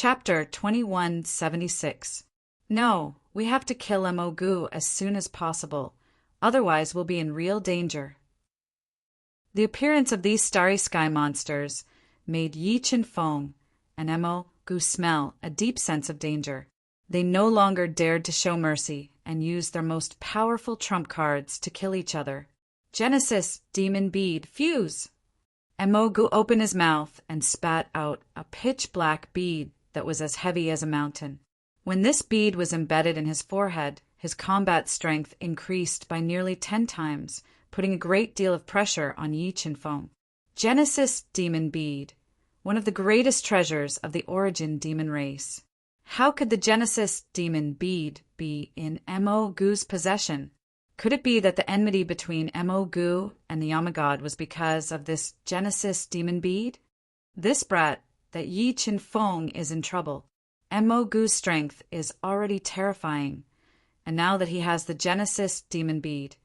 Chapter 2176. No, we have to kill Mogu as soon as possible, otherwise we'll be in real danger. The appearance of these starry sky monsters made Yi Chen Feng and Mogu smell a deep sense of danger. They no longer dared to show mercy and used their most powerful trump cards to kill each other. Genesis, Demon Bead, fuse! Mogu opened his mouth and spat out a pitch-black bead that was as heavy as a mountain. When this bead was embedded in his forehead, his combat strength increased by nearly 10 times, putting a great deal of pressure on Yi Chen Feng. Genesis Demon Bead, one of the greatest treasures of the origin demon race. How could the Genesis Demon Bead be in Mogu's possession? Could it be that the enmity between Mogu and the Yamagod was because of this Genesis Demon Bead? This brat that Yi Chen Feng is in trouble. Mogu's strength is already terrifying, and now that he has the Genesis Demon Bead,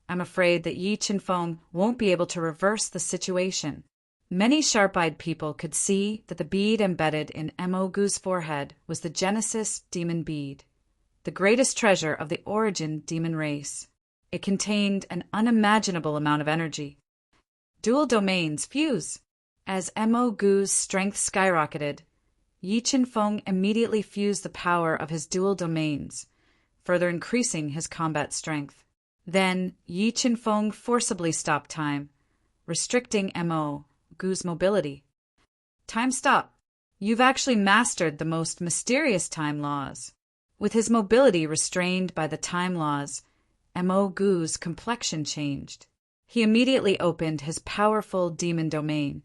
I'm afraid that Yi Chen Feng won't be able to reverse the situation. Many sharp-eyed people could see that the bead embedded in Mogu's forehead was the Genesis Demon Bead, the greatest treasure of the origin demon race. It contained an unimaginable amount of energy. Dual domains fuse. As Mogu's strength skyrocketed, Yi Chen Feng immediately fused the power of his dual domains, further increasing his combat strength. Then Yi Chen Feng forcibly stopped time, restricting Mogu's mobility. Time stop. You've actually mastered the most mysterious time laws. With his mobility restrained by the time laws, Mogu's complexion changed. He immediately opened his powerful demon domain,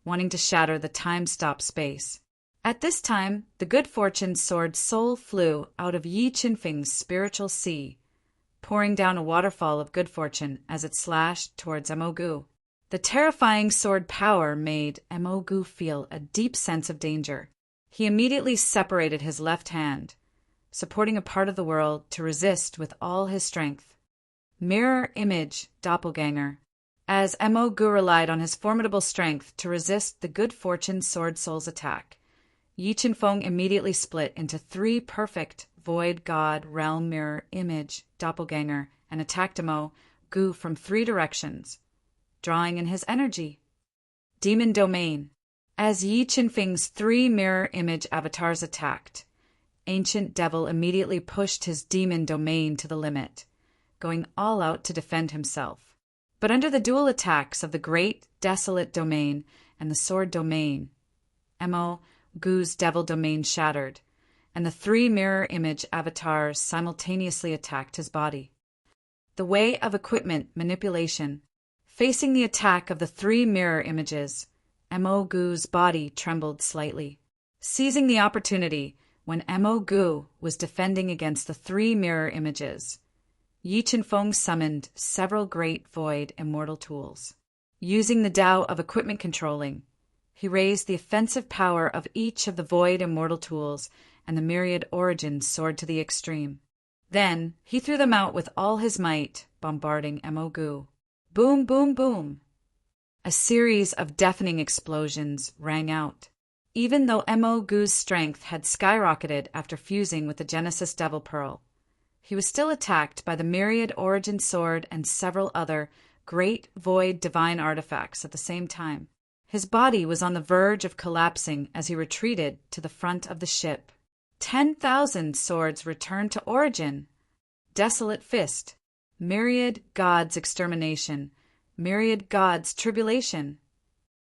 wanting to shatter the time-stop space. At this time, the good fortune sword soul flew out of Yi Chen Feng's spiritual sea, pouring down a waterfall of good fortune as it slashed towards Mogu. The terrifying sword power made Mogu feel a deep sense of danger. He immediately separated his left hand, supporting a part of the world to resist with all his strength. Mirror image doppelganger. As Mogu relied on his formidable strength to resist the good fortune sword soul's attack, Yi Chen Feng immediately split into 3 perfect void god realm mirror image doppelganger and attacked Mogu from 3 directions, drawing in his energy. Demon domain. As Yi Chen Feng's 3 mirror image avatars attacked, Ancient Devil immediately pushed his demon domain to the limit, going all out to defend himself. But under the dual attacks of the Great Desolate Domain and the Sword Domain, Mogu's Devil Domain shattered, and the 3 mirror image avatars simultaneously attacked his body. The way of equipment manipulation. Facing the attack of the 3 mirror images, Mogu's body trembled slightly. Seizing the opportunity when Mogu was defending against the 3 mirror images, Yi Chen Feng summoned several great void immortal tools. Using the Tao of equipment controlling, he raised the offensive power of each of the void immortal tools, and the myriad origins soared to the extreme. Then he threw them out with all his might, bombarding Mogu. Boom, boom, boom. A series of deafening explosions rang out. Even though Mogu's strength had skyrocketed after fusing with the Genesis Devil Pearl, he was still attacked by the myriad origin sword and several other great void divine artifacts at the same time. His body was on the verge of collapsing as he retreated to the front of the ship. 10,000 swords returned to origin. Desolate fist. Myriad gods extermination. Myriad gods tribulation.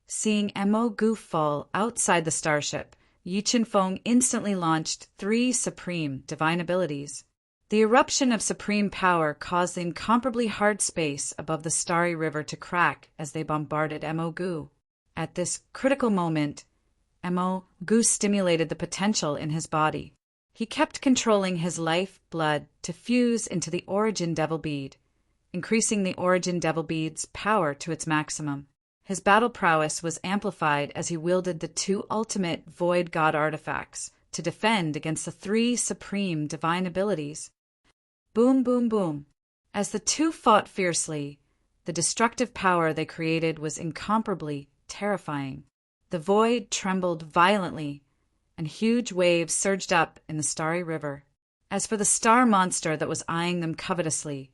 Seeing Mogu fall outside the starship, Yi Chen Feng instantly launched 3 supreme divine abilities. The eruption of supreme power caused the incomparably hard space above the starry river to crack as they bombarded Mogu. At this critical moment, Mogu stimulated the potential in his body. He kept controlling his life blood to fuse into the Origin Devil Bead, increasing the Origin Devil Bead's power to its maximum. His battle prowess was amplified as he wielded the 2 ultimate void god artifacts to defend against the 3 supreme divine abilities. Boom, boom, boom. As the 2 fought fiercely, the destructive power they created was incomparably terrifying. The void trembled violently and huge waves surged up in the starry river. As for the star monster that was eyeing them covetously,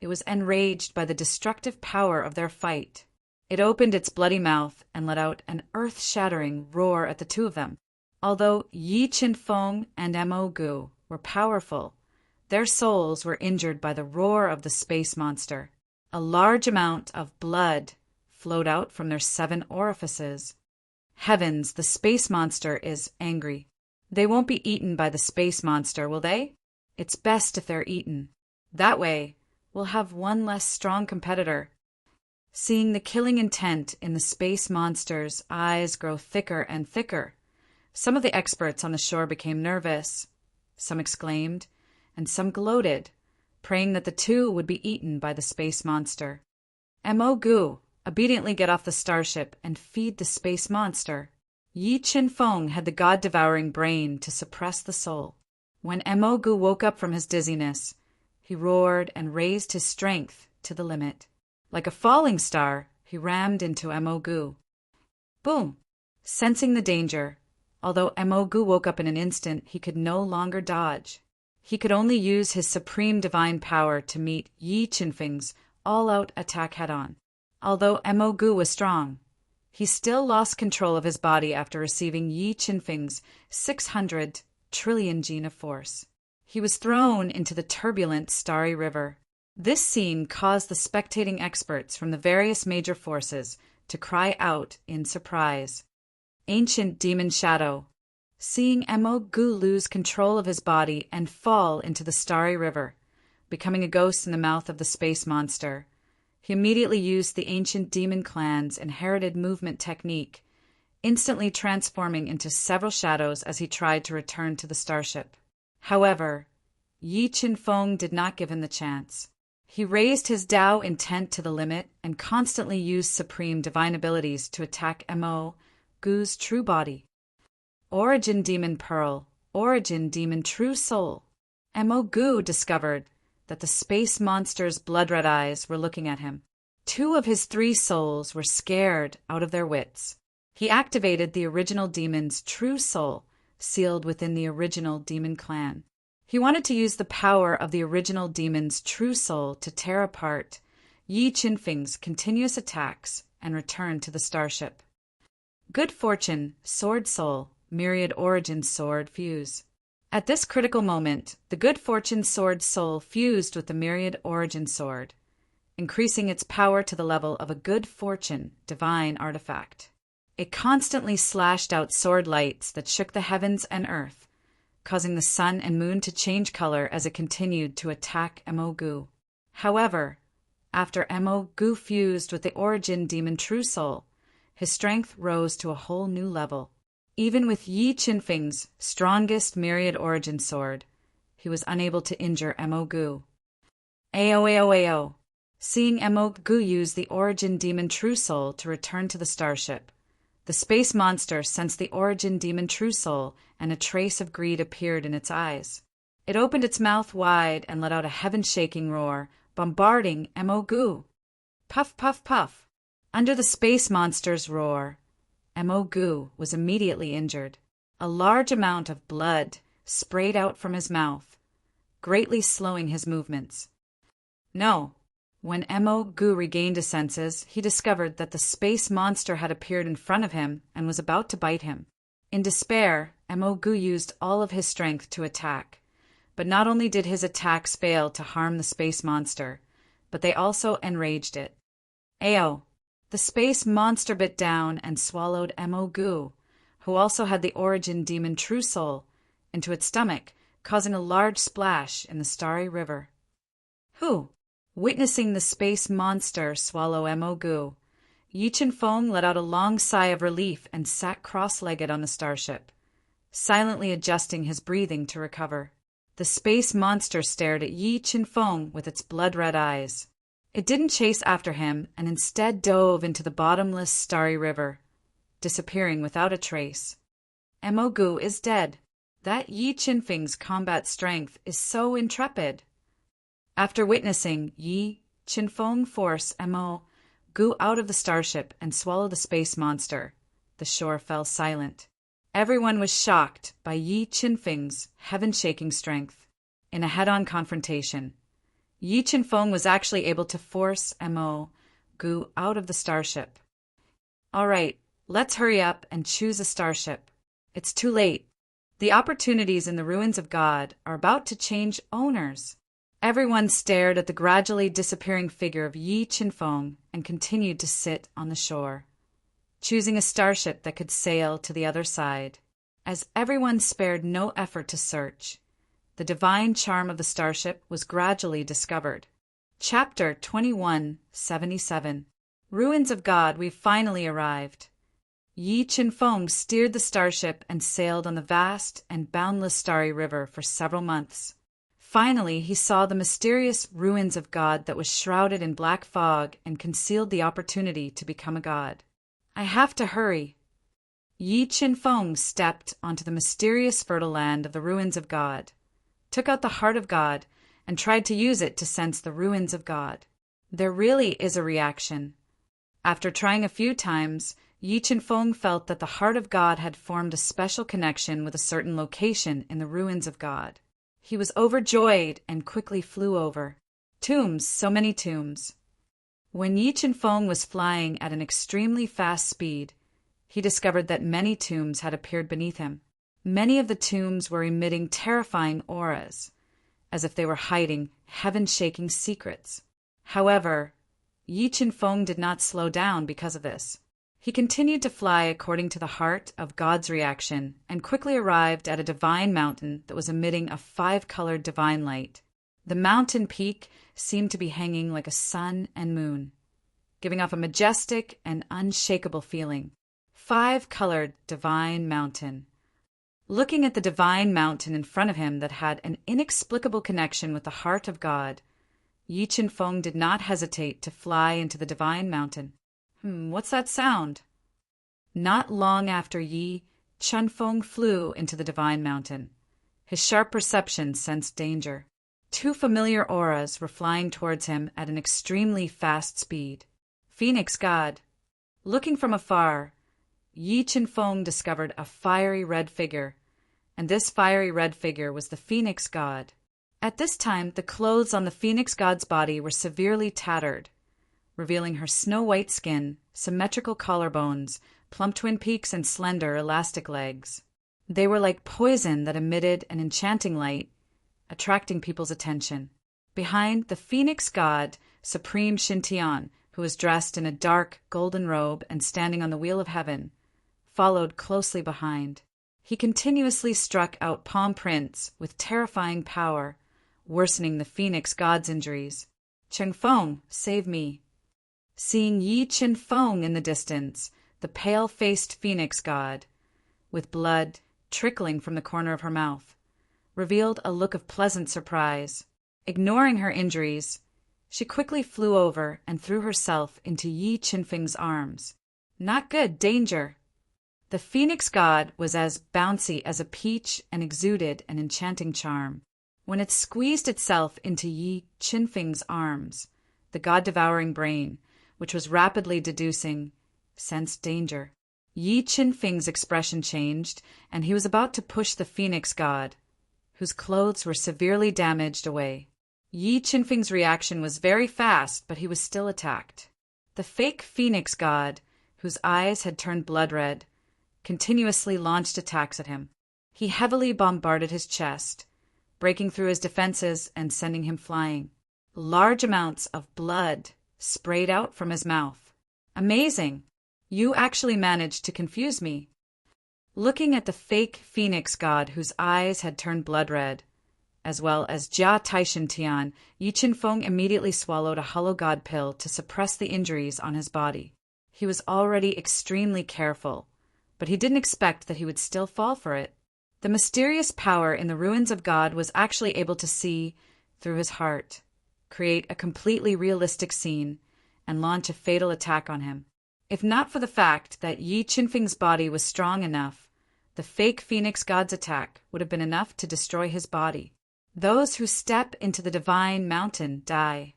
it was enraged by the destructive power of their fight. It opened its bloody mouth and let out an earth-shattering roar at the two of them. Although Yi Qinfeng and Mo were powerful, their souls were injured by the roar of the space monster. A large amount of blood flowed out from their 7 orifices. Heavens, the space monster is angry. They won't be eaten by the space monster, will they? It's best if they're eaten. That way, we'll have one less strong competitor. Seeing the killing intent in the space monster's eyes grow thicker and thicker, some of the experts on the shore became nervous. Some exclaimed, and some gloated, praying that the two would be eaten by the space monster. Mo obediently get off the starship and feed the space monster. Yi Qinfeng had the god-devouring brain to suppress the soul. When Mo woke up from his dizziness, he roared and raised his strength to the limit. Like a falling star, he rammed into Mo. Boom! Sensing the danger, although Mo woke up in an instant, he could no longer dodge. He could only use his supreme divine power to meet Yi Qinfeng's all-out attack head-on. Although Mo was strong, he still lost control of his body after receiving Yi Qinfeng's 600 trillion gene of force. He was thrown into the turbulent starry river. This scene caused the spectating experts from the various major forces to cry out in surprise. Ancient Demon Shadow, seeing Mo lose control of his body and fall into the starry river, becoming a ghost in the mouth of the space monster, he immediately used the ancient demon clan's inherited movement technique, instantly transforming into several shadows as he tried to return to the starship. However, Yi Qinfeng did not give him the chance. He raised his Dao intent to the limit and constantly used supreme divine abilities to attack Mo's true body. Origin Demon Pearl, Origin Demon True Soul. Mo discovered that the space monster's blood-red eyes were looking at him. 2 of his 3 souls were scared out of their wits. He activated the original demon's true soul, sealed within the original demon clan. He wanted to use the power of the original demon's true soul to tear apart Yi Qinfeng's continuous attacks and return to the starship. Good Fortune, Sword Soul, Myriad Origin Sword fuse. At this critical moment, the Good Fortune Sword Soul fused with the Myriad Origin Sword, increasing its power to the level of a Good Fortune divine artifact. It constantly slashed out sword lights that shook the heavens and earth, causing the sun and moon to change color as it continued to attack Mo. However, after Mo fused with the Origin Demon True Soul, his strength rose to a whole new level. Even with Yi Qinfeng's strongest Myriad Origin Sword, he was unable to injure Mo. Ao. Seeing Mo use the Origin Demon True Soul to return to the starship, the space monster sensed the Origin Demon True Soul, and a trace of greed appeared in its eyes. It opened its mouth wide and let out a heaven-shaking roar, bombarding Mo. Puff, puff, puff. Under the space monster's roar, Mo was immediately injured. A large amount of blood sprayed out from his mouth, greatly slowing his movements. No. When Mo regained his senses, he discovered that the space monster had appeared in front of him and was about to bite him. In despair, Mo used all of his strength to attack. But not only did his attacks fail to harm the space monster, but they also enraged it. Ao. The space monster bit down and swallowed Mo, who also had the Origin Demon True Soul, into its stomach, causing a large splash in the starry river. Witnessing the space monster swallow Mo, Yi Qinfeng let out a long sigh of relief and sat cross-legged on the starship, silently adjusting his breathing to recover. The space monster stared at Yi Qinfeng with its blood-red eyes. It didn't chase after him and instead dove into the bottomless starry river, disappearing without a trace. Mo is dead. That Yi Qinfeng's combat strength is so intrepid. After witnessing Yi Qinfeng force Mo out of the starship and swallow the space monster, the shore fell silent. Everyone was shocked by Yi Qinfeng's heaven-shaking strength. In a head-on confrontation, Yi Qinfeng was actually able to force Mo Gu out of the starship. All right, let's hurry up and choose a starship. It's too late. The opportunities in the ruins of God are about to change owners. Everyone stared at the gradually disappearing figure of Yi Qinfeng and continued to sit on the shore, choosing a starship that could sail to the other side. As everyone spared no effort to search, the divine charm of the starship was gradually discovered. Chapter 2177. Ruins of God, we've finally arrived. Yi Qinfeng steered the starship and sailed on the vast and boundless starry river for several months. Finally, he saw the mysterious ruins of God that was shrouded in black fog and concealed the opportunity to become a god. I have to hurry. Yi Qinfeng stepped onto the mysterious fertile land of the ruins of God, took out the heart of God, and tried to use it to sense the ruins of God. There really is a reaction. After trying a few times, Yi Qinfeng felt that the heart of God had formed a special connection with a certain location in the ruins of God. He was overjoyed and quickly flew over. Tombs, so many tombs. When Yi Qinfeng was flying at an extremely fast speed, he discovered that many tombs had appeared beneath him. Many of the tombs were emitting terrifying auras, as if they were hiding heaven-shaking secrets. However, Yi Qinfeng did not slow down because of this. He continued to fly according to the heart of God's reaction and quickly arrived at a divine mountain that was emitting a 5-colored divine light. The mountain peak seemed to be hanging like a sun and moon, giving off a majestic and unshakable feeling. 5-colored divine mountain. Looking at the divine mountain in front of him that had an inexplicable connection with the heart of God, Yi Qinfeng did not hesitate to fly into the divine mountain. What's that sound? Not long after Yi Qinfeng flew into the divine mountain, his sharp perception sensed danger. 2 familiar auras were flying towards him at an extremely fast speed. Phoenix God. Looking from afar, Yi Qinfeng discovered a fiery red figure, and this fiery red figure was the Phoenix God. At this time, the clothes on the Phoenix God's body were severely tattered, revealing her snow-white skin, symmetrical collarbones, plump twin peaks, and slender, elastic legs. They were like poison that emitted an enchanting light, attracting people's attention. Behind the Phoenix God, Supreme Shintian, who was dressed in a dark golden robe and standing on the wheel of heaven, followed closely behind. He continuously struck out palm prints with terrifying power, worsening the Phoenix God's injuries. Qinfeng, save me. Seeing Yi Qinfeng in the distance, the pale-faced Phoenix God, with blood trickling from the corner of her mouth, revealed a look of pleasant surprise. Ignoring her injuries, she quickly flew over and threw herself into Yi Qinfeng's arms. Not good, danger. The Phoenix God was as bouncy as a peach and exuded an enchanting charm. When it squeezed itself into Yi Qinfeng's arms, the God-devouring brain, which was rapidly deducing, sensed danger. Yi Qinfeng's expression changed, and he was about to push the Phoenix God, whose clothes were severely damaged, away. Yi Qinfeng's reaction was very fast, but he was still attacked. The fake Phoenix God, whose eyes had turned blood red, continuously launched attacks at him. He heavily bombarded his chest, breaking through his defenses and sending him flying. Large amounts of blood sprayed out from his mouth. Amazing! You actually managed to confuse me. Looking at the fake Phoenix God whose eyes had turned blood red, as well as Jia Taishan Tian, Yi Qinfeng immediately swallowed a hollow god pill to suppress the injuries on his body. He was already extremely careful, but he didn't expect that he would still fall for it. The mysterious power in the ruins of God was actually able to see through his heart, create a completely realistic scene, and launch a fatal attack on him. If not for the fact that Yi Qinfeng's body was strong enough, the fake Phoenix God's attack would have been enough to destroy his body. Those who step into the divine mountain die.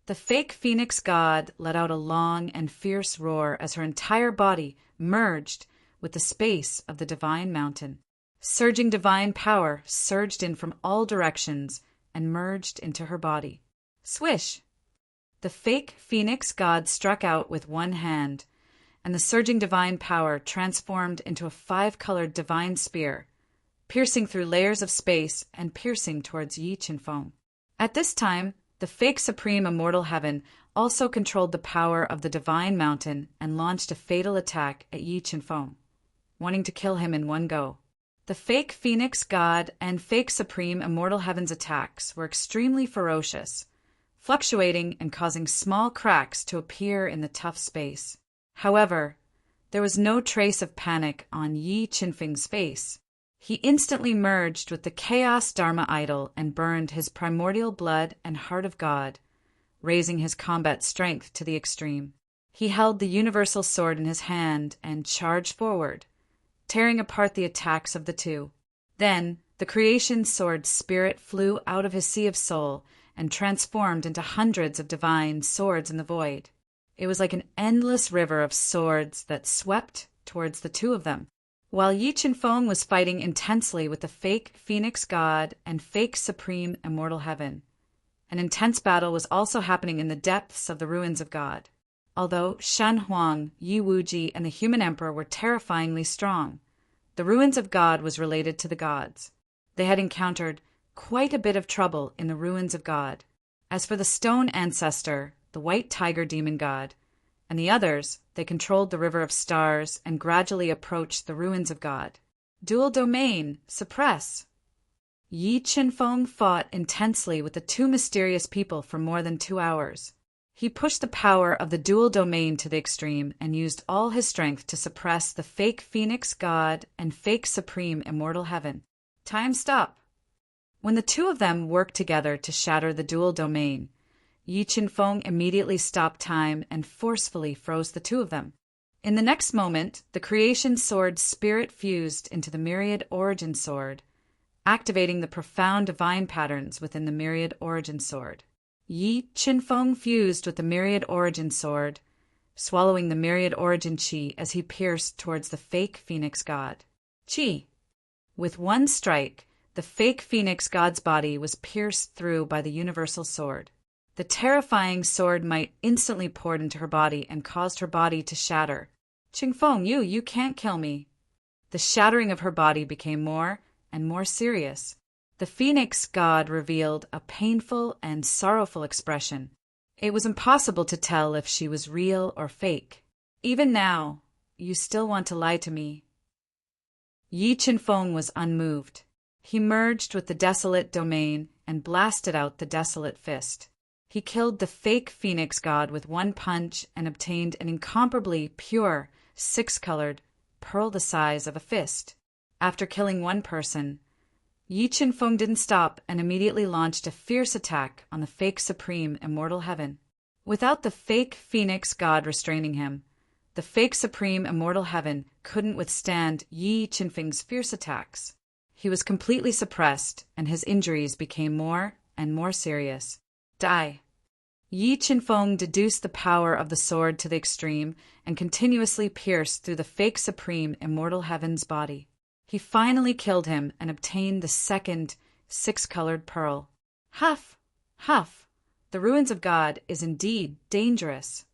The fake Phoenix God let out a long and fierce roar as her entire body merged with the space of the divine mountain. Surging divine power surged in from all directions and merged into her body. Swish! The fake phoenix god struck out with one hand, and the surging divine power transformed into a 5-colored divine spear, piercing through layers of space and piercing towards Yi Qinfeng. At this time, the fake supreme immortal heaven also controlled the power of the divine mountain and launched a fatal attack at Yi Qinfeng, wanting to kill him in one go. The fake phoenix god and fake supreme immortal heaven's attacks were extremely ferocious, fluctuating and causing small cracks to appear in the tough space. However, there was no trace of panic on Yi Qinfeng's face. He instantly merged with the Chaos Dharma idol and burned his primordial blood and heart of God, raising his combat strength to the extreme. He held the universal sword in his hand and charged forward, tearing apart the attacks of the two. Then, the creation sword spirit flew out of his sea of soul and transformed into hundreds of divine swords in the void. It was like an endless river of swords that swept towards the two of them. While Yi Qinfeng was fighting intensely with the fake phoenix god and fake supreme immortal heaven, an intense battle was also happening in the depths of the ruins of God. Although Shan Huang, Yi Wuji, and the human emperor were terrifyingly strong, the ruins of God was related to the gods. They had encountered quite a bit of trouble in the ruins of God. As for the stone ancestor, the white tiger demon god, and the others, they controlled the river of stars and gradually approached the ruins of God. Dual domain, suppress. Yi Qinfeng fought intensely with the two mysterious people for more than 2 hours. He pushed the power of the dual domain to the extreme and used all his strength to suppress the fake phoenix god and fake supreme immortal heaven. Time stop. When the two of them worked together to shatter the dual domain, Yi Qinfeng immediately stopped time and forcefully froze the two of them. In the next moment, the creation sword spirit fused into the myriad origin sword, activating the profound divine patterns within the myriad origin sword. Yi Qinfeng fused with the myriad origin sword, swallowing the myriad origin chi as he pierced towards the fake phoenix god. Chi. With one strike, the fake phoenix god's body was pierced through by the universal sword. The terrifying sword might instantly poured into her body and caused her body to shatter. Qinfeng, you can't kill me. The shattering of her body became more and more serious. The phoenix god revealed a painful and sorrowful expression. It was impossible to tell if she was real or fake. Even now, you still want to lie to me. Yi Qinfeng was unmoved. He merged with the desolate domain and blasted out the desolate fist. He killed the fake phoenix god with one punch and obtained an incomparably pure, 6-colored pearl the size of a fist. After killing one person, Yi Qinfeng didn't stop and immediately launched a fierce attack on the fake supreme immortal heaven. Without the fake phoenix god restraining him, the fake supreme immortal heaven couldn't withstand Yi Qinfeng's fierce attacks. He was completely suppressed, and his injuries became more and more serious. Die. Yi Qinfeng deduced the power of the sword to the extreme and continuously pierced through the fake supreme immortal heaven's body. He finally killed him and obtained the second 6-colored pearl. Huff! Huff! The ruins of God is indeed dangerous.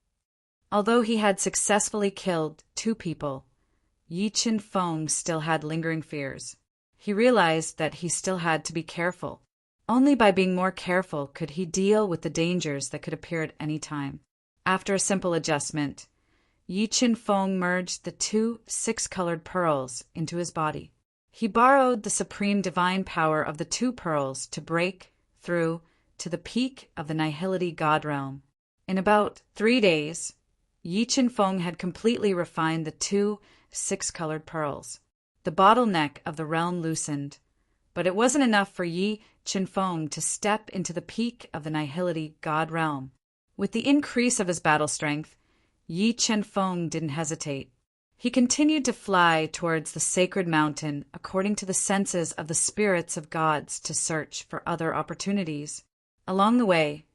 Although he had successfully killed 2 people, Yi Qinfeng still had lingering fears. He realized that he still had to be careful. Only by being more careful could he deal with the dangers that could appear at any time. After a simple adjustment, Yi Qinfeng merged the 2 6-colored pearls into his body. He borrowed the supreme divine power of the 2 pearls to break through to the peak of the nihility god realm. In about 3 days, Yi Qinfeng had completely refined the 2 6-colored pearls. The bottleneck of the realm loosened, but it wasn't enough for Yi Qinfeng to step into the peak of the nihility god realm. With the increase of his battle strength, Yi Qinfeng didn't hesitate. He continued to fly towards the sacred mountain according to the senses of the spirits of gods to search for other opportunities. Along the way,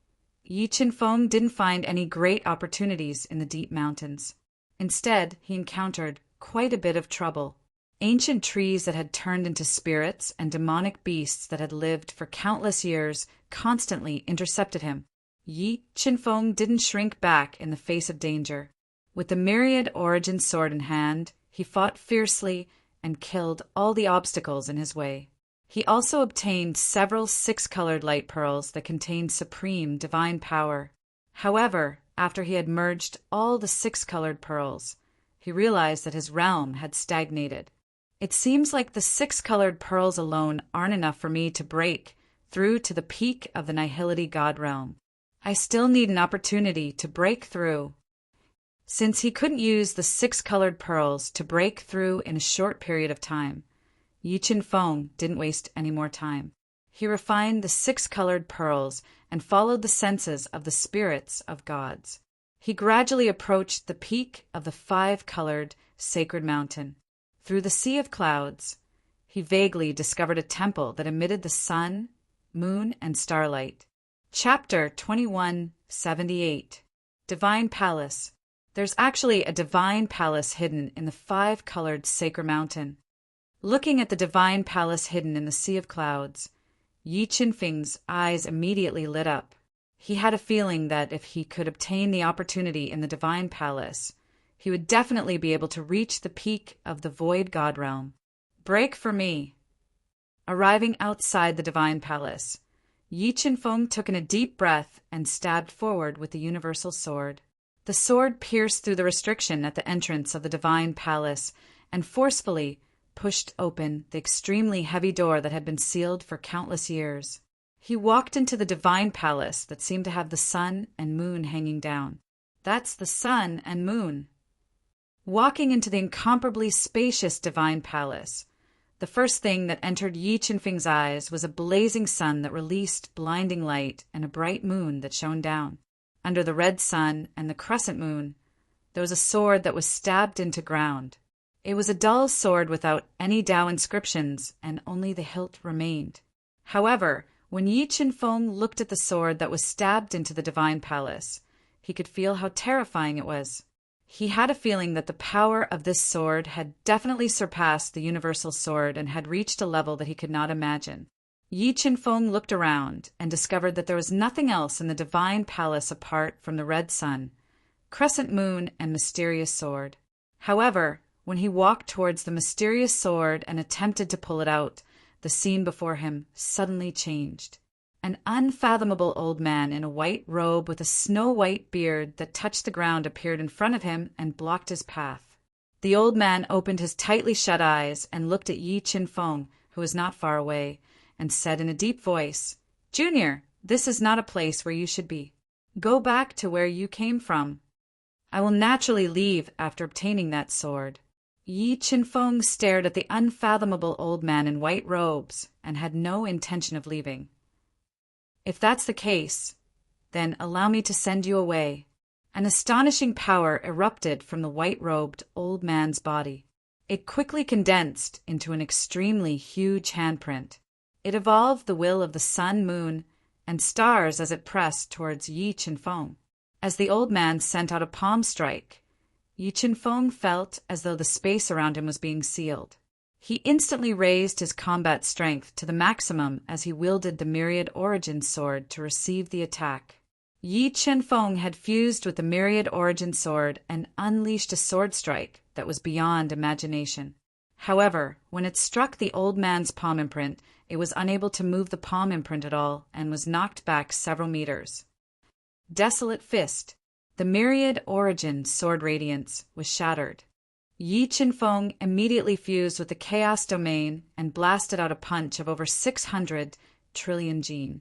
Yi Qinfeng didn't find any great opportunities in the deep mountains. Instead, he encountered quite a bit of trouble. Ancient trees that had turned into spirits and demonic beasts that had lived for countless years constantly intercepted him. Yi Qinfeng didn't shrink back in the face of danger. With the myriad origin sword in hand, he fought fiercely and killed all the obstacles in his way. He also obtained several six-colored light pearls that contained supreme divine power. However, after he had merged all the six-colored pearls, he realized that his realm had stagnated. It seems like the six-colored pearls alone aren't enough for me to break through to the peak of the Nihility God realm. I still need an opportunity to break through. Since he couldn't use the six-colored pearls to break through in a short period of time, Yi Qinfeng didn't waste any more time. He refined the six-colored pearls and followed the senses of the spirits of gods. He gradually approached the peak of the five-colored sacred mountain. Through the sea of clouds, he vaguely discovered a temple that emitted the sun, moon, and starlight. Chapter 2178. Divine Palace. There's actually a divine palace hidden in the five-colored sacred mountain. Looking at the divine palace hidden in the sea of clouds, Yi Qinfeng's eyes immediately lit up. He had a feeling that if he could obtain the opportunity in the divine palace, he would definitely be able to reach the peak of the void god realm. Break for me. Arriving outside the divine palace, Yi Qinfeng took in a deep breath and stabbed forward with the universal sword. The sword pierced through the restriction at the entrance of the divine palace and forcefully pushed open the extremely heavy door that had been sealed for countless years. He walked into the divine palace that seemed to have the sun and moon hanging down. That's the sun and moon. Walking into the incomparably spacious divine palace, the first thing that entered Yi Qinfeng's eyes was a blazing sun that released blinding light and a bright moon that shone down. Under the red sun and the crescent moon, there was a sword that was stabbed into ground. It was a dull sword without any Tao inscriptions, and only the hilt remained. However, when Yi Qinfeng looked at the sword that was stabbed into the divine palace, he could feel how terrifying it was. He had a feeling that the power of this sword had definitely surpassed the universal sword and had reached a level that he could not imagine. Yi Qinfeng looked around and discovered that there was nothing else in the divine palace apart from the red sun, crescent moon, and mysterious sword. However, when he walked towards the mysterious sword and attempted to pull it out, the scene before him suddenly changed. An unfathomable old man in a white robe with a snow-white beard that touched the ground appeared in front of him and blocked his path. The old man opened his tightly shut eyes and looked at Yi Qinfeng, who was not far away, and said in a deep voice, "Junior, this is not a place where you should be. Go back to where you came from. I will naturally leave after obtaining that sword." Yi Qinfeng stared at the unfathomable old man in white robes and had no intention of leaving. "If that's the case, then allow me to send you away." An astonishing power erupted from the white-robed old man's body. It quickly condensed into an extremely huge handprint. It evolved the will of the sun, moon, and stars as it pressed towards Yi Qinfeng. As the old man sent out a palm strike, Yi Qinfeng felt as though the space around him was being sealed. He instantly raised his combat strength to the maximum as he wielded the myriad origin sword to receive the attack. Yi Qinfeng had fused with the myriad origin sword and unleashed a sword strike that was beyond imagination. However, when it struck the old man's palm imprint, it was unable to move the palm imprint at all and was knocked back several meters. Desolate Fist. The myriad origin sword radiance was shattered. Yi Qinfeng immediately fused with the chaos domain and blasted out a punch of over 600 trillion gene,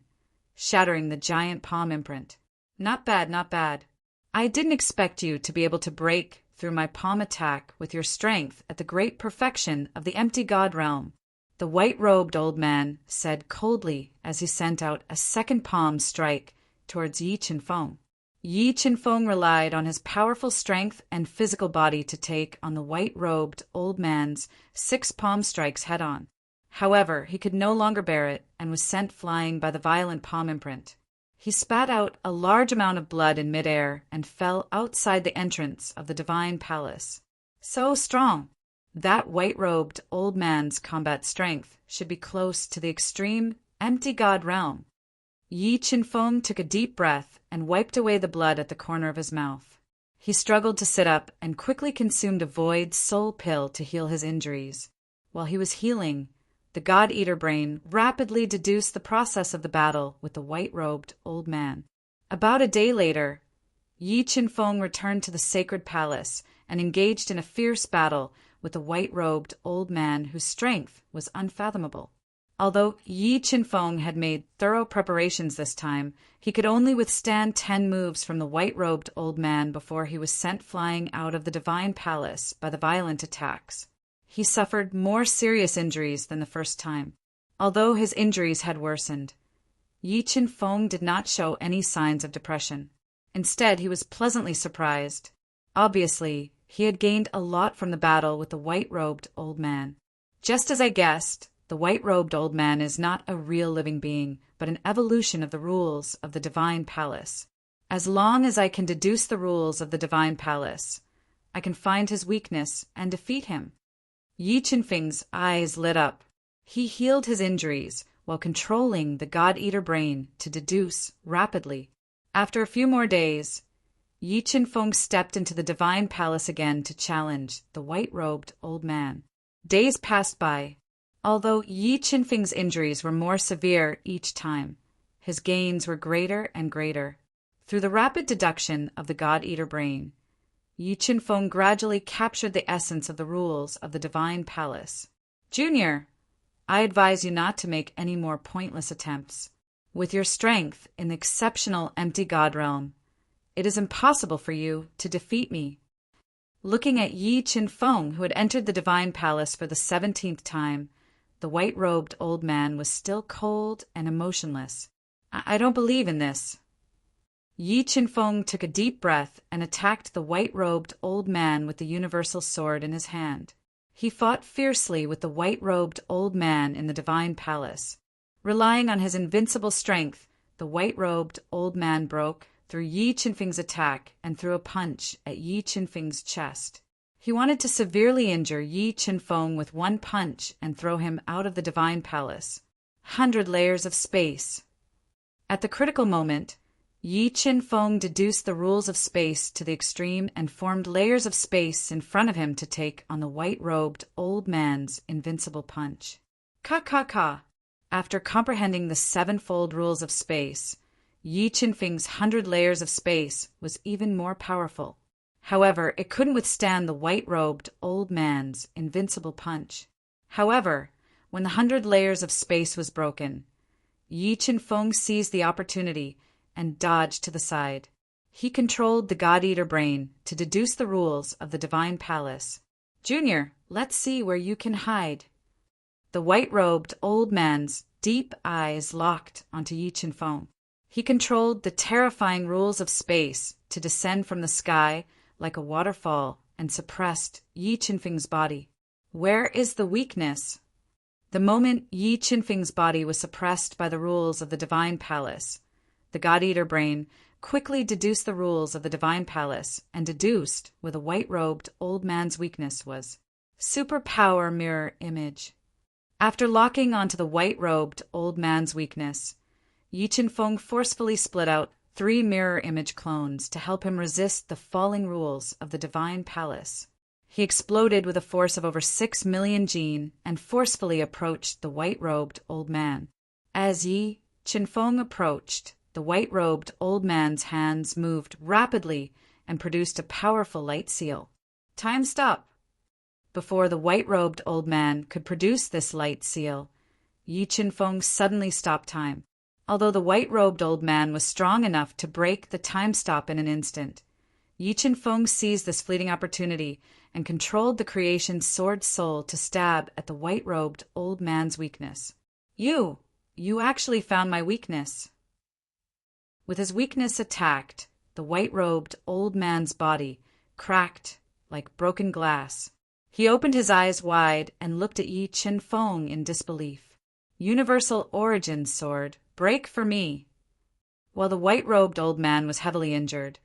shattering the giant palm imprint. Not bad, not bad. I didn't expect you to be able to break through my palm attack with your strength at the great perfection of the empty god realm, the white-robed old man said coldly as he sent out a second palm strike towards Yi Qinfeng. Yi Qinfeng relied on his powerful strength and physical body to take on the white-robed old man's 6 palm strikes head-on. However, he could no longer bear it and was sent flying by the violent palm imprint. He spat out a large amount of blood in midair and fell outside the entrance of the divine palace. So strong. That white-robed old man's combat strength should be close to the extreme, empty god realm. Yi Qinfeng took a deep breath and wiped away the blood at the corner of his mouth. He struggled to sit up and quickly consumed a void soul pill to heal his injuries. While he was healing, the God-Eater brain rapidly deduced the process of the battle with the white-robed old man. About a day later, Yi Qinfeng returned to the sacred palace and engaged in a fierce battle with the white-robed old man whose strength was unfathomable. Although Yi Qinfeng had made thorough preparations this time, he could only withstand 10 moves from the white-robed old man before he was sent flying out of the divine palace by the violent attacks. He suffered more serious injuries than the first time. Although his injuries had worsened, Yi Qinfeng did not show any signs of depression. Instead, he was pleasantly surprised. Obviously, he had gained a lot from the battle with the white-robed old man. Just as I guessed, the white-robed old man is not a real living being, but an evolution of the rules of the divine palace. As long as I can deduce the rules of the divine palace, I can find his weakness and defeat him. Yi Qinfeng's eyes lit up. He healed his injuries while controlling the God-Eater brain to deduce rapidly. After a few more days, Yi Qinfeng stepped into the divine palace again to challenge the white-robed old man. Days passed by. Although Yi Qinfeng's injuries were more severe each time, his gains were greater and greater. Through the rapid deduction of the God-Eater brain, Yi Qinfeng gradually captured the essence of the rules of the divine palace. Junior, I advise you not to make any more pointless attempts. With your strength in the exceptional empty god realm, it is impossible for you to defeat me. Looking at Yi Qinfeng, who had entered the divine palace for the 17th time, the white-robed old man was still cold and emotionless. I don't believe in this. Yi Qinfeng took a deep breath and attacked the white-robed old man with the universal sword in his hand. He fought fiercely with the white-robed old man in the divine palace. Relying on his invincible strength, the white-robed old man broke through Yi Qinfeng's attack and threw a punch at Yi Qinfeng's chest. He wanted to severely injure Yi Qinfeng with one punch and throw him out of the divine palace. 100 layers of space. At the critical moment, Yi Qinfeng deduced the rules of space to the extreme and formed layers of space in front of him to take on the white-robed old man's invincible punch. Ka. After comprehending the 7-fold rules of space, Yi Qinfeng's 100 layers of space was even more powerful. However, it couldn't withstand the white-robed old man's invincible punch. However, when the 100 layers of space was broken, Yi Qinfeng seized the opportunity and dodged to the side. He controlled the God-Eater brain to deduce the rules of the divine palace. Junior, let's see where you can hide. The white-robed old man's deep eyes locked onto Yi Qinfeng. He controlled the terrifying rules of space to descend from the sky like a waterfall and suppressed Yi Qinfeng's body. Where is the weakness? The moment Yi Qinfeng's body was suppressed by the rules of the divine palace, the God-Eater brain quickly deduced the rules of the divine palace and deduced where the white-robed old man's weakness was. Superpower mirror image. After locking onto the white-robed old man's weakness, Yi Qinfeng forcefully split out 3 mirror image clones to help him resist the falling rules of the divine palace. He exploded with a force of over 6 million Jin and forcefully approached the white-robed old man. As Yi Qinfeng approached, the white-robed old man's hands moved rapidly and produced a powerful light seal. Time stop. Before the white-robed old man could produce this light seal, Yi Qinfeng suddenly stopped time. Although the white-robed old man was strong enough to break the time stop in an instant, Yi Qinfeng seized this fleeting opportunity and controlled the creation's sword soul to stab at the white-robed old man's weakness. You actually found my weakness. With his weakness attacked, the white-robed old man's body cracked like broken glass. He opened his eyes wide and looked at Yi Qinfeng in disbelief. Universal origin sword, break for me. While the white-robed old man was heavily injured,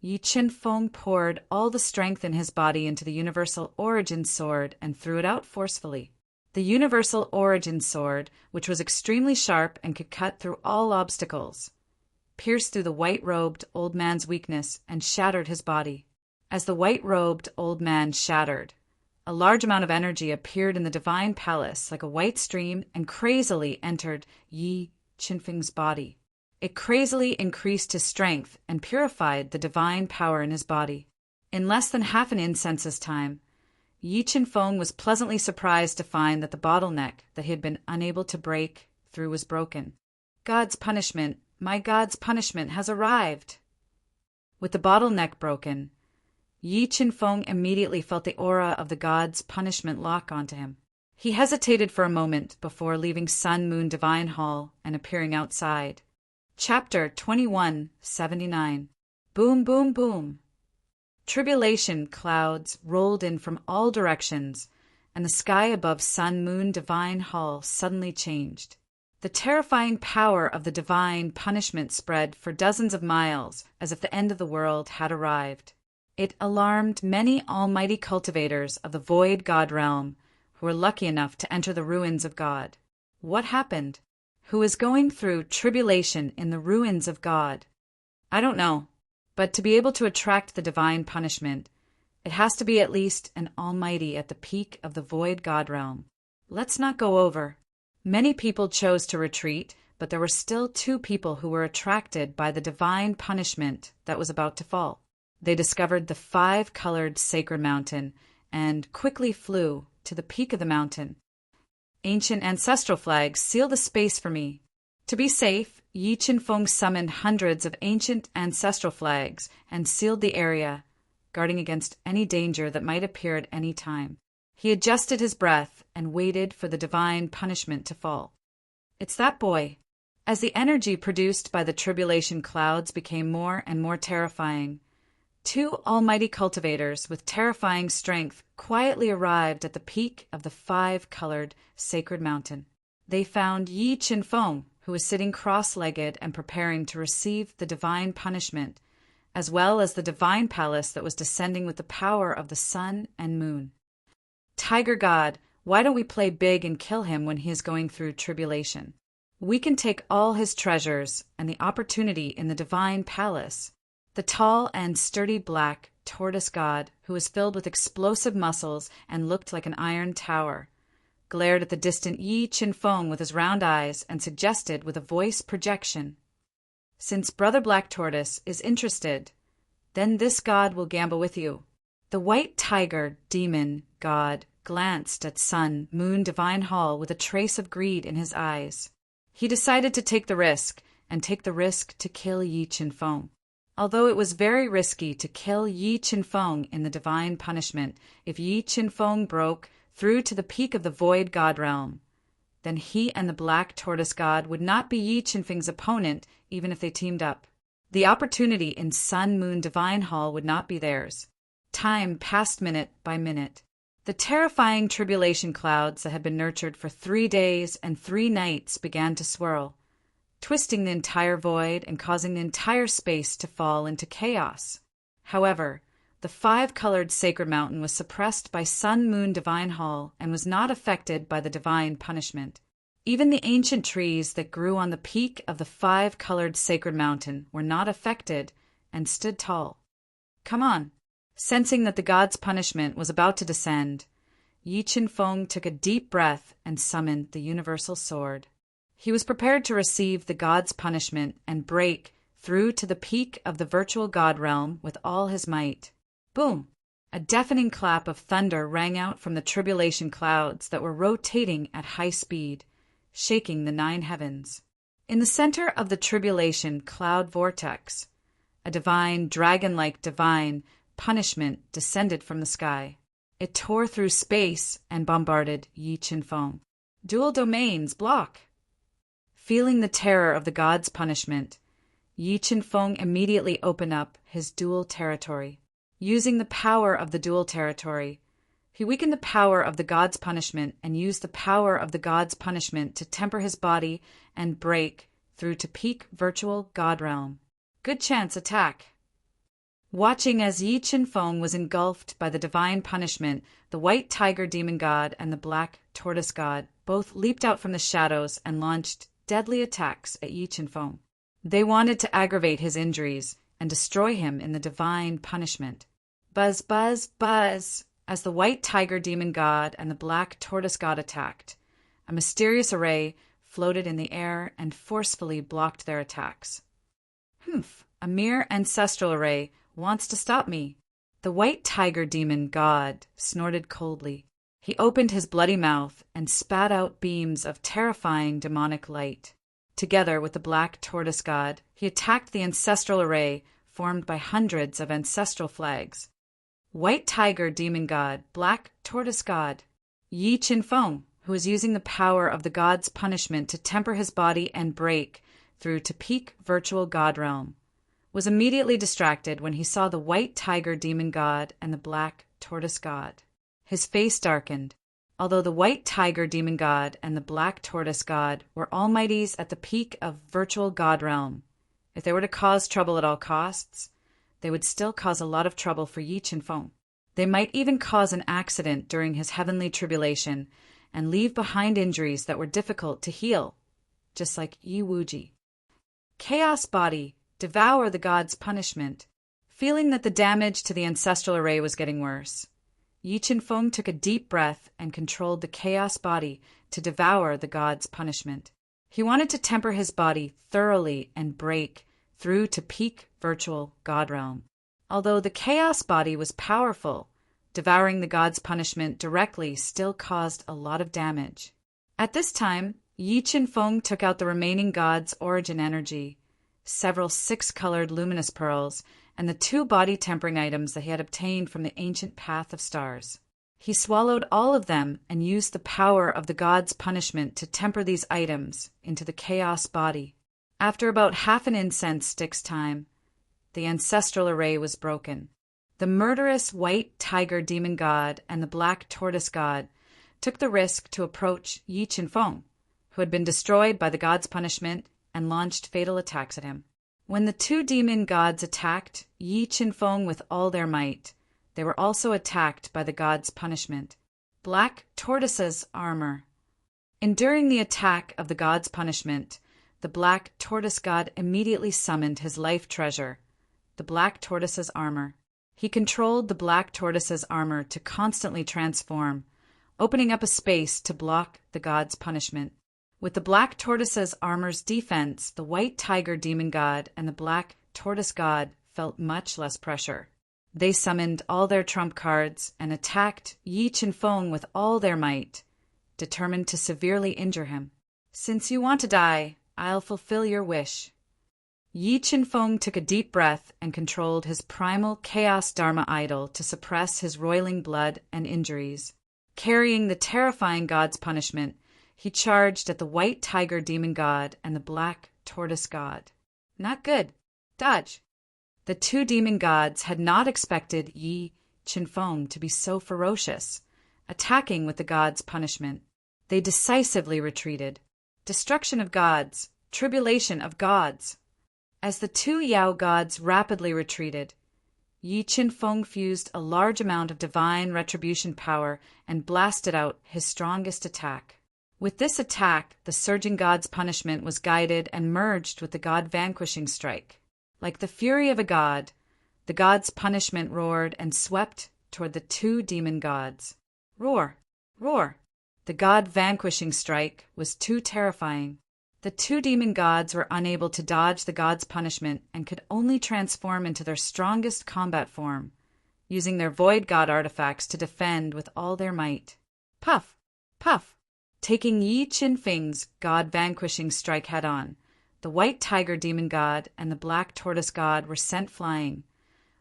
Yi Qinfeng poured all the strength in his body into the Universal Origin Sword and threw it out forcefully. The Universal Origin Sword, which was extremely sharp and could cut through all obstacles, pierced through the white-robed old man's weakness and shattered his body. As the white-robed old man shattered, a large amount of energy appeared in the divine palace like a white stream and crazily entered Yi Qinfeng's body. It crazily increased his strength and purified the divine power in his body. In less than half an incense's time, Yi Qinfeng was pleasantly surprised to find that the bottleneck that he had been unable to break through was broken. God's punishment, my God's punishment has arrived. With the bottleneck broken, Yi Qinfeng immediately felt the aura of the God's punishment lock onto him. He hesitated for a moment before leaving Sun Moon Divine Hall and appearing outside. Chapter 2179. Boom, boom, boom. Tribulation clouds rolled in from all directions, and the sky above Sun Moon Divine Hall suddenly changed. The terrifying power of the divine punishment spread for dozens of miles, as if the end of the world had arrived. It alarmed many almighty cultivators of the void God realm who were lucky enough to enter the ruins of God. What happened? Who is going through tribulation in the ruins of God? I don't know, but to be able to attract the divine punishment, it has to be at least an almighty at the peak of the void God realm. Let's not go over. Many people chose to retreat, but there were still 2 people who were attracted by the divine punishment that was about to fall. They discovered the 5-colored sacred mountain and quickly flew to the peak of the mountain. Ancient ancestral flags seal the space for me. To be safe, Yi Qinfeng summoned hundreds of ancient ancestral flags and sealed the area, guarding against any danger that might appear at any time. He adjusted his breath and waited for the divine punishment to fall. It's that boy. As the energy produced by the tribulation clouds became more and more terrifying, 2 almighty cultivators with terrifying strength quietly arrived at the peak of the 5-colored sacred mountain. They found Yi Qinfeng, who was sitting cross-legged and preparing to receive the divine punishment, as well as the divine palace that was descending with the power of the sun and moon. Tiger God, why don't we play big and kill him when he is going through tribulation? We can take all his treasures and the opportunity in the divine palace. The tall and sturdy black tortoise god, who was filled with explosive muscles and looked like an iron tower, glared at the distant Yi Qinfeng with his round eyes and suggested with a voice projection, "Since Brother Black Tortoise is interested, then this god will gamble with you." The white tiger demon god glanced at Sun Moon Divine Hall with a trace of greed in his eyes. He decided to take the risk, and take the risk to kill Yi Qinfeng. Although it was very risky to kill Yi Qinfeng in the divine punishment, if Yi Qinfeng broke through to the peak of the void god realm, then he and the black tortoise god would not be Yi Qinfeng's opponent even if they teamed up. The opportunity in Sun Moon Divine Hall would not be theirs. Time passed minute by minute. The terrifying tribulation clouds that had been nurtured for 3 days and 3 nights began to swirl, twisting the entire void and causing the entire space to fall into chaos. However, the 5-colored sacred mountain was suppressed by Sun Moon Divine Hall and was not affected by the divine punishment. Even the ancient trees that grew on the peak of the 5-colored sacred mountain were not affected and stood tall. Come on. Sensing that the god's punishment was about to descend, Yi Qinfeng took a deep breath and summoned the universal sword. He was prepared to receive the god's punishment and break through to the peak of the virtual god realm with all his might. Boom! A deafening clap of thunder rang out from the tribulation clouds that were rotating at high speed, shaking the 9 heavens. In the center of the tribulation cloud vortex, a divine, dragon-like divine punishment descended from the sky. It tore through space and bombarded Yi Qinfeng. Dual domains block. Feeling the terror of the god's punishment, Yi Qinfeng immediately opened up his dual territory. Using the power of the dual territory, he weakened the power of the god's punishment and used the power of the god's punishment to temper his body and break through to peak virtual god realm. Good chance attack. Watching as Yi Chen-feng was engulfed by the divine punishment, the white tiger demon god and the black tortoise god both leaped out from the shadows and launched deadly attacks at Yi Chen-feng. They wanted to aggravate his injuries and destroy him in the divine punishment. Buzz, buzz, buzz! As the white tiger demon god and the black tortoise god attacked, a mysterious array floated in the air and forcefully blocked their attacks. Humph! A mere ancestral array wants to stop me. The white tiger demon god snorted coldly. He opened his bloody mouth and spat out beams of terrifying demonic light. Together with the black tortoise god, he attacked the ancestral array formed by hundreds of ancestral flags. White tiger demon god, black tortoise god. Yi Chen-feng, who was using the power of the god's punishment to temper his body and break through to peak virtual god realm, was immediately distracted when he saw the white tiger demon god and the black tortoise god. His face darkened. Although the white tiger demon god and the black tortoise god were almighties at the peak of virtual god realm, if they were to cause trouble at all costs, they would still cause a lot of trouble for Yi Chen-feng. They might even cause an accident during his heavenly tribulation and leave behind injuries that were difficult to heal, just like Yi Wuji. Chaos body, devour the god's punishment. Feeling that the damage to the ancestral array was getting worse, Yi Chen-feng took a deep breath and controlled the chaos body to devour the god's punishment. He wanted to temper his body thoroughly and break through to peak virtual god realm. Although the chaos body was powerful, devouring the god's punishment directly still caused a lot of damage. At this time, Yi Chen-feng took out the remaining god's origin energy, several 6-colored luminous pearls, and the 2 body-tempering items that he had obtained from the ancient path of stars. He swallowed all of them and used the power of the god's punishment to temper these items into the chaos body. After about half an incense stick's time, the ancestral array was broken. The murderous white tiger demon god and the black tortoise god took the risk to approach Yi Chen-feng, who had been destroyed by the god's punishment, and launched fatal attacks at him. When the 2 demon gods attacked Yi Chen-feng with all their might, they were also attacked by the god's punishment. Black tortoise's armor. Enduring the attack of the god's punishment, the black tortoise god immediately summoned his life treasure, the black tortoise's armor. He controlled the black tortoise's armor to constantly transform, opening up a space to block the god's punishment. With the black tortoise's armor's defense, the white tiger demon god and the black tortoise god felt much less pressure. They summoned all their trump cards and attacked Yi Chen-feng with all their might, determined to severely injure him. Since you want to die, I'll fulfill your wish. Yi Chen-feng took a deep breath and controlled his primal chaos dharma idol to suppress his roiling blood and injuries. Carrying the terrifying god's punishment, he charged at the white tiger demon god and the black tortoise god. Not good. Dodge. The 2 demon gods had not expected Yi Chen-feng to be so ferocious, attacking with the god's punishment. They decisively retreated. Destruction of gods, tribulation of gods. As the 2 Yao gods rapidly retreated, Yi Chen-feng fused a large amount of divine retribution power and blasted out his strongest attack. With this attack, the surging god's punishment was guided and merged with the god-vanquishing strike. Like the fury of a god, the god's punishment roared and swept toward the 2 demon gods. Roar! Roar! The god-vanquishing strike was too terrifying. The 2 demon gods were unable to dodge the god's punishment and could only transform into their strongest combat form, using their void god artifacts to defend with all their might. Puff! Puff! Taking Yi Chen-feng's god-vanquishing strike head-on, the white tiger demon god and the black tortoise god were sent flying,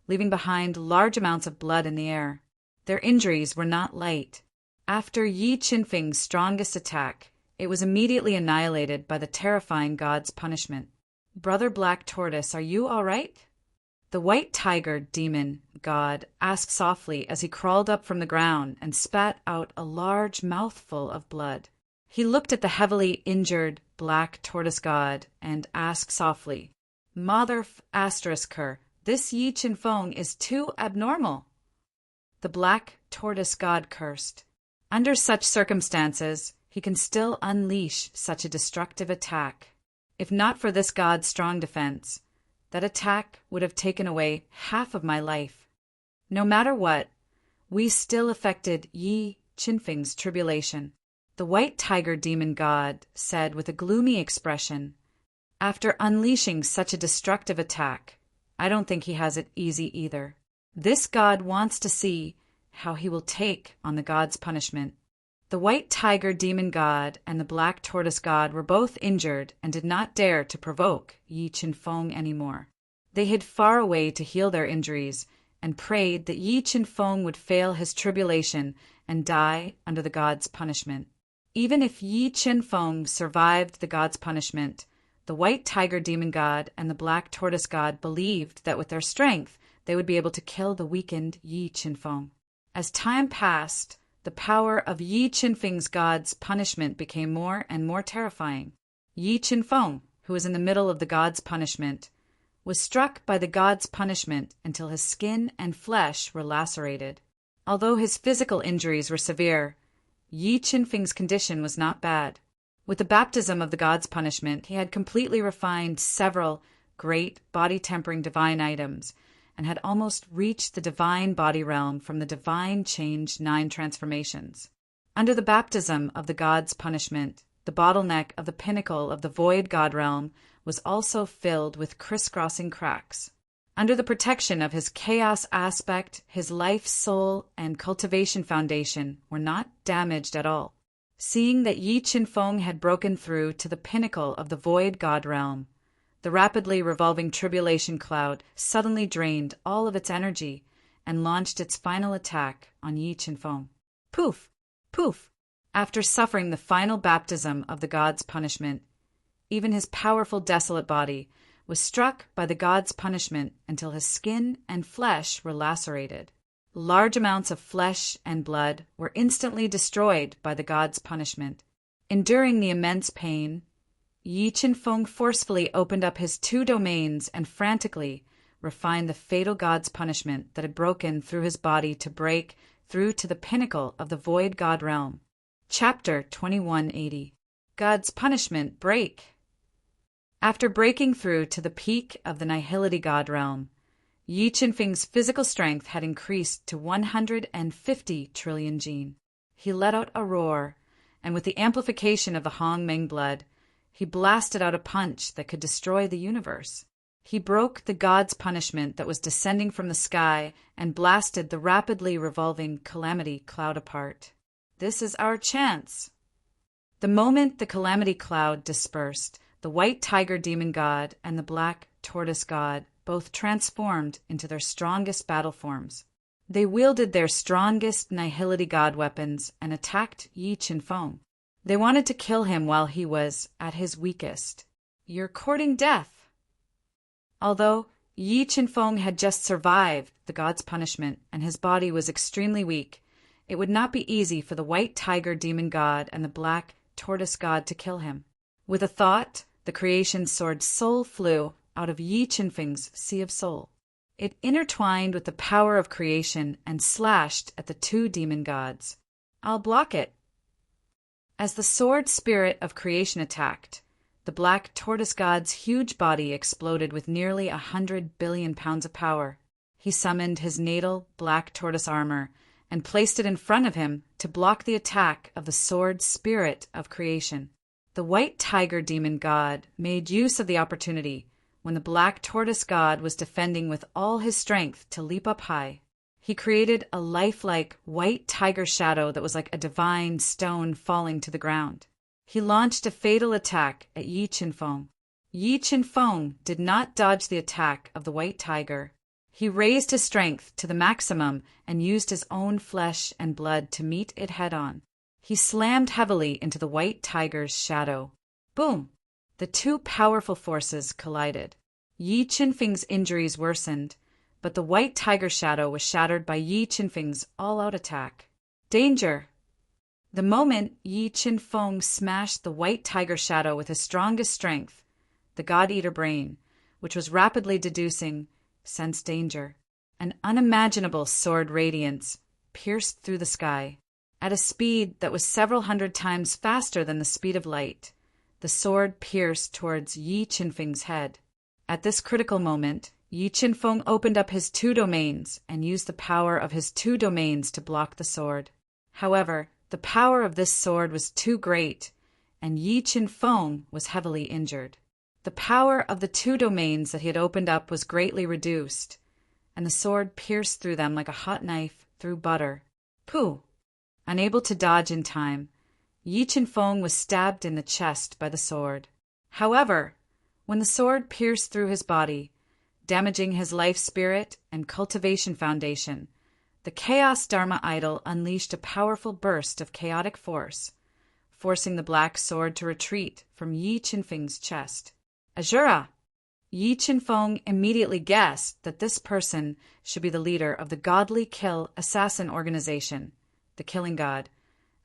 leaving behind large amounts of blood in the air. Their injuries were not light. After Yi Chen-feng's strongest attack, it was immediately annihilated by the terrifying god's punishment. Brother Black Tortoise, are you all right? The white tiger demon god asked softly as he crawled up from the ground and spat out a large mouthful of blood. He looked at the heavily injured black tortoise god and asked softly, Mother ***, This Yi Chen Feng is too abnormal. The black tortoise god cursed. Under such circumstances, he can still unleash such a destructive attack. If not for this god's strong defense, that attack would have taken away half of my life. No matter what, we still affected Yi Chen Feng's tribulation. The white tiger demon god said with a gloomy expression, "After unleashing such a destructive attack, I don't think he has it easy either. This god wants to see how he will take on the god's punishment." The white tiger demon god and the black tortoise god were both injured and did not dare to provoke Yi Chen Feng anymore. They hid far away to heal their injuries and prayed that Yi Chen Feng would fail his tribulation and die under the god's punishment. Even if Yi Chen Feng survived the god's punishment, the white tiger demon god and the black tortoise god believed that with their strength they would be able to kill the weakened Yi Chen Feng. As time passed, the power of Yi Chen Feng's god's punishment became more and more terrifying. Yi Chen Feng, who was in the middle of the god's punishment, was struck by the god's punishment until his skin and flesh were lacerated. Although his physical injuries were severe, Yi Chen Feng's condition was not bad. With the baptism of the god's punishment, he had completely refined several great body-tempering divine items and had almost reached the divine body realm from the divine change 9 transformations. Under the baptism of the god's punishment, the bottleneck of the pinnacle of the void god realm was also filled with crisscrossing cracks. Under the protection of his chaos aspect, his life, soul, and cultivation foundation were not damaged at all. Seeing that Yi Chen Feng had broken through to the pinnacle of the void god realm, the rapidly revolving tribulation cloud suddenly drained all of its energy and launched its final attack on Yi Chen Feng. Poof! Poof! After suffering the final baptism of the god's punishment, even his powerful desolate body was struck by the god's punishment until his skin and flesh were lacerated. Large amounts of flesh and blood were instantly destroyed by the god's punishment. Enduring the immense pain, Yi Chen Feng forcefully opened up his 2 domains and frantically refined the fatal god's punishment that had broken through his body to break through to the pinnacle of the void god realm. Chapter 2180. God's Punishment Break. After breaking through to the peak of the nihility god realm, Yi Chen Feng's physical strength had increased to 150 trillion jin. He let out a roar, and with the amplification of the Hong Meng blood, he blasted out a punch that could destroy the universe. He broke the god's punishment that was descending from the sky and blasted the rapidly revolving calamity cloud apart. This is our chance. The moment the calamity cloud dispersed, the white tiger demon god and the black tortoise god both transformed into their strongest battle forms. They wielded their strongest nihility god weapons and attacked Yi Chen Feng. They wanted to kill him while he was at his weakest. You're courting death. Although Yi Chen Feng had just survived the god's punishment and his body was extremely weak, it would not be easy for the white tiger demon god and the black tortoise god to kill him. With a thought, the creation sword soul flew out of Yi Chen Feng's sea of soul. It intertwined with the power of creation and slashed at the 2 demon gods. I'll block it. As the sword spirit of creation attacked, the black tortoise god's huge body exploded with nearly 100 billion pounds of power. He summoned his natal black tortoise armor and placed it in front of him to block the attack of the sword spirit of creation. The white tiger demon god made use of the opportunity when the black tortoise god was defending with all his strength to leap up high. He created a lifelike white tiger shadow that was like a divine stone falling to the ground. He launched a fatal attack at Yi Chen Feng. Yi Chen Feng did not dodge the attack of the white tiger. He raised his strength to the maximum and used his own flesh and blood to meet it head-on. He slammed heavily into the white tiger's shadow. Boom! The 2 powerful forces collided. Yi Chen Feng's injuries worsened, but the white tiger shadow was shattered by Yi Chen Feng's all-out attack. Danger! The moment Yi Chen Feng smashed the white tiger shadow with his strongest strength, the God-Eater brain, which was rapidly deducing, sensed danger. An unimaginable sword radiance pierced through the sky. At a speed that was several hundred times faster than the speed of light, the sword pierced towards Yi Qinfeng's head. At this critical moment, Yi Qinfeng opened up his two domains and used the power of his two domains to block the sword. However, the power of this sword was too great, and Yi Qinfeng was heavily injured. The power of the two domains that he had opened up was greatly reduced, and the sword pierced through them like a hot knife through butter. Pooh! Unable to dodge in time, Yi Qinfeng was stabbed in the chest by the sword. However, when the sword pierced through his body, damaging his life spirit and cultivation foundation, the Chaos Dharma idol unleashed a powerful burst of chaotic force, forcing the black sword to retreat from Yi Qinfeng's chest. Azura! Yi Qinfeng immediately guessed that this person should be the leader of the godly kill assassin organization, the Killing God,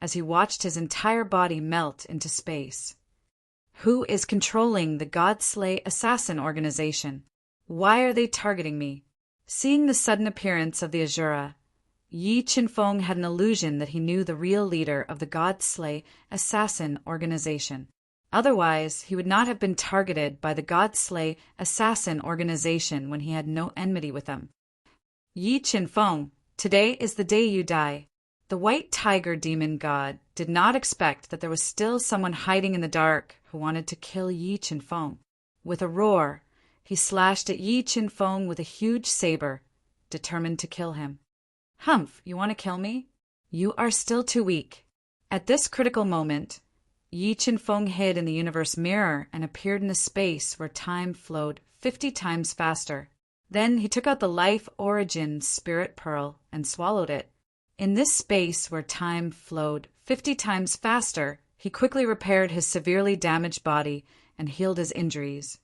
as he watched his entire body melt into space. Who is controlling the God Slay assassin organization? Why are they targeting me? Seeing the sudden appearance of the Azura, Yi Qinfeng had an illusion that he knew the real leader of the God Slay assassin organization. Otherwise, he would not have been targeted by the God Slay assassin organization when he had no enmity with them. Yi Qinfeng, today is the day you die. The white tiger demon god did not expect that there was still someone hiding in the dark who wanted to kill Yi Qinfeng. With a roar, he slashed at Yi Qinfeng with a huge saber, determined to kill him. Humph, you want to kill me? You are still too weak. At this critical moment, Yi Qinfeng hid in the universe mirror and appeared in a space where time flowed 50 times faster. Then he took out the life origin spirit pearl and swallowed it. In this space where time flowed 50 times faster, he quickly repaired his severely damaged body and healed his injuries.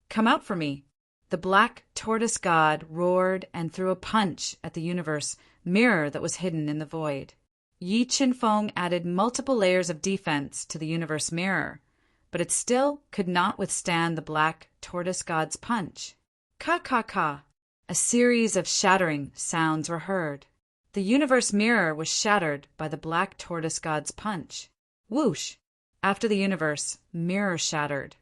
Come out for me! The black tortoise god roared and threw a punch at the universe mirror that was hidden in the void. Yi Qinfeng added multiple layers of defense to the universe mirror, but it still could not withstand the black tortoise god's punch. Ka-ka-ka! A series of shattering sounds were heard. The universe mirror was shattered by the black tortoise god's punch. Whoosh! After the universe mirror shattered,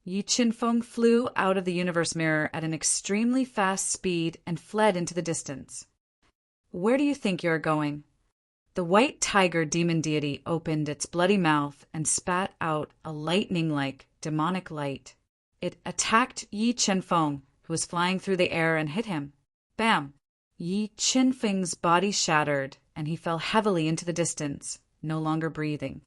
Yi Qinfeng flew out of the universe mirror at an extremely fast speed and fled into the distance. Where do you think you are going? The white tiger demon deity opened its bloody mouth and spat out a lightning-like demonic light. It attacked Yi Qinfeng, who was flying through the air, and hit him. Bam! Yi Qinfeng's body shattered, and he fell heavily into the distance, no longer breathing.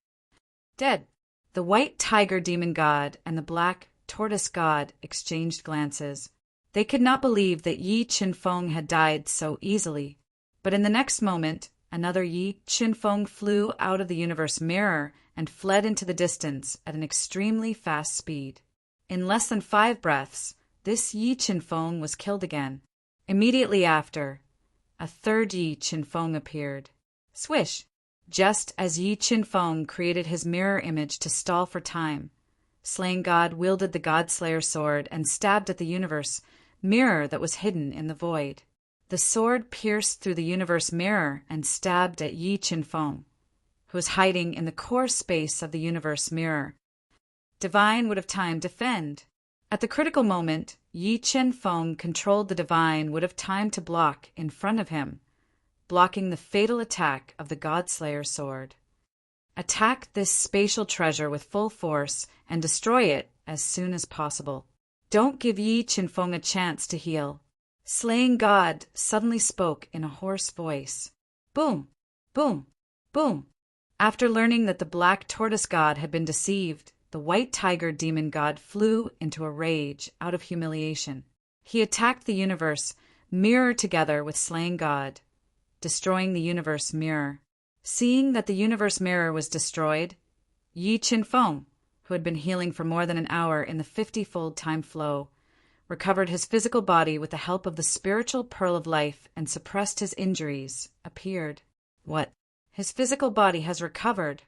Dead. The white tiger demon god and the black tortoise god exchanged glances. They could not believe that Yi Qinfeng had died so easily. But in the next moment, another Yi Qinfeng flew out of the universe mirror and fled into the distance at an extremely fast speed. In less than 5 breaths, this Yi Qinfeng was killed again. Immediately after, a third Yi Qinfeng appeared. Swish! Just as Yi Qinfeng created his mirror image to stall for time, Slain God wielded the Godslayer sword and stabbed at the universe mirror that was hidden in the void. The sword pierced through the universe mirror and stabbed at Yi Qinfeng, who was hiding in the core space of the universe mirror. Divine would have time to fend. At the critical moment, Yi Qinfeng controlled the Divine would have time to block in front of him, blocking the fatal attack of the Godslayer sword. Attack this spatial treasure with full force and destroy it as soon as possible. Don't give Yi Qinfeng a chance to heal. Slaying God suddenly spoke in a hoarse voice. Boom! Boom! Boom! After learning that the black tortoise god had been deceived, the white tiger demon god flew into a rage out of humiliation. He attacked the universe mirror together with Slaying God, destroying the universe mirror. Seeing that the universe mirror was destroyed, Yi Qinfeng, who had been healing for more than an hour in the 50-fold time flow, recovered his physical body with the help of the spiritual pearl of life and suppressed his injuries, appeared. What? His physical body has recovered.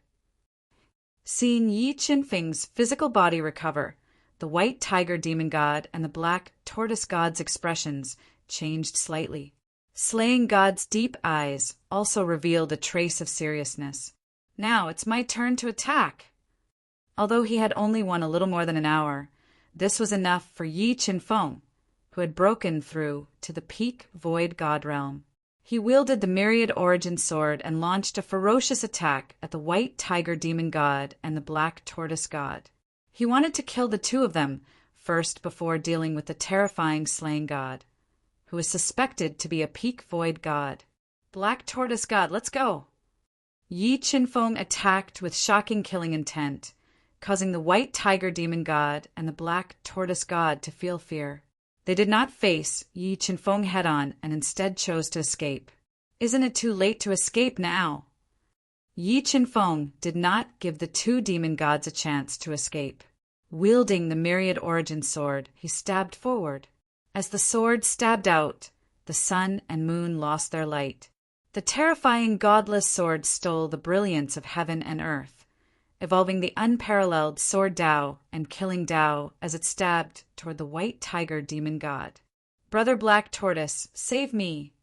Seeing Yi Qinfeng's physical body recover, the white tiger demon god and the black tortoise god's expressions changed slightly. Slaying god's deep eyes also revealed a trace of seriousness. Now it's my turn to attack. Although he had only won a little more than an hour, this was enough for Yi Qinfeng, who had broken through to the peak void god realm. He wielded the myriad origin sword and launched a ferocious attack at the white tiger demon god and the black tortoise god. He wanted to kill the two of them first before dealing with the terrifying slaying god, who was suspected to be a peak void god. Black tortoise god, let's go! Yi Qinfeng attacked with shocking killing intent, causing the white tiger demon god and the black tortoise god to feel fear. They did not face Yi Qinfeng head-on and instead chose to escape. Isn't it too late to escape now? Yi Qinfeng did not give the two demon gods a chance to escape. Wielding the myriad origin sword, he stabbed forward. As the sword stabbed out, the sun and moon lost their light. The terrifying godless sword stole the brilliance of heaven and earth, evolving the unparalleled sword Dao and killing Dao as it stabbed toward the white tiger demon god. Brother Black Tortoise, save me!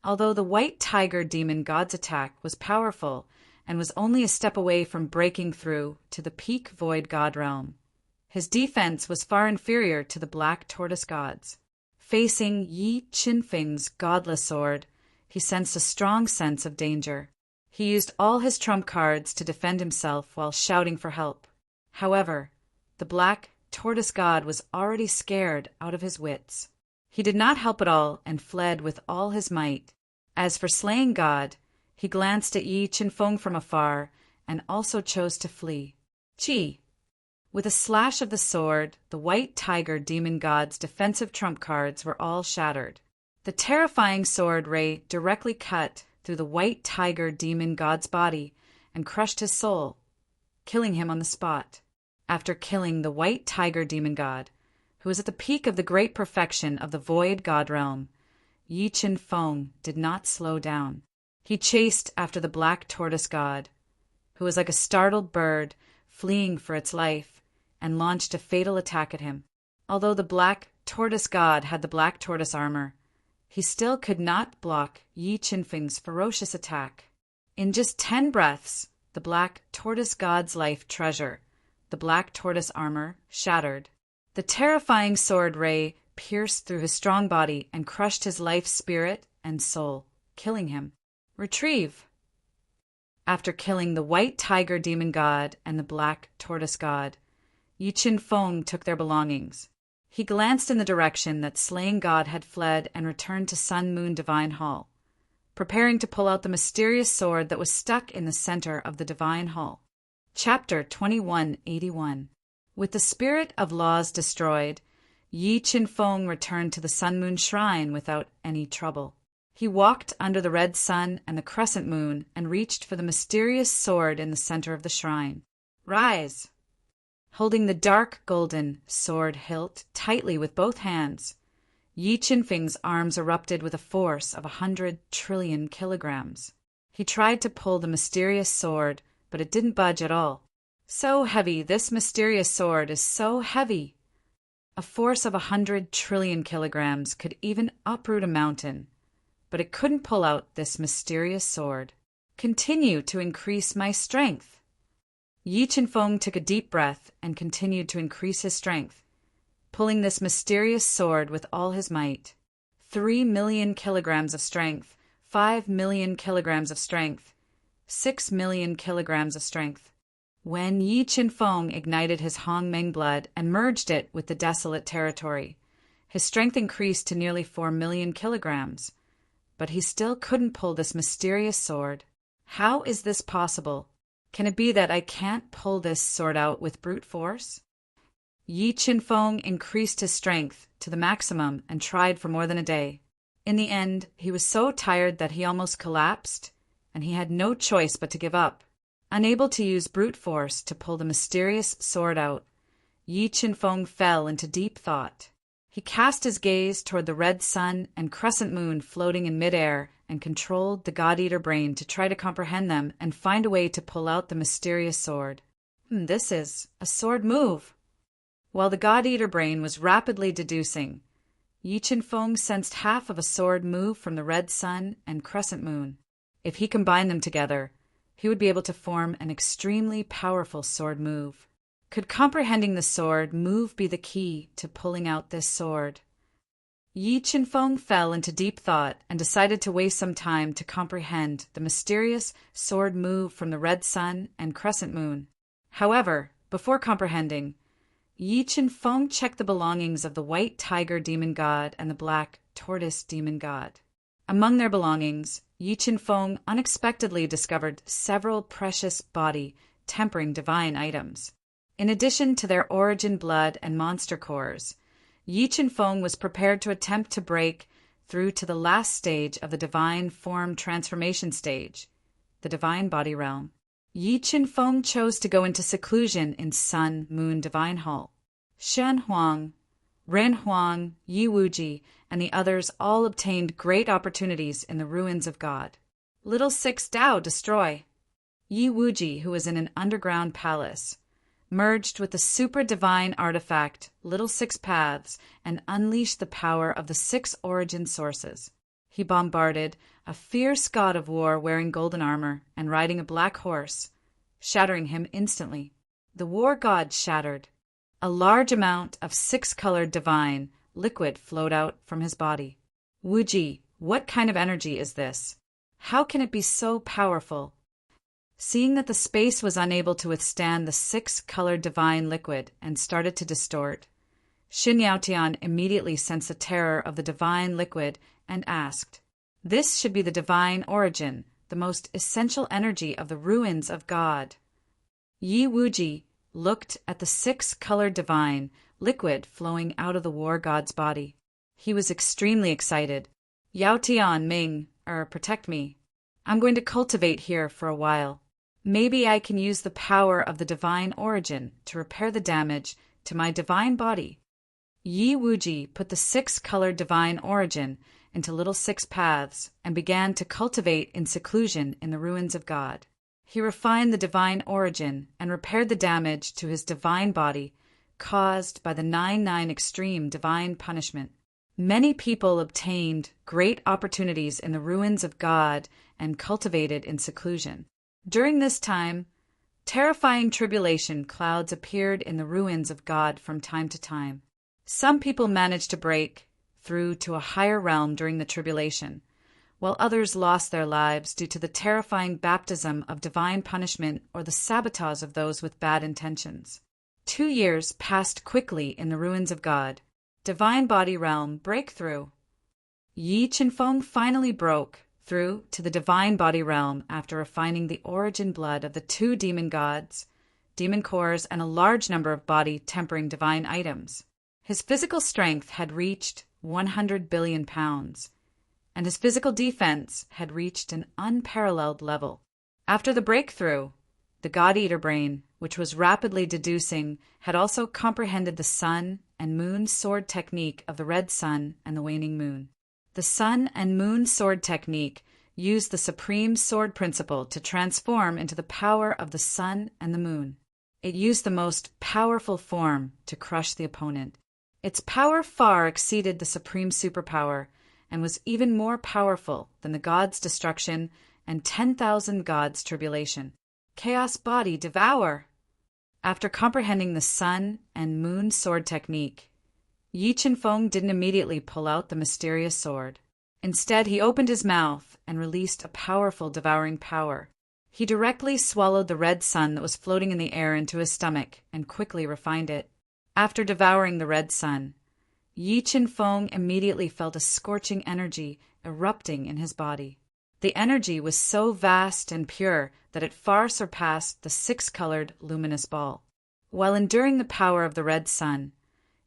Although the white tiger demon god's attack was powerful and was only a step away from breaking through to the peak void god realm, his defense was far inferior to the black tortoise god's. Facing Yi Qinfeng's godless sword, he sensed a strong sense of danger. He used all his trump cards to defend himself while shouting for help. However, the black tortoise god was already scared out of his wits. He did not help at all and fled with all his might. As for slaying god, he glanced at Yi Qinfeng from afar and also chose to flee. Chi! With a slash of the sword, the white tiger demon god's defensive trump cards were all shattered. The terrifying sword ray directly cut through the white tiger demon god's body and crushed his soul, killing him on the spot. After killing the white tiger demon god, who was at the peak of the great perfection of the void god realm, Yi Qinfeng did not slow down. He chased after the black tortoise god, who was like a startled bird fleeing for its life, and launched a fatal attack at him. Although the black tortoise god had the black tortoise armor, he still could not block Yi Qinfeng's ferocious attack. In just 10 breaths, the black tortoise god's life treasure, the black tortoise armor, shattered. The terrifying sword ray pierced through his strong body and crushed his life spirit and soul, killing him. Retrieve! After killing the white tiger demon god and the black tortoise god, Yi Qinfeng took their belongings. He glanced in the direction that slaying god had fled and returned to Sun Moon Divine Hall, preparing to pull out the mysterious sword that was stuck in the center of the Divine Hall. Chapter 2181. With the spirit of laws destroyed, Yi Qinfeng returned to the Sun Moon Shrine without any trouble. He walked under the red sun and the crescent moon and reached for the mysterious sword in the center of the shrine. Rise! Holding the dark golden sword hilt tightly with both hands, Yi Qinfeng's arms erupted with a force of 100 trillion kilograms. He tried to pull the mysterious sword, but it didn't budge at all. So heavy, this mysterious sword is so heavy. A force of 100 trillion kilograms could even uproot a mountain, but it couldn't pull out this mysterious sword. Continue to increase my strength. Yi Qinfeng took a deep breath and continued to increase his strength, pulling this mysterious sword with all his might. 3 million kilograms of strength, 5 million kilograms of strength, 6 million kilograms of strength. When Yi Qinfeng ignited his Hongmeng blood and merged it with the desolate territory, his strength increased to nearly 4 million kilograms, but he still couldn't pull this mysterious sword. How is this possible? Can it be that I can't pull this sword out with brute force? Yi Qinfeng increased his strength to the maximum and tried for more than a day. In the end, he was so tired that he almost collapsed, and he had no choice but to give up. Unable to use brute force to pull the mysterious sword out, Yi Qinfeng fell into deep thought. He cast his gaze toward the red sun and crescent moon floating in midair and controlled the God-Eater brain to try to comprehend them and find a way to pull out the mysterious sword. This is a sword move. While the God-Eater brain was rapidly deducing, Yi Chen-feng sensed half of a sword move from the red sun and crescent moon. If he combined them together, he would be able to form an extremely powerful sword move. Could comprehending the sword move be the key to pulling out this sword? Yi Chen-feng fell into deep thought and decided to waste some time to comprehend the mysterious sword move from the red sun and crescent moon. However, before comprehending, Yi Chen-feng checked the belongings of the white tiger demon god and the black tortoise demon god. Among their belongings, Yi Chen-feng unexpectedly discovered several precious body-tempering divine items. In addition to their origin blood and monster cores, Yi Chen-feng was prepared to attempt to break through to the last stage of the divine form transformation stage, the divine body realm. Yi Chen-feng chose to go into seclusion in Sun Moon Divine Hall. Shen Huang, Ren Huang, Yi Wuji, and the others all obtained great opportunities in the ruins of God. Little Six Tao destroy. Yi Wuji, who was in an underground palace, merged with the super divine artifact Little Six Paths and unleashed the power of the 6 origin sources. He bombarded a fierce god of war wearing golden armor and riding a black horse, shattering him instantly. The war god shattered. A large amount of 6-colored divine liquid flowed out from his body. Wuji, what kind of energy is this? How can it be so powerful? Seeing that the space was unable to withstand the 6-colored divine liquid and started to distort, Xin Yaotian immediately sensed the terror of the divine liquid and asked, "This should be the divine origin, the most essential energy of the ruins of God." Yi Wuji looked at the 6-colored divine liquid flowing out of the war god's body. He was extremely excited. "Yaotian Ming, protect me. I'm going to cultivate here for a while. Maybe I can use the power of the divine origin to repair the damage to my divine body." Yi Wuji put the 6-colored divine origin into Little Six Paths and began to cultivate in seclusion in the ruins of God. He refined the divine origin and repaired the damage to his divine body caused by the 9-9 extreme divine punishment. Many people obtained great opportunities in the ruins of God and cultivated in seclusion. During this time, terrifying tribulation clouds appeared in the ruins of God from time to time. Some people managed to break through to a higher realm during the tribulation, while others lost their lives due to the terrifying baptism of divine punishment or the sabotage of those with bad intentions. 2 years passed quickly in the ruins of God. Divine body realm breakthrough. Yi Chen-feng finally broke through to the divine body realm after refining the origin blood of the 2 demon gods, demon cores, and a large number of body-tempering divine items. His physical strength had reached 100 billion pounds, and his physical defense had reached an unparalleled level. After the breakthrough, the God-Eater brain, which was rapidly deducing, had also comprehended the sun and moon sword technique of the red sun and the waning moon. The sun and moon sword technique used the supreme sword principle to transform into the power of the sun and the moon. It used the most powerful form to crush the opponent. Its power far exceeded the supreme superpower and was even more powerful than the gods' destruction and 10,000 gods' tribulation. Chaos body devour! After comprehending the sun and moon sword technique, Yi Chen-feng didn't immediately pull out the mysterious sword. Instead, he opened his mouth and released a powerful devouring power. He directly swallowed the red sun that was floating in the air into his stomach and quickly refined it. After devouring the red sun, Yi Chen-feng immediately felt a scorching energy erupting in his body. The energy was so vast and pure that it far surpassed the 6-colored luminous ball. While enduring the power of the red sun,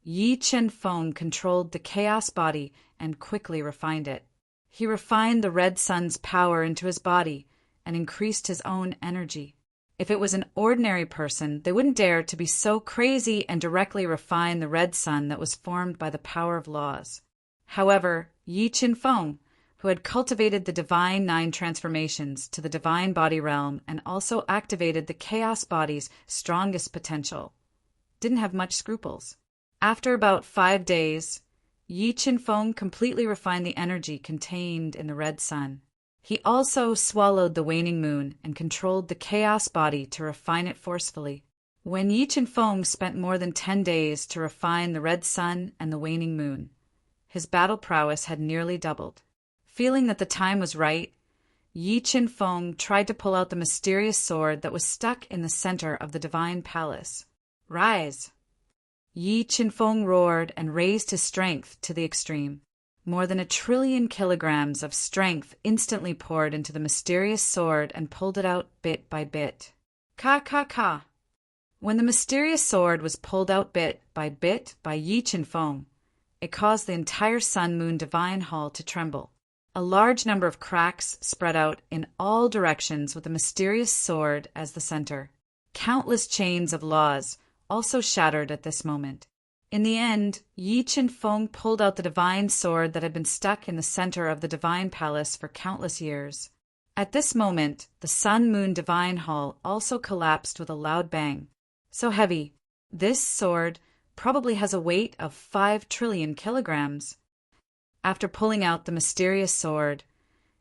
Yi Chen-feng controlled the chaos body and quickly refined it. He refined the red sun's power into his body and increased his own energy. If it was an ordinary person, they wouldn't dare to be so crazy and directly refine the red sun that was formed by the power of laws. However, Yi Chen-feng, who had cultivated the divine 9 transformations to the divine body realm and also activated the chaos body's strongest potential, didn't have much scruples. After about 5 days, Yi Qinfeng completely refined the energy contained in the red sun. He also swallowed the waning moon and controlled the chaos body to refine it forcefully. When Yi Qinfeng spent more than 10 days to refine the red sun and the waning moon, his battle prowess had nearly doubled. Feeling that the time was right, Yi Qinfeng tried to pull out the mysterious sword that was stuck in the center of the divine palace. "Rise!" Yi Qinfeng roared and raised his strength to the extreme. More than 1,000,000,000,000 kilograms of strength instantly poured into the mysterious sword and pulled it out bit by bit. Ka ka ka! When the mysterious sword was pulled out bit by Yi Qinfeng, it caused the entire Sun-Moon Divine Hall to tremble. A large number of cracks spread out in all directions with the mysterious sword as the center. Countless chains of laws also shattered at this moment. In the end, Yi Qinfeng pulled out the divine sword that had been stuck in the center of the divine palace for countless years. At this moment, the Sun-Moon Divine Hall also collapsed with a loud bang. So heavy, this sword probably has a weight of 5,000,000,000,000 kilograms. After pulling out the mysterious sword,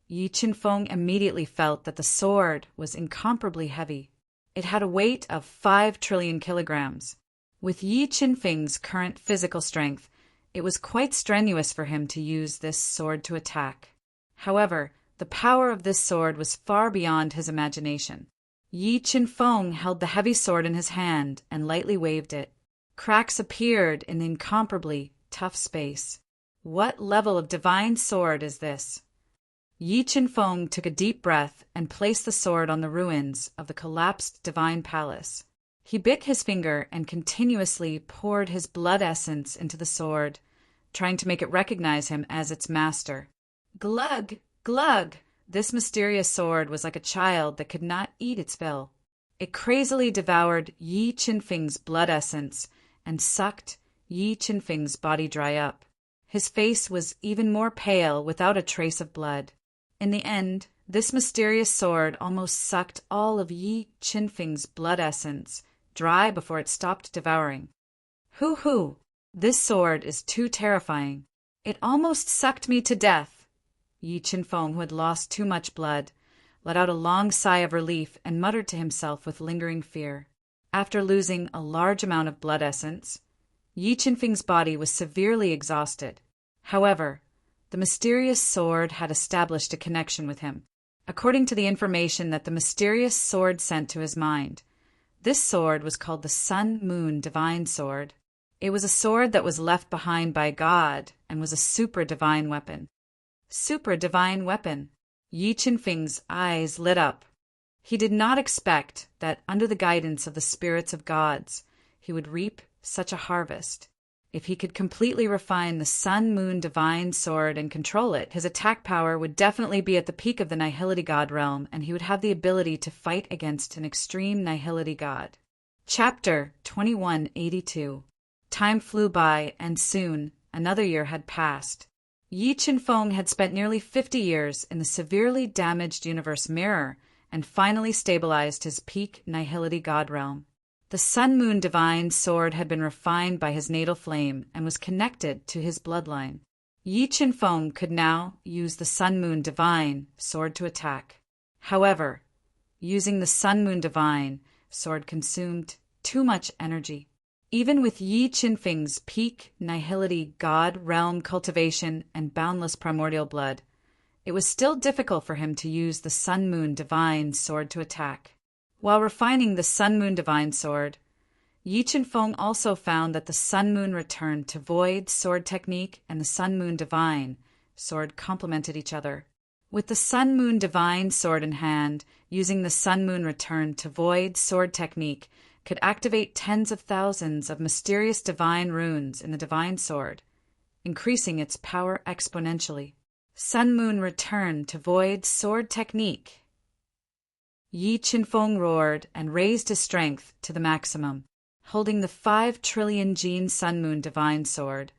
Yi Qinfeng immediately felt that the sword was incomparably heavy. It had a weight of 5,000,000,000,000 kilograms. With Yi Qinfeng's current physical strength, it was quite strenuous for him to use this sword to attack. However, the power of this sword was far beyond his imagination. Yi Qinfeng held the heavy sword in his hand and lightly waved it. Cracks appeared in the incomparably tough space. What level of divine sword is this? Yi Qinfeng took a deep breath and placed the sword on the ruins of the collapsed divine palace. He bit his finger and continuously poured his blood essence into the sword, trying to make it recognize him as its master. Glug! Glug! This mysterious sword was like a child that could not eat its fill. It crazily devoured Yi Qinfeng's blood essence and sucked Yi Qinfeng's body dry up. His face was even more pale without a trace of blood. In the end, this mysterious sword almost sucked all of Yi Qinfeng's blood essence dry before it stopped devouring. Hoo! This sword is too terrifying. It almost sucked me to death. Yi Qinfeng, who had lost too much blood, let out a long sigh of relief and muttered to himself with lingering fear. After losing a large amount of blood essence, Yi Qinfeng's body was severely exhausted. However, the mysterious sword had established a connection with him. According to the information that the mysterious sword sent to his mind, this sword was called the Sun-Moon Divine Sword. It was a sword that was left behind by God and was a super-divine weapon. Super-divine weapon. Yi Qinfeng's eyes lit up. He did not expect that under the guidance of the spirits of gods, he would reap such a harvest. If he could completely refine the Sun-Moon Divine Sword and control it, his attack power would definitely be at the peak of the Nihility God realm, and he would have the ability to fight against an extreme Nihility God. Chapter 2182. Time flew by, and soon another year had passed. Yi Qinfeng had spent nearly 50 years in the severely damaged universe mirror and finally stabilized his peak Nihility God realm. The Sun-Moon Divine Sword had been refined by his natal flame and was connected to his bloodline. Yi Qinfeng could now use the Sun-Moon Divine Sword to attack. However, using the Sun-Moon Divine Sword consumed too much energy. Even with Yi Qinfeng's peak Nihility God realm cultivation and boundless primordial blood, it was still difficult for him to use the Sun-Moon Divine Sword to attack. While refining the Sun-Moon Divine Sword, Yi Qinfeng also found that the Sun-Moon Return to Void Sword technique and the Sun-Moon Divine Sword complemented each other. With the Sun-Moon Divine Sword in hand, using the Sun-Moon Return to Void Sword technique could activate tens of thousands of mysterious divine runes in the Divine Sword, increasing its power exponentially. Sun-Moon Return to Void Sword technique. Yi Qinfeng roared and raised his strength to the maximum. Holding the 5,000,000,000,000 gene Sun-Moon Divine Sword,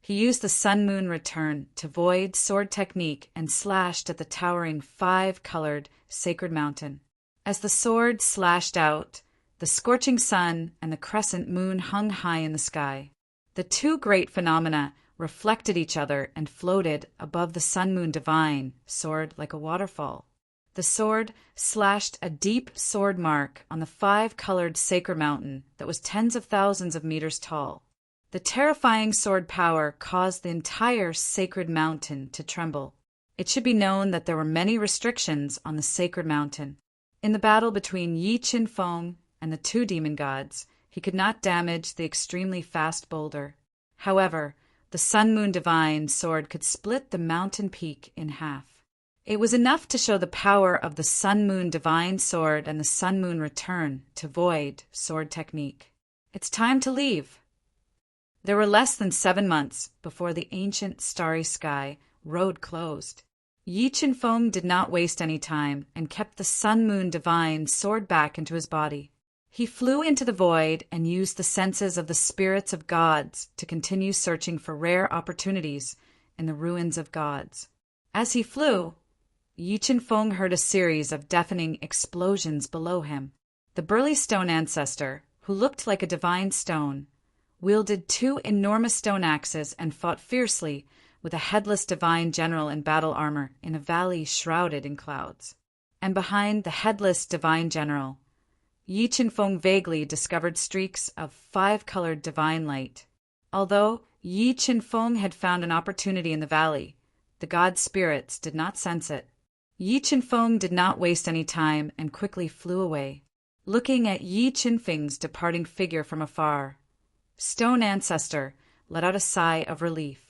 he used the Sun-Moon Return to Void Sword technique and slashed at the towering 5-colored Sacred Mountain. As the sword slashed out, The scorching sun and the crescent moon hung high in the sky. The two great phenomena reflected each other and floated above the sun-moon divine sword like a waterfall. The sword slashed a deep sword mark on the 5-colored sacred mountain that was tens of thousands of meters tall. The terrifying sword power caused the entire sacred mountain to tremble. It should be known that there were many restrictions on the sacred mountain. In the battle between Yi Qin-feng and the two demon gods, he could not damage the extremely fast boulder. However, the sun-moon divine sword could split the mountain peak in half. It was enough to show the power of the sun-moon divine sword and the sun-moon return to void sword technique. It's time to leave. There were less than 7 months before the ancient starry sky road closed. Yi Qin-feng did not waste any time and kept the sun-moon divine sword back into his body. He flew into the void and used the senses of the spirits of gods to continue searching for rare opportunities in the ruins of gods. As he flew, Yi Qin-feng heard a series of deafening explosions below him. The burly stone ancestor, who looked like a divine stone, wielded 2 enormous stone axes and fought fiercely with a headless divine general in battle armor in a valley shrouded in clouds. And behind the headless divine general, Yi Qin-feng vaguely discovered streaks of 5-colored divine light. Although Yi Qin-feng had found an opportunity in the valley, the god spirits did not sense it. Yi Qin-feng did not waste any time and quickly flew away. Looking at Yi Qin-feng's departing figure from afar, Stone Ancestor let out a sigh of relief.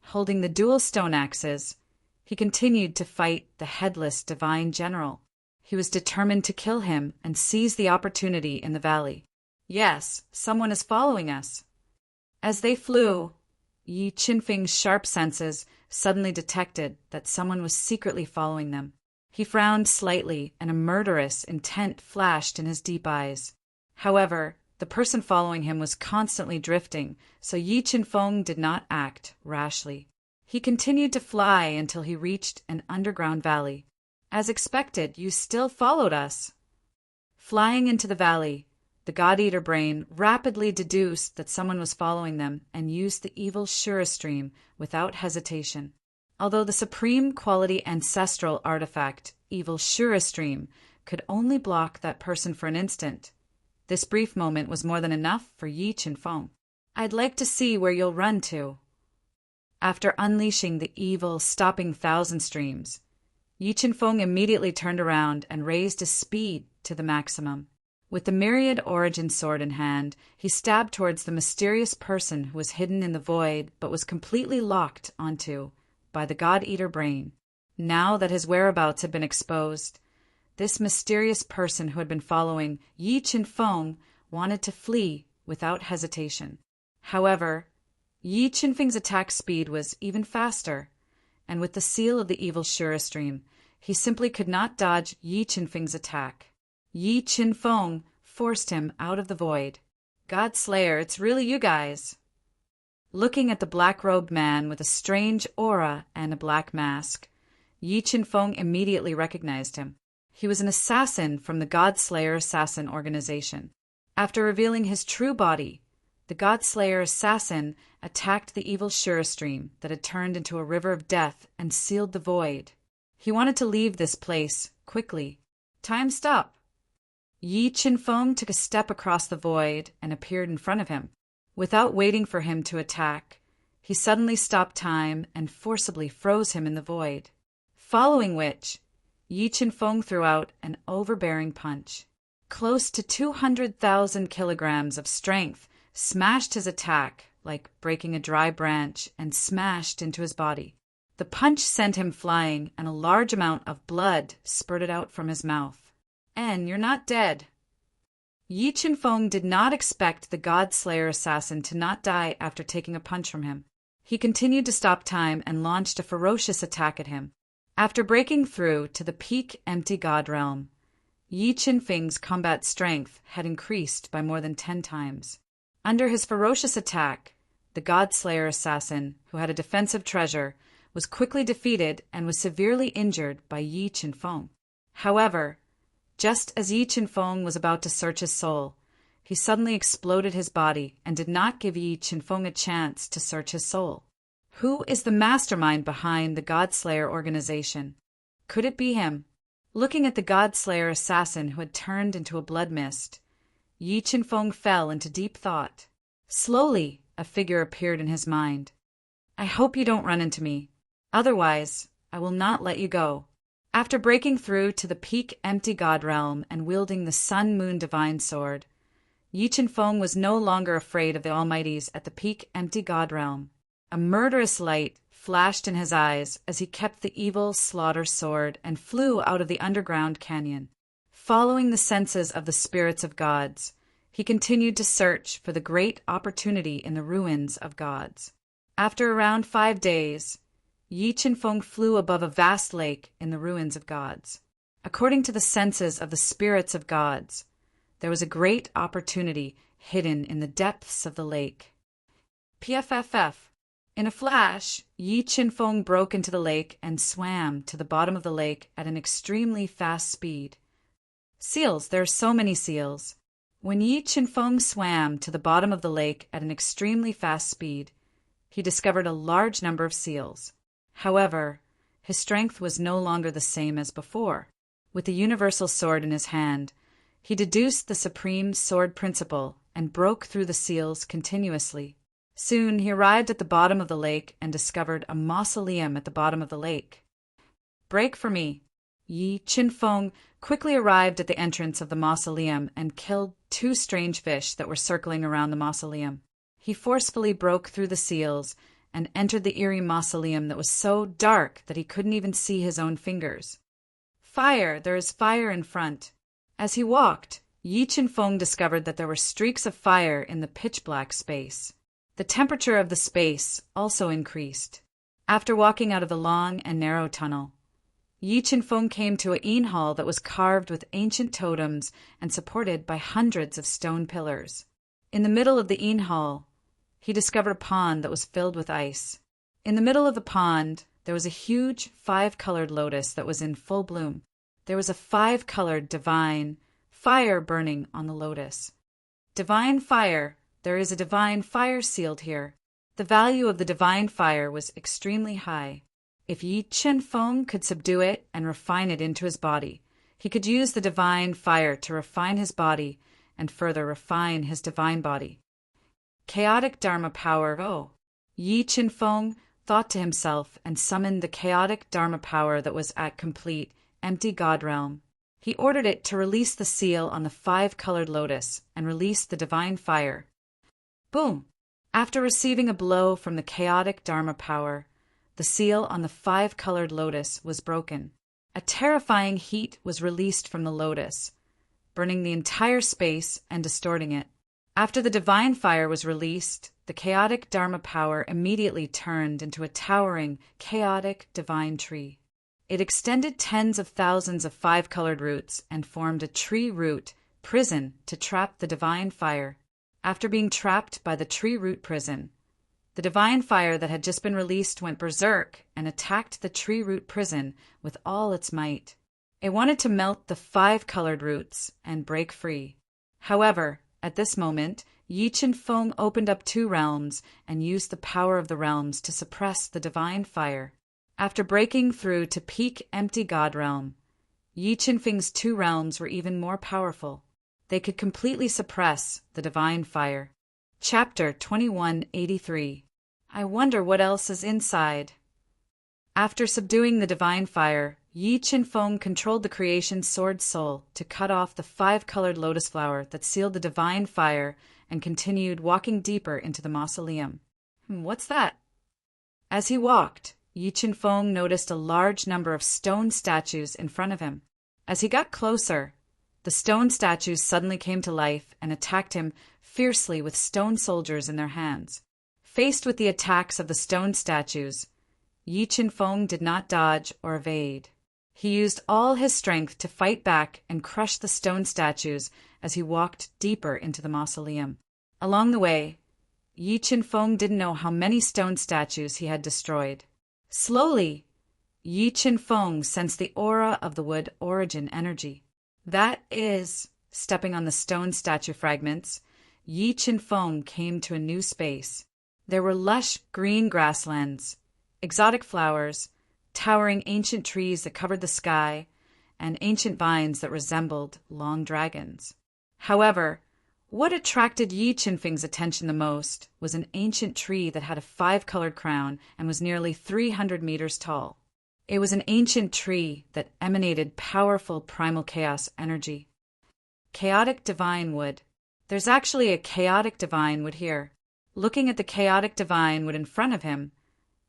Holding the dual stone axes, he continued to fight the headless divine general. He was determined to kill him and seize the opportunity in the valley. Yes, someone is following us. As they flew, Yi Qin-feng's sharp senses suddenly detected that someone was secretly following them. He frowned slightly, and a murderous intent flashed in his deep eyes. However, the person following him was constantly drifting, so Yi Qin-feng did not act rashly. He continued to fly until he reached an underground valley. As expected, you still followed us. Flying into the valley, the God-Eater brain rapidly deduced that someone was following them and used the evil Shura stream without hesitation. Although the supreme quality ancestral artifact, evil Shura stream, could only block that person for an instant, this brief moment was more than enough for Yi Qin-feng. I'd like to see where you'll run to. After unleashing the evil stopping thousand streams, Yi Qin-feng immediately turned around and raised his speed to the maximum. With the myriad origin sword in hand, he stabbed towards the mysterious person who was hidden in the void but was completely locked onto by the God-Eater brain. Now that his whereabouts had been exposed, this mysterious person who had been following Yi Qin-feng wanted to flee without hesitation. However, Yi Qin-feng's attack speed was even faster, and with the seal of the evil Shura stream, he simply could not dodge Yi Qin-feng's attack. Yi Qin-feng forced him out of the void. God Slayer, it's really you guys. Looking at the black-robed man with a strange aura and a black mask, Yi Qin-feng immediately recognized him. He was an assassin from the God Slayer Assassin organization. After revealing his true body, the God Slayer Assassin attacked the evil Shura stream that had turned into a river of death and sealed the void. He wanted to leave this place quickly. Time stop. Yi Qin-feng took a step across the void and appeared in front of him. Without waiting for him to attack, he suddenly stopped time and forcibly froze him in the void. Following which, Yi Qin-feng threw out an overbearing punch. Close to 200,000 kilograms of strength smashed his attack like breaking a dry branch and smashed into his body. The punch sent him flying, and a large amount of blood spurted out from his mouth. And you're not dead. Yi Qin-feng did not expect the God Slayer assassin to not die after taking a punch from him. He continued to stop time and launched a ferocious attack at him. After breaking through to the peak empty God realm, Yi Qin-feng's combat strength had increased by more than 10 times. Under his ferocious attack, the God Slayer assassin, who had a defensive treasure, was quickly defeated and was severely injured by Yi Qin-feng. However, Just as Yi Qinfeng was about to search his soul, he suddenly exploded his body and did not give Yi Qinfeng a chance to search his soul. Who is the mastermind behind the Godslayer organization? Could it be him? Looking at the Godslayer assassin who had turned into a blood mist, Yi Qinfeng fell into deep thought. Slowly, a figure appeared in his mind. I hope you don't run into me. Otherwise, I will not let you go. After breaking through to the peak empty God realm and wielding the Sun-Moon Divine Sword, Yi Qinfeng was no longer afraid of the Almighties at the peak empty God realm. A murderous light flashed in his eyes as he kept the evil slaughter sword and flew out of the underground canyon. Following the senses of the spirits of gods, he continued to search for the great opportunity in the ruins of gods. After around 5 days, Yi Qinfeng flew above a vast lake in the ruins of gods. According to the senses of the spirits of gods, there was a great opportunity hidden in the depths of the lake. PFFF. In a flash, Yi Qinfeng broke into the lake and swam to the bottom of the lake at an extremely fast speed. Seals, there are so many seals. When Yi Qinfeng swam to the bottom of the lake at an extremely fast speed, he discovered a large number of seals. However, his strength was no longer the same as before. With the universal sword in his hand, he deduced the supreme sword principle and broke through the seals continuously. Soon he arrived at the bottom of the lake and discovered a mausoleum at the bottom of the lake. Break for me. Yi Qinfeng quickly arrived at the entrance of the mausoleum and killed 2 strange fish that were circling around the mausoleum. He forcefully broke through the seals and entered the eerie mausoleum that was so dark that he couldn't even see his own fingers. Fire! There is fire in front. As he walked, Yi Qinfeng discovered that there were streaks of fire in the pitch-black space. The temperature of the space also increased. After walking out of the long and narrow tunnel, Yi Qinfeng came to a inn hall that was carved with ancient totems and supported by hundreds of stone pillars. In the middle of the inn hall, he discovered a pond that was filled with ice. In the middle of the pond, there was a huge 5-colored lotus that was in full bloom. There was a 5-colored divine fire burning on the lotus. Divine fire. There is a divine fire sealed here. The value of the divine fire was extremely high. If Yi Qinfeng could subdue it and refine it into his body, he could use the divine fire to refine his body and further refine his divine body. Chaotic Dharma power. Oh! Yi Qinfeng thought to himself and summoned the chaotic Dharma power that was at complete, empty God realm. He ordered it to release the seal on the 5-colored lotus and release the divine fire. Boom! After receiving a blow from the chaotic Dharma power, the seal on the 5-colored lotus was broken. A terrifying heat was released from the lotus, burning the entire space and distorting it. After the divine fire was released, the chaotic Dharma power immediately turned into a towering, chaotic divine tree. It extended tens of thousands of 5-colored roots and formed a tree root prison to trap the divine fire. After being trapped by the tree root prison, the divine fire that had just been released went berserk and attacked the tree root prison with all its might. It wanted to melt the 5-colored roots and break free. However, at this moment, Yi Qinfeng opened up 2 realms and used the power of the realms to suppress the divine fire. After breaking through to peak empty God realm, Yi Qinfeng's 2 realms were even more powerful. They could completely suppress the divine fire. Chapter 2183. I wonder what else is inside. After subduing the divine fire, Yi Qinfeng controlled the creation sword soul to cut off the 5-colored lotus flower that sealed the divine fire and continued walking deeper into the mausoleum. What's that? As he walked, Yi Qinfeng noticed a large number of stone statues in front of him. As he got closer, the stone statues suddenly came to life and attacked him fiercely with stone soldiers in their hands. Faced with the attacks of the stone statues, Yi Qinfeng did not dodge or evade. He used all his strength to fight back and crush the stone statues as he walked deeper into the mausoleum. Along the way, Yi Qinfeng didn't know how many stone statues he had destroyed. Slowly, Yi Qinfeng sensed the aura of the wood origin energy. That is, stepping on the stone statue fragments, Yi Chin Feng came to a new space. There were lush green grasslands, exotic flowers, towering ancient trees that covered the sky, and ancient vines that resembled long dragons. However, what attracted Yi Chin Feng's attention the most was an ancient tree that had a 5-colored crown and was nearly 300 meters tall. It was an ancient tree that emanated powerful primal chaos energy. Chaotic divine wood. There's actually a chaotic divine wood here. Looking at the chaotic divine wood in front of him,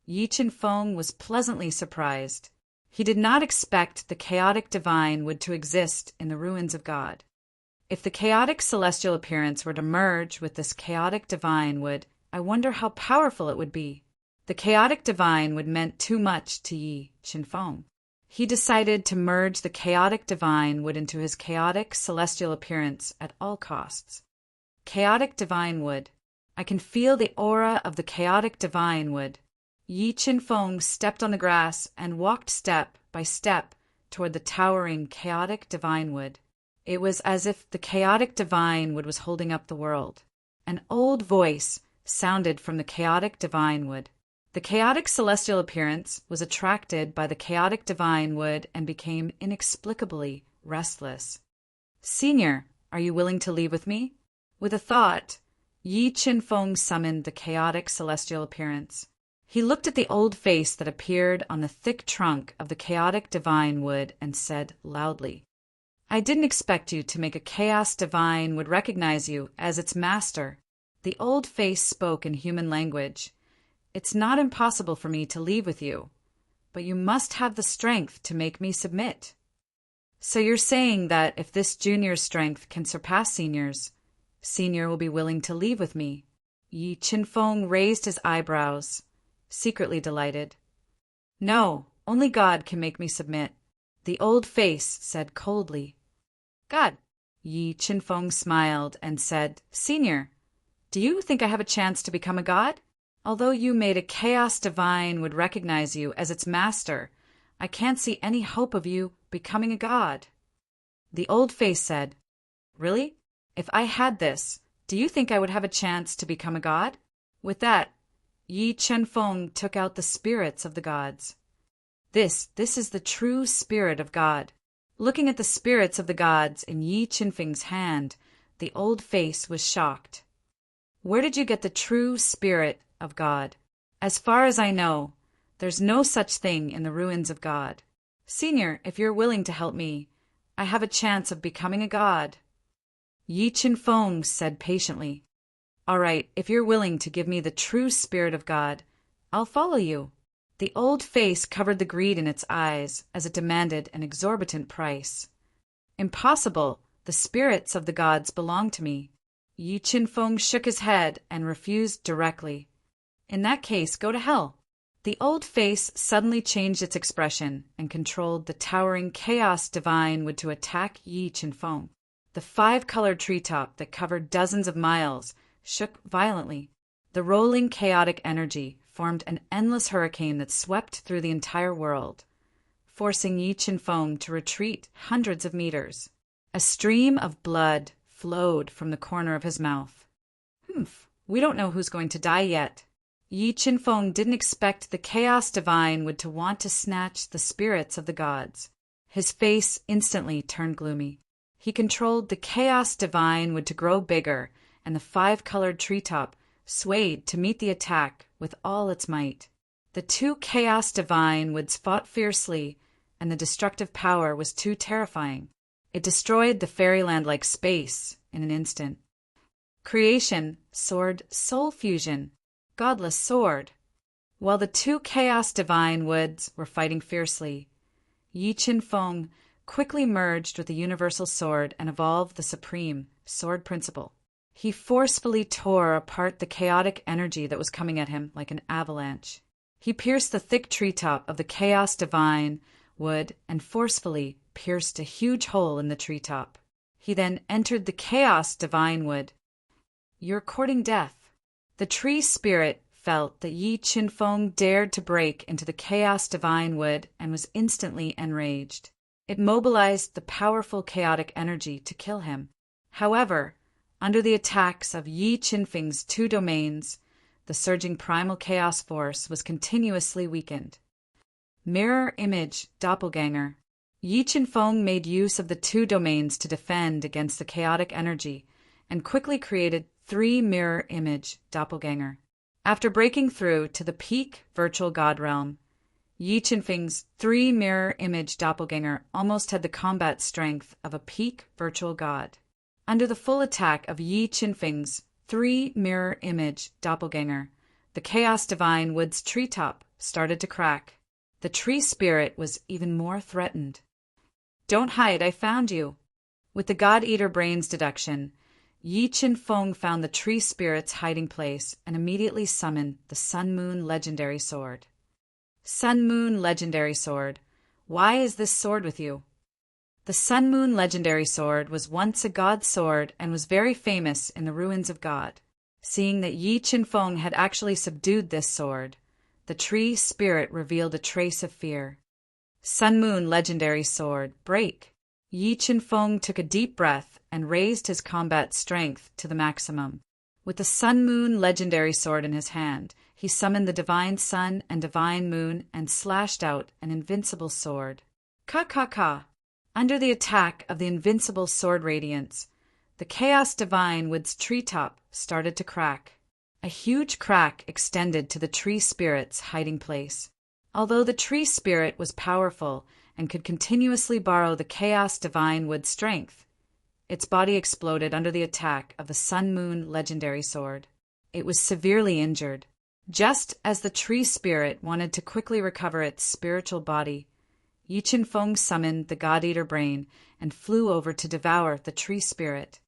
Yi Chin Feng was pleasantly surprised. He did not expect the chaotic divine wood to exist in the ruins of God. If the chaotic celestial appearance were to merge with this chaotic divine wood, I wonder how powerful it would be. The chaotic divine would meant too much to Yi Chin Feng. He decided to merge the chaotic divine wood into his chaotic celestial appearance at all costs. Chaotic divine wood. I can feel the aura of the chaotic divine wood. Yi Chin Feng stepped on the grass and walked step by step toward the towering chaotic divine wood. It was as if the chaotic divine wood was holding up the world. An old voice sounded from the chaotic divine wood. The chaotic celestial appearance was attracted by the chaotic divine wood and became inexplicably restless. "Senior, are you willing to leave with me?" With a thought, Yi Chin Feng summoned the chaotic celestial appearance. He looked at the old face that appeared on the thick trunk of the chaotic divine wood and said loudly, "I didn't expect you to make a chaos divine would recognize you as its master." The old face spoke in human language. "It's not impossible for me to leave with you, but you must have the strength to make me submit." "So you're saying that if this junior's strength can surpass senior's, senior will be willing to leave with me?" Yi Chin Feng raised his eyebrows, secretly delighted. "No, only God can make me submit," the old face said coldly. "God." Yi Chin Feng smiled and said, "Senior, do you think I have a chance to become a god? Although you made a chaos divine would recognize you as its master, I can't see any hope of you becoming a god." The old face said, "Really? If I had this, do you think I would have a chance to become a god?" With that, Yi Chin Feng took out the spirits of the gods. This is the true spirit of God. Looking at the spirits of the gods in Yi Chin Feng's hand, the old face was shocked. "Where did you get the true spirit of God?" "As far as I know, there's no such thing in the ruins of God. Senior, if you're willing to help me, I have a chance of becoming a god." Yi Chin Feng said patiently, "All right, if you're willing to give me the true spirit of God, I'll follow you." The old face covered the greed in its eyes as it demanded an exorbitant price. "Impossible. The spirits of the gods belong to me." Yi Chin Feng shook his head and refused directly. "In that case, go to hell." The old face suddenly changed its expression and controlled the towering chaos divine wood to attack Yi Chin Feng. The 5-colored treetop that covered dozens of miles shook violently. The rolling chaotic energy formed an endless hurricane that swept through the entire world, forcing Yi Chin Feng to retreat hundreds of meters. A stream of blood flowed from the corner of his mouth. "Humph, we don't know who's going to die yet." Yi Chin Feng didn't expect the chaos divine would to want to snatch the spirits of the gods. His face instantly turned gloomy. He controlled the chaos divine wood to grow bigger, and the 5-colored treetop swayed to meet the attack with all its might. The two chaos divine woods fought fiercely, and the destructive power was too terrifying. It destroyed the fairyland-like space in an instant. Creation, sword, soul fusion, godless sword. While the two chaos divine woods were fighting fiercely, Yi Chin Feng quickly merged with the universal sword and evolved the supreme sword principle. He forcefully tore apart the chaotic energy that was coming at him like an avalanche. He pierced the thick treetop of the chaos divine wood and forcefully pierced a huge hole in the treetop. He then entered the chaos divine wood. "You're courting death." The tree spirit felt that Yi Chin Feng dared to break into the chaos divine wood and was instantly enraged. It mobilized the powerful chaotic energy to kill him. However, under the attacks of Yi Qinfeng's two domains, the surging primal chaos force was continuously weakened. Mirror image doppelganger. Yi Qinfeng made use of the two domains to defend against the chaotic energy and quickly created 3 mirror image doppelganger. After breaking through to the peak virtual god realm, Yi Qinfeng's 3 mirror image doppelganger almost had the combat strength of a peak virtual god. Under the full attack of Yi Qinfeng's 3 mirror image doppelganger, the Chaos Divine Wood's treetop started to crack. The tree spirit was even more threatened. "Don't hide, I found you." With the God-Eater Brain's deduction, Yi Qinfeng found the tree spirit's hiding place and immediately summoned the Sun Moon Legendary Sword. Sun Moon Legendary Sword. Why is this sword with you? The Sun Moon Legendary Sword was once a god sword and was very famous in the ruins of God. Seeing that Yi Qinfeng had actually subdued this sword, the tree spirit revealed a trace of fear. Sun Moon Legendary Sword, break. Yi Qinfeng took a deep breath and raised his combat strength to the maximum. With the Sun Moon Legendary Sword in his hand, he summoned the Divine Sun and Divine Moon and slashed out an invincible sword. Ka. Under the attack of the invincible sword radiance, the Chaos Divine Wood's treetop started to crack. A huge crack extended to the tree spirit's hiding place. Although the tree spirit was powerful and could continuously borrow the Chaos Divine Wood's strength, its body exploded under the attack of the Sun Moon Legendary Sword. It was severely injured. Just as the tree spirit wanted to quickly recover its spiritual body, Yi Qinfeng summoned the God-Eater Brain and flew over to devour the tree spirit.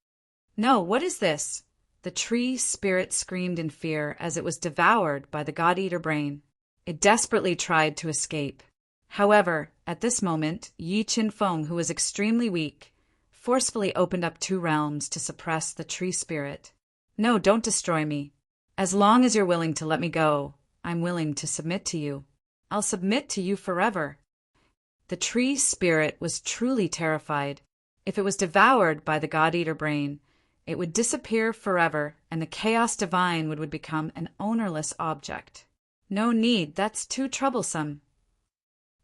"No, what is this?" The tree spirit screamed in fear as it was devoured by the God-Eater Brain. It desperately tried to escape. However, at this moment, Yi Qinfeng, who was extremely weak, forcefully opened up 2 realms to suppress the tree spirit. "No, don't destroy me. As long as you're willing to let me go, I'm willing to submit to you. I'll submit to you forever." The tree spirit was truly terrified. If it was devoured by the God-Eater Brain, it would disappear forever and the Chaos Divine would become an ownerless object. No need, that's too troublesome.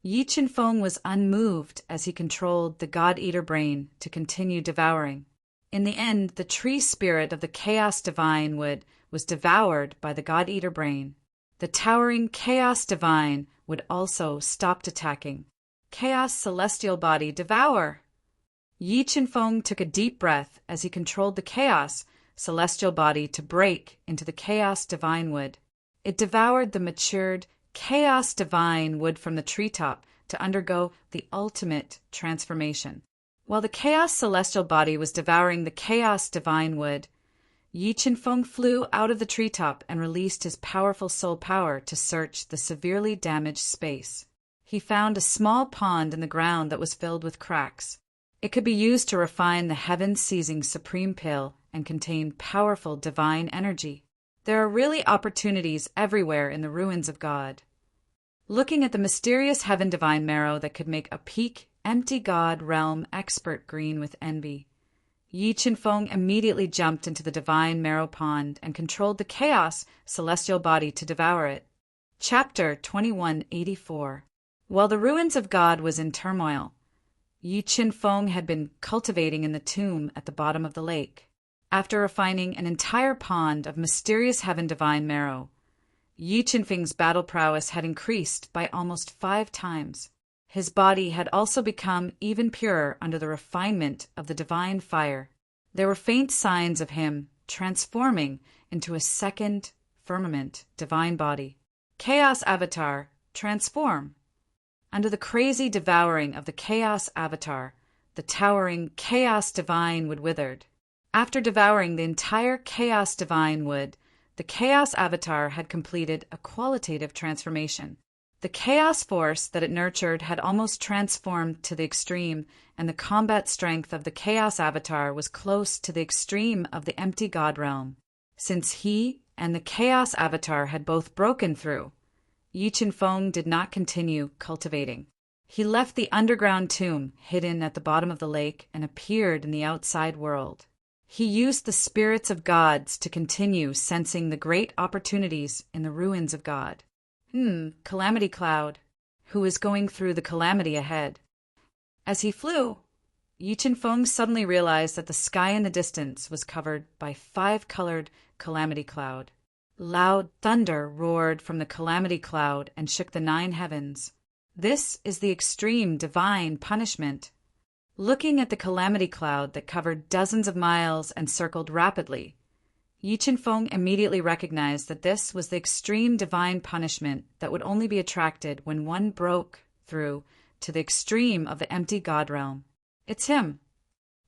Yi Qinfeng was unmoved as he controlled the God-Eater Brain to continue devouring. In the end, the tree spirit of the Chaos Divine Wood was devoured by the God-Eater Brain. The towering Chaos Divine Wood also stopped attacking. Chaos Celestial Body, devour! Yi Qinfeng took a deep breath as he controlled the Chaos Celestial Body to break into the Chaos Divine Wood. It devoured the matured Chaos Divine Wood from the treetop to undergo the ultimate transformation. While the Chaos Celestial Body was devouring the Chaos Divine Wood, Yi Qinfeng flew out of the treetop and released his powerful soul power to search the severely damaged space. He found a small pond in the ground that was filled with cracks. It could be used to refine the heaven-seizing supreme pill and contain powerful divine energy. There are really opportunities everywhere in the ruins of God. Looking at the mysterious heaven divine marrow that could make a peak, empty God realm expert green with envy, Yi Qinfeng immediately jumped into the divine marrow pond and controlled the chaos celestial body to devour it. Chapter 2184. While the ruins of God was in turmoil, Yi Qinfeng had been cultivating in the tomb at the bottom of the lake. After refining an entire pond of mysterious heaven divine marrow, Yi Qinfeng's battle prowess had increased by almost 5 times. His body had also become even purer under the refinement of the divine fire. There were faint signs of him transforming into a second firmament divine body. Chaos Avatar, transform! Under the crazy devouring of the Chaos Avatar, the towering Chaos Divine Wood withered. After devouring the entire Chaos Divine Wood, the Chaos Avatar had completed a qualitative transformation. The chaos force that it nurtured had almost transformed to the extreme, and the combat strength of the Chaos Avatar was close to the extreme of the empty God realm. Since he and the Chaos Avatar had both broken through, Yi Qinfeng did not continue cultivating. He left the underground tomb hidden at the bottom of the lake and appeared in the outside world. He used the spirits of gods to continue sensing the great opportunities in the ruins of God. Calamity Cloud, who is going through the calamity ahead. As he flew, Yi Chen-feng suddenly realized that the sky in the distance was covered by 5-colored calamity cloud. Loud thunder roared from the calamity cloud and shook the 9 heavens. This is the extreme divine punishment. Looking at the calamity cloud that covered dozens of miles and circled rapidly, Yi Chen-feng immediately recognized that this was the extreme divine punishment that would only be attracted when one broke through to the extreme of the empty God realm. It's him.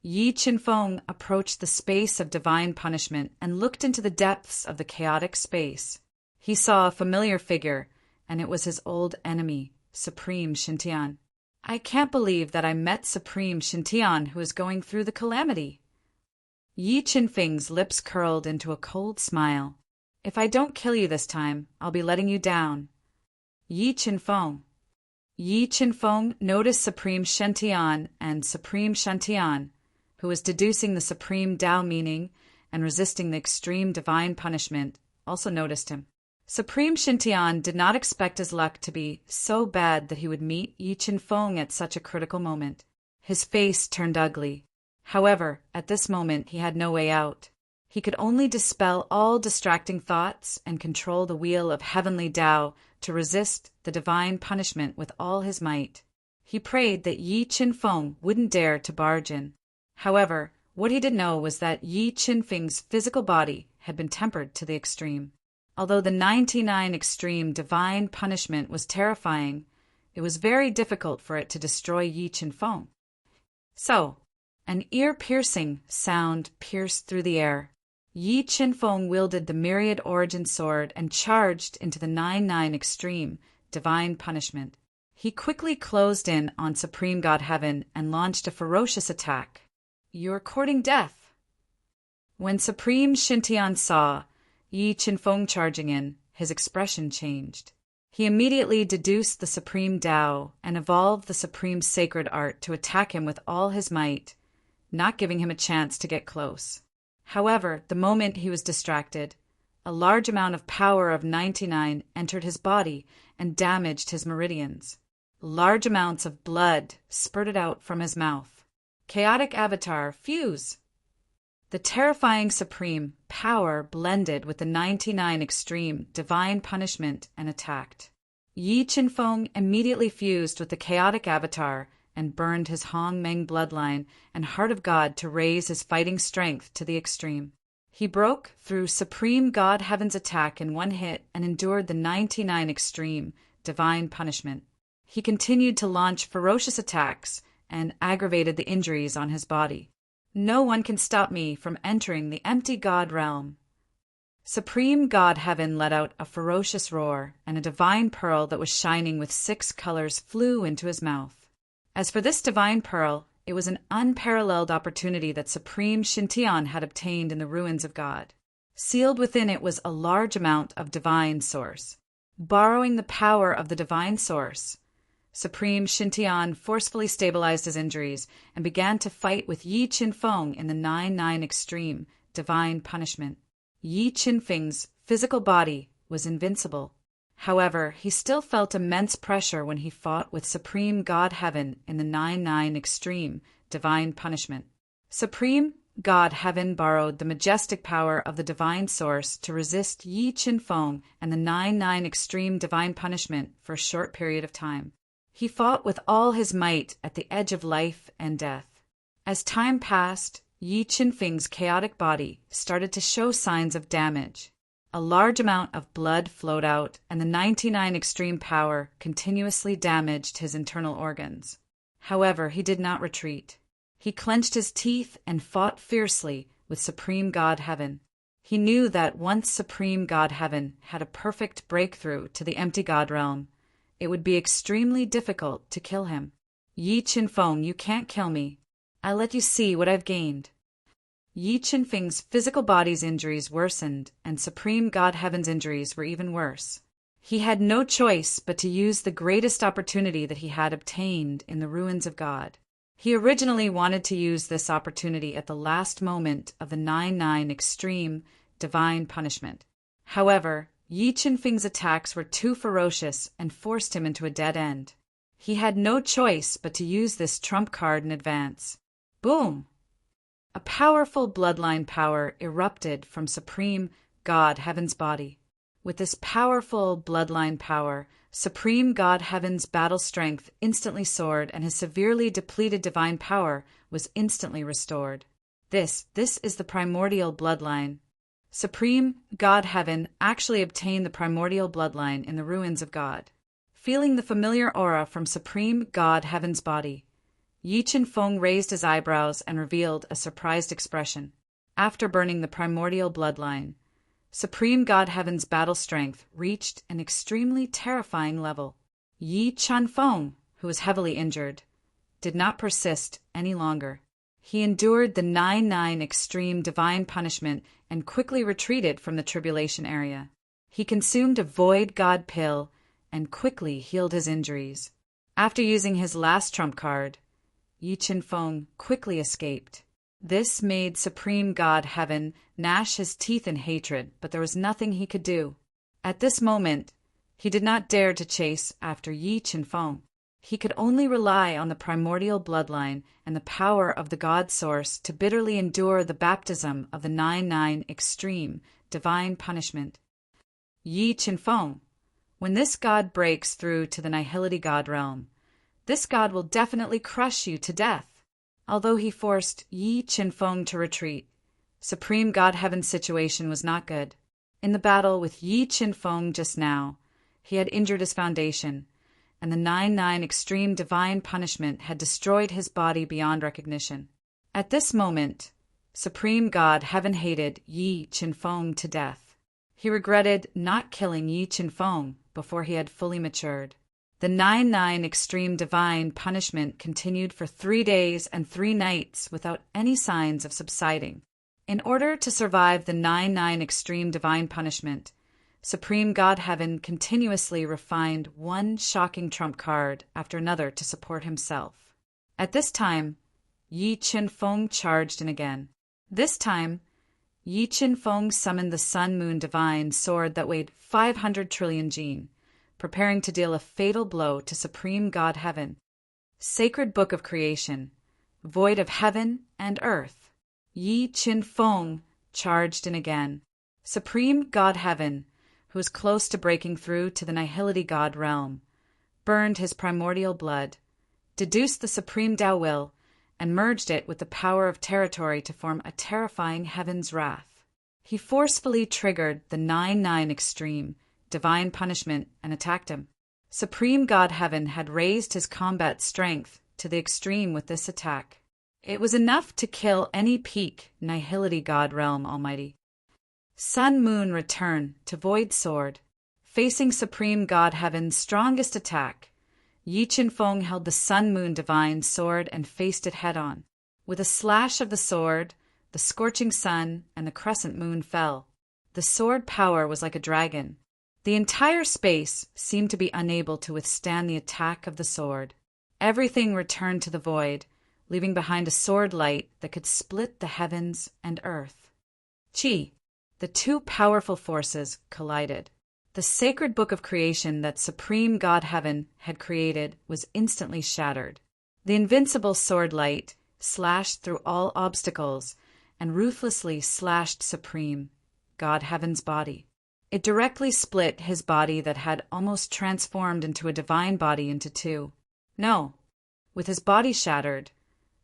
Yi Chen-feng approached the space of divine punishment and looked into the depths of the chaotic space. He saw a familiar figure, and it was his old enemy, Supreme Shintian. I can't believe that I met Supreme Shintian, who is going through the calamity. Yi Chen-feng's lips curled into a cold smile. If I don't kill you this time, I'll be letting you down. Yi Chen-feng. Yi Chen-feng noticed Supreme Shintian and Supreme Shantian, who was deducing the supreme Tao meaning and resisting the extreme divine punishment, also noticed him. Supreme Shintian did not expect his luck to be so bad that he would meet Yi Chen-feng at such a critical moment. His face turned ugly. However, at this moment he had no way out. He could only dispel all distracting thoughts and control the wheel of heavenly Tao to resist the divine punishment with all his might. He prayed that Yi Chen-feng wouldn't dare to barge in. However, what he did know was that Yi Chen-feng's physical body had been tempered to the extreme. Although the 99 extreme divine punishment was terrifying, it was very difficult for it to destroy Yi Chen-feng. So, an ear-piercing sound pierced through the air. Yi Chen-feng wielded the myriad origin sword and charged into the 99 extreme divine punishment. He quickly closed in on Supreme God Heaven and launched a ferocious attack. You're courting death. When Supreme Shintian saw Yi Chen-feng charging in, his expression changed. He immediately deduced the supreme Tao and evolved the supreme sacred art to attack him with all his might, not giving him a chance to get close. However, the moment he was distracted, a large amount of power of 99 entered his body and damaged his meridians. Large amounts of blood spurted out from his mouth. Chaotic Avatar, fuse! The terrifying supreme power blended with the 99 extreme divine punishment and attacked. Yi Chen-feng immediately fused with the chaotic avatar and burned his Hong Meng bloodline and Heart of God to raise his fighting strength to the extreme. He broke through Supreme God Heaven's attack in one hit and endured the 99 extreme divine punishment. He continued to launch ferocious attacks and aggravated the injuries on his body. No one can stop me from entering the empty God realm. Supreme God Heaven let out a ferocious roar, and a divine pearl that was shining with 6 colors flew into his mouth. As for this divine pearl, it was an unparalleled opportunity that Supreme Shintian had obtained in the ruins of God. Sealed within it was a large amount of divine source. Borrowing the power of the divine source, Supreme Shintian forcefully stabilized his injuries and began to fight with Yi Chen-feng in the 99 extreme divine punishment. Yi Chen-feng's physical body was invincible. However, he still felt immense pressure when he fought with Supreme God Heaven in the 99 extreme divine punishment. Supreme God Heaven borrowed the majestic power of the divine source to resist Yi Chen-feng and the 99 extreme divine punishment for a short period of time. He fought with all his might at the edge of life and death. As time passed, Yi Chen-feng's chaotic body started to show signs of damage. A large amount of blood flowed out, and the 99 extreme power continuously damaged his internal organs. However, he did not retreat. He clenched his teeth and fought fiercely with Supreme God Heaven. He knew that once Supreme God Heaven had a perfect breakthrough to the empty God realm, it would be extremely difficult to kill him. Yi Chen-feng, you can't kill me. I'll let you see what I've gained. Yi Chen-feng's physical body's injuries worsened, and Supreme God Heaven's injuries were even worse. He had no choice but to use the greatest opportunity that he had obtained in the ruins of God. He originally wanted to use this opportunity at the last moment of the 9-9 extreme divine punishment. However, Yi Qinfeng's attacks were too ferocious and forced him into a dead end. He had no choice but to use this trump card in advance. Boom! A powerful bloodline power erupted from Supreme God Heaven's body. With this powerful bloodline power, Supreme God Heaven's battle strength instantly soared and his severely depleted divine power was instantly restored. This is the primordial bloodline. Supreme God Heaven actually obtained the primordial bloodline in the ruins of God. Feeling the familiar aura from Supreme God Heaven's body, Yi Qinfeng raised his eyebrows and revealed a surprised expression. After burning the primordial bloodline, Supreme God Heaven's battle strength reached an extremely terrifying level. Yi Qinfeng, who was heavily injured, did not persist any longer. He endured the 9-9 extreme divine punishment and quickly retreated from the tribulation area. He consumed a void god pill and quickly healed his injuries. After using his last trump card, Yi Qinfeng quickly escaped. This made Supreme God Heaven gnash his teeth in hatred, but there was nothing he could do. At this moment, he did not dare to chase after Yi Qinfeng. He could only rely on the primordial bloodline and the power of the God Source to bitterly endure the baptism of the 9-9 extreme divine punishment. Yi Qinfeng, when this God breaks through to the Nihility God realm, this God will definitely crush you to death. Although he forced Yi Qinfeng to retreat, Supreme God Heaven's situation was not good. In the battle with Yi Qinfeng just now, he had injured his foundation, and the 9-9 extreme divine punishment had destroyed his body beyond recognition. At this moment, Supreme God Heaven hated Yi Qinfeng to death. He regretted not killing Yi Qinfeng before he had fully matured. The 9-9 extreme divine punishment continued for 3 days and 3 nights without any signs of subsiding. In order to survive the 9-9 extreme divine punishment, Supreme God Heaven continuously refined one shocking trump card after another to support himself. At this time, Yi Qinfeng charged in again. This time, Yi Qinfeng summoned the Sun-Moon Divine sword that weighed 500 trillion jin, preparing to deal a fatal blow to Supreme God Heaven. Sacred Book of Creation, void of heaven and earth. Yi Qinfeng charged in again. Supreme God Heaven, who was close to breaking through to the Nihility God realm, burned his primordial blood, deduced the Supreme Tao Will, and merged it with the power of territory to form a terrifying heaven's wrath. He forcefully triggered the 9-9 extreme divine punishment and attacked him. Supreme God Heaven had raised his combat strength to the extreme with this attack. It was enough to kill any peak Nihility God realm almighty. Sun-Moon return to Void Sword. Facing Supreme God Heaven's strongest attack, Yi Qinfeng held the Sun-Moon Divine sword and faced it head-on. With a slash of the sword, the scorching sun and the crescent moon fell. The sword power was like a dragon. The entire space seemed to be unable to withstand the attack of the sword. Everything returned to the void, leaving behind a sword light that could split the heavens and earth. Qi, the two powerful forces, collided. The sacred book of creation that Supreme God Heaven had created was instantly shattered. The invincible sword light slashed through all obstacles and ruthlessly slashed Supreme God Heaven's body. It directly split his body that had almost transformed into a divine body into two. No, with his body shattered,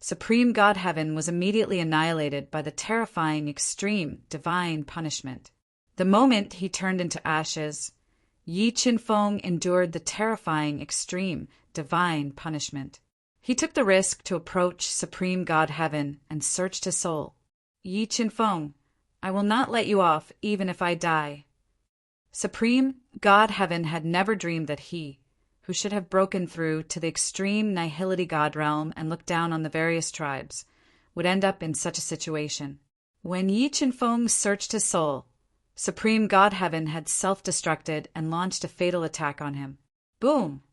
Supreme God Heaven was immediately annihilated by the terrifying extreme divine punishment. The moment he turned into ashes, Yi Qinfeng endured the terrifying extreme divine punishment. He took the risk to approach Supreme God Heaven and searched his soul. Yi Qinfeng, I will not let you off even if I die. Supreme God Heaven had never dreamed that he, who should have broken through to the extreme Nihility God realm and looked down on the various tribes, would end up in such a situation. When Yi Qinfeng searched his soul, Supreme God Heaven had self-destructed and launched a fatal attack on him. Boom!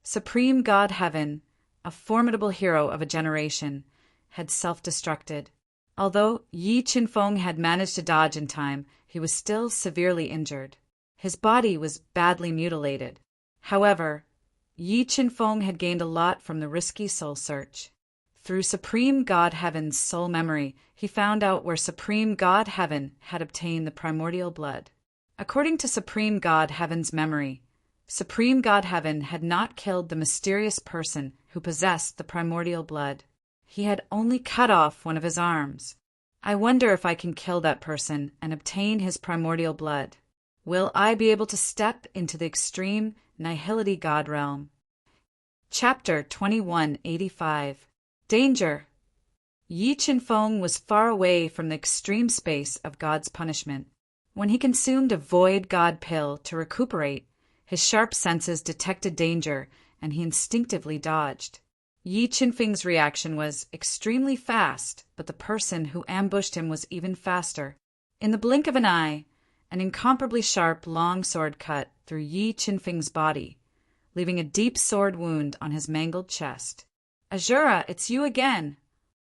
Supreme God Heaven, a formidable hero of a generation, had self-destructed. Although Yi Qinfeng had managed to dodge in time, he was still severely injured. His body was badly mutilated. However, Yi Qinfeng had gained a lot from the risky soul search. Through Supreme God Heaven's soul memory, he found out where Supreme God Heaven had obtained the primordial blood. According to Supreme God Heaven's memory, Supreme God Heaven had not killed the mysterious person who possessed the primordial blood. He had only cut off one of his arms. I wonder if I can kill that person and obtain his primordial blood. Will I be able to step into the extreme nihility God realm? Chapter 2185. Danger. Yi Qinfeng was far away from the extreme space of God's punishment. When he consumed a void God pill to recuperate, his sharp senses detected danger, and he instinctively dodged. Yi Qinfeng's reaction was extremely fast, but the person who ambushed him was even faster. In the blink of an eye, an incomparably sharp long sword cut through Yi Qinfeng's body, leaving a deep sword wound on his mangled chest. Azura, it's you again!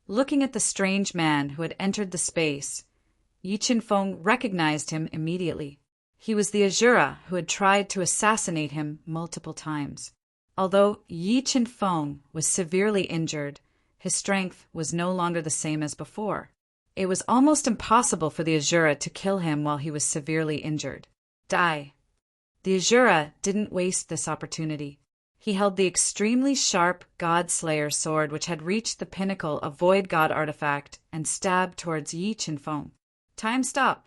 Looking at the strange man who had entered the space, Yi Qinfeng recognized him immediately. He was the Azura who had tried to assassinate him multiple times. Although Yi Qinfeng was severely injured, his strength was no longer the same as before. It was almost impossible for the Azura to kill him while he was severely injured. Die. The Azura didn't waste this opportunity. He held the extremely sharp God Slayer sword which had reached the pinnacle of Void God artifact and stabbed towards Yi Qinfeng. Time stop.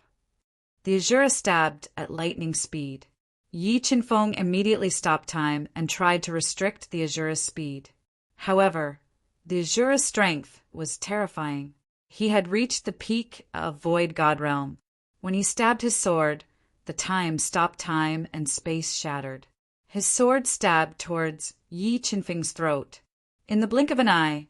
The Azura stabbed at lightning speed. Yi Qinfeng immediately stopped time and tried to restrict the Azura's speed. However, the Azura's strength was terrifying. He had reached the peak of Void God realm. When he stabbed his sword, the time stopped time and space shattered. His sword stabbed towards Yi Qinfeng's throat. In the blink of an eye,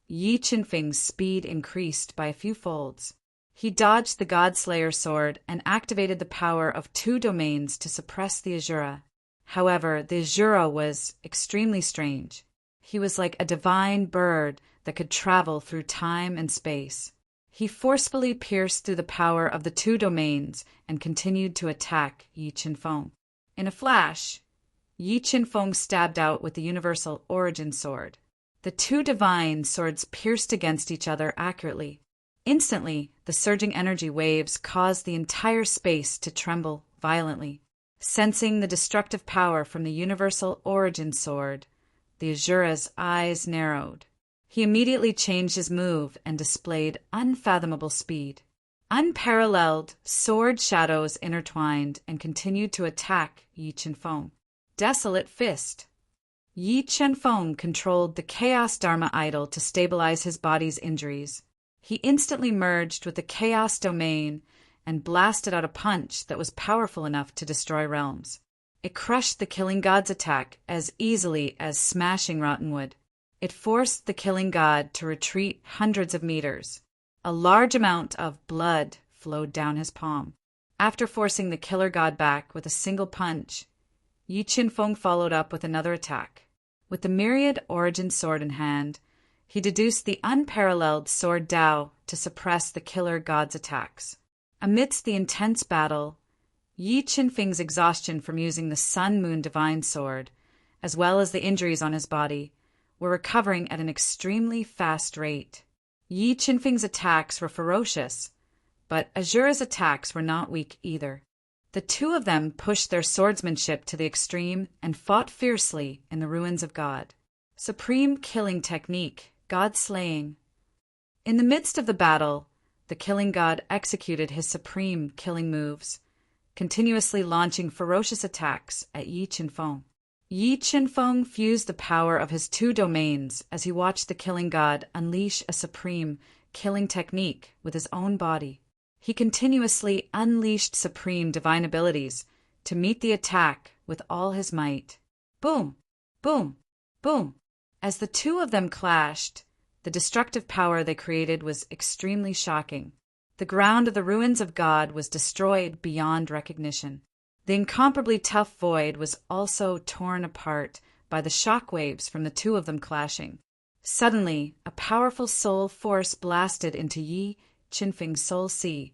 Yi Qinfeng's speed increased by a few folds. He dodged the God-Slayer sword and activated the power of 2 domains to suppress the Azura. However, the Azura was extremely strange. He was like a divine bird that could travel through time and space. He forcefully pierced through the power of the 2 domains and continued to attack Yi Qinfeng. In a flash, Yi Qinfeng stabbed out with the Universal Origin Sword. The 2 divine swords pierced against each other accurately. Instantly, the surging energy waves caused the entire space to tremble violently. Sensing the destructive power from the Universal Origin Sword, the Azura's eyes narrowed. He immediately changed his move and displayed unfathomable speed. Unparalleled sword shadows intertwined and continued to attack Yi Qinfeng. Desolate Fist. Yi Qinfeng controlled the Chaos Dharma idol to stabilize his body's injuries. He instantly merged with the Chaos domain and blasted out a punch that was powerful enough to destroy realms. It crushed the Killing God's attack as easily as smashing rotten wood. It forced the Killing God to retreat hundreds of meters. A large amount of blood flowed down his palm. After forcing the Killer God back with a single punch, Yi Qinfeng followed up with another attack. With the myriad origin sword in hand, he deduced the unparalleled sword Dao to suppress the Killer God's attacks. Amidst the intense battle, Yi Qinfeng's exhaustion from using the Sun-Moon Divine Sword, as well as the injuries on his body, were recovering at an extremely fast rate. Yi Qinfeng's attacks were ferocious, but Azura's attacks were not weak either. The 2 of them pushed their swordsmanship to the extreme and fought fiercely in the ruins of God. Supreme killing technique, God slaying. In the midst of the battle, the Killing God executed his supreme killing moves, continuously launching ferocious attacks at Yi Qinfeng. Yi Qinfeng fused the power of his 2 domains as he watched the Killing God unleash a supreme killing technique with his own body. He continuously unleashed supreme divine abilities to meet the attack with all his might. Boom! Boom! Boom! As the 2 of them clashed, the destructive power they created was extremely shocking. The ground of the ruins of God was destroyed beyond recognition. The incomparably tough void was also torn apart by the shock waves from the two of them clashing. Suddenly, a powerful soul force blasted into Yi Qinfeng's soul sea,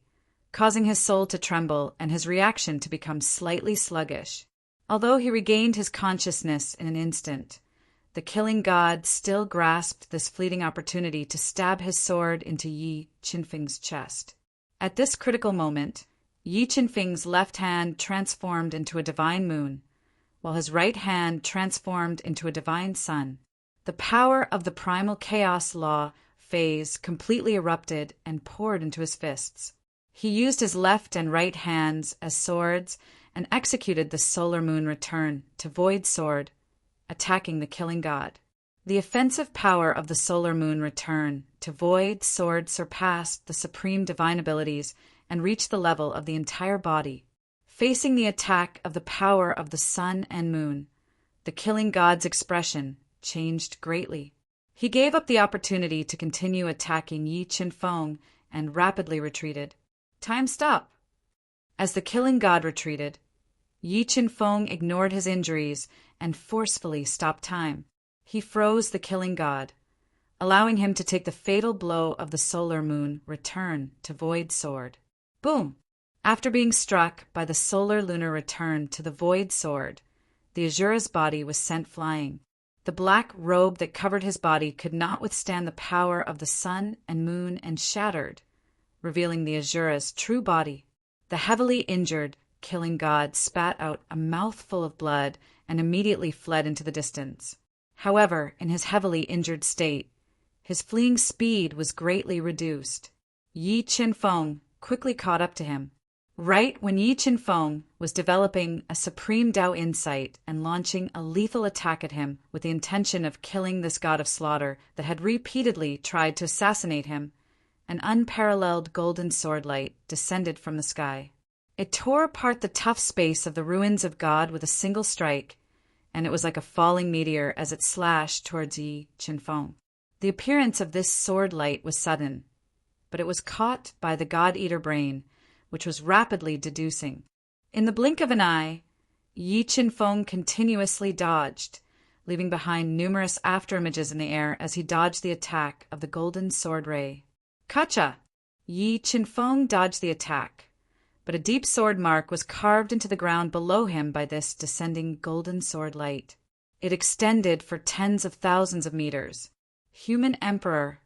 causing his soul to tremble and his reaction to become slightly sluggish. Although he regained his consciousness in an instant, the killing god still grasped this fleeting opportunity to stab his sword into Yi Qinfeng's chest. At this critical moment, Yi Qinfeng's left hand transformed into a divine moon, while his right hand transformed into a divine sun. The power of the primal chaos law phase completely erupted and poured into his fists. He used his left and right hands as swords and executed the solar moon return to void sword, attacking the killing god. The offensive power of the solar moon return to void sword surpassed the supreme divine abilities and reached the level of the entire body. Facing the attack of the power of the sun and moon, the killing god's expression changed greatly. He gave up the opportunity to continue attacking Yi Qinfeng and rapidly retreated. Time stop! As the killing god retreated, Yi Qinfeng ignored his injuries and forcefully stopped time. He froze the killing god, allowing him to take the fatal blow of the solar moon return to void sword. Boom! After being struck by the solar lunar return to the void sword, the Asura's body was sent flying. The black robe that covered his body could not withstand the power of the sun and moon and shattered, revealing the Asura's true body. The heavily injured killing god spat out a mouthful of blood and immediately fled into the distance. However, in his heavily injured state, his fleeing speed was greatly reduced. Yi Qinfeng quickly caught up to him. Right when Yi Qinfeng was developing a supreme Dao insight and launching a lethal attack at him with the intention of killing this god of slaughter that had repeatedly tried to assassinate him, an unparalleled golden sword light descended from the sky. It tore apart the tough space of the ruins of God with a single strike, and it was like a falling meteor as it slashed towards Yi Qinfeng. The appearance of this sword light was sudden, but it was caught by the God-Eater brain, which was rapidly deducing. In the blink of an eye, Yi Qinfeng continuously dodged, leaving behind numerous afterimages in the air as he dodged the attack of the golden sword ray. Kacha! Yi Qinfeng dodged the attack, but a deep sword mark was carved into the ground below him by this descending golden sword light. It extended for tens of thousands of meters. Human Emperor,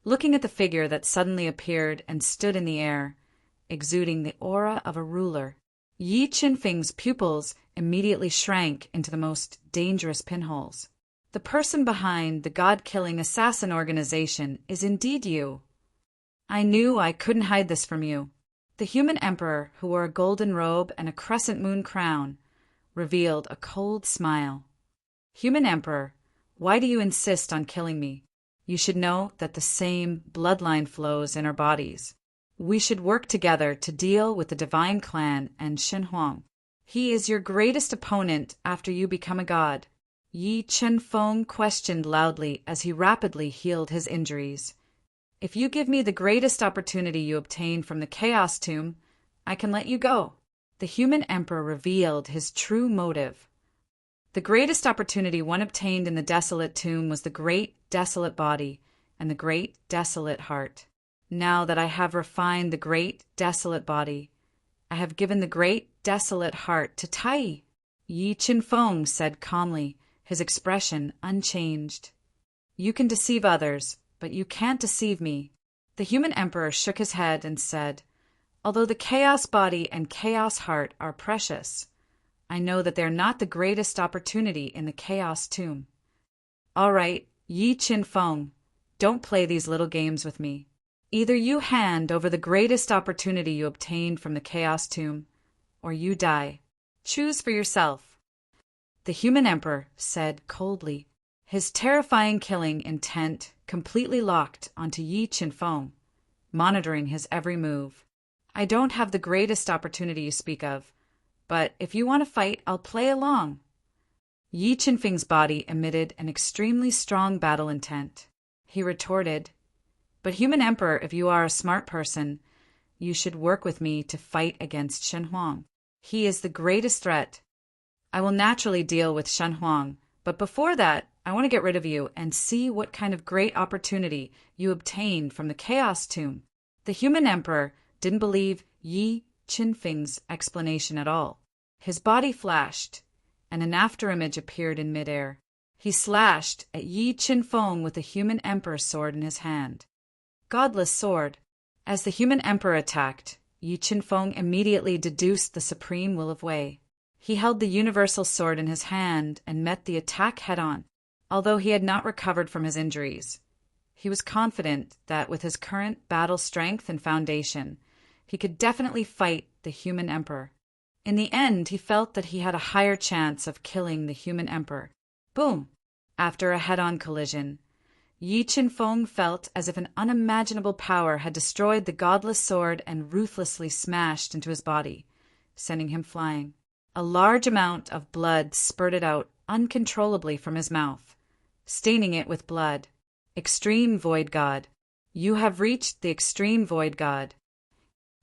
looking at the figure that suddenly appeared and stood in the air, exuding the aura of a ruler, Yi Qinfeng's pupils immediately shrank into the most dangerous pinholes. The person behind the god-killing assassin organization is indeed you. I knew I couldn't hide this from you. The human emperor, who wore a golden robe and a crescent moon crown, revealed a cold smile. Human emperor, why do you insist on killing me? You should know that the same bloodline flows in our bodies. We should work together to deal with the divine clan and Shenhuang. He is your greatest opponent after you become a god. Yi Qinfeng questioned loudly as he rapidly healed his injuries. If you give me the greatest opportunity you obtain from the Chaos Tomb, I can let you go. The human emperor revealed his true motive. The greatest opportunity one obtained in the desolate tomb was the great desolate body and the great desolate heart. Now that I have refined the great desolate body, I have given the great desolate heart to Tai. Yi Qinfeng said calmly, his expression unchanged. You can deceive others, but you can't deceive me. The human emperor shook his head and said, although the chaos body and chaos heart are precious, I know that they're not the greatest opportunity in the chaos tomb. All right, Yi Qinfeng, don't play these little games with me. Either you hand over the greatest opportunity you obtained from the chaos tomb, or you die. Choose for yourself. The human emperor said coldly, his terrifying killing intent completely locked onto Yi Qinfeng, monitoring his every move. I don't have the greatest opportunity you speak of, but if you want to fight, I'll play along. Yi Qinfeng's body emitted an extremely strong battle intent. He retorted, but human emperor, if you are a smart person, you should work with me to fight against Shen Huang. He is the greatest threat. I will naturally deal with Shen Huang, but before that, I want to get rid of you and see what kind of great opportunity you obtained from the Chaos Tomb." The human emperor didn't believe Yi Qinfeng's explanation at all. His body flashed, and an afterimage appeared in midair. He slashed at Yi Qinfeng with the human emperor's sword in his hand. Godless sword. As the human emperor attacked, Yi Qinfeng immediately deduced the supreme will of Wei. He held the universal sword in his hand and met the attack head-on. Although he had not recovered from his injuries, he was confident that with his current battle strength and foundation, he could definitely fight the human emperor. In the end, he felt that he had a higher chance of killing the human emperor. Boom! After a head-on collision, Yi Qinfeng felt as if an unimaginable power had destroyed the godless sword and ruthlessly smashed into his body, sending him flying. A large amount of blood spurted out uncontrollably from his mouth, staining it with blood. Extreme Void God. You have reached the Extreme Void God.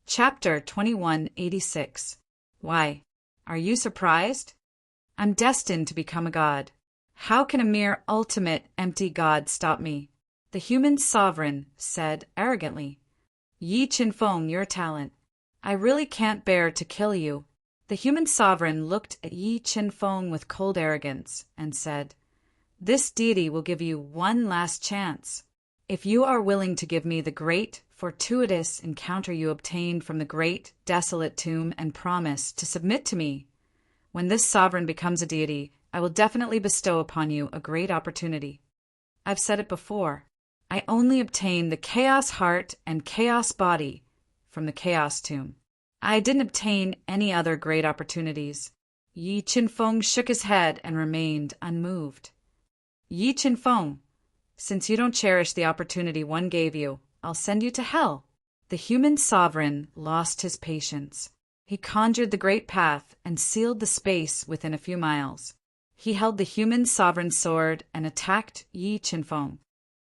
Chapter 2186. Why? Are you surprised? I'm destined to become a god. How can a mere ultimate empty god stop me? The human sovereign said arrogantly. Yi Qinfeng, your talent. I really can't bear to kill you. The human sovereign looked at Yi Qinfeng with cold arrogance and said, This deity will give you one last chance. If you are willing to give me the great, fortuitous encounter you obtained from the great, desolate tomb and promise to submit to me, when this sovereign becomes a deity, I will definitely bestow upon you a great opportunity. I've said it before. I only obtained the chaos heart and chaos body from the chaos tomb. I didn't obtain any other great opportunities. Yi Qinfeng shook his head and remained unmoved. Yi Qinfeng, since you don't cherish the opportunity one gave you, I'll send you to hell. The human sovereign lost his patience. He conjured the great path and sealed the space within a few miles. He held the human sovereign's sword and attacked Yi Qinfeng.